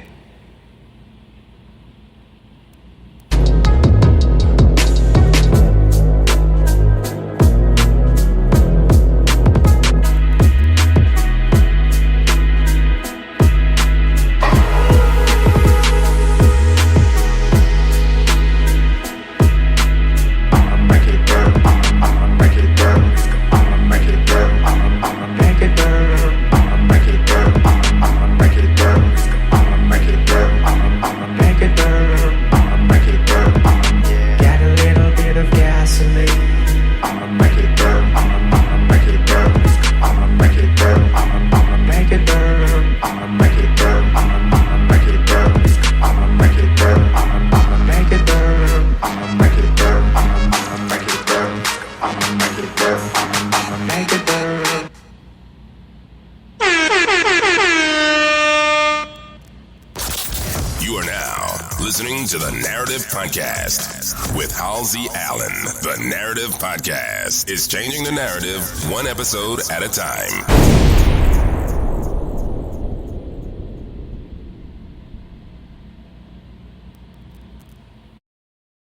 listening to the Narrative Podcast with Halsey Allen. The Narrative Podcast is changing the narrative one episode at a time.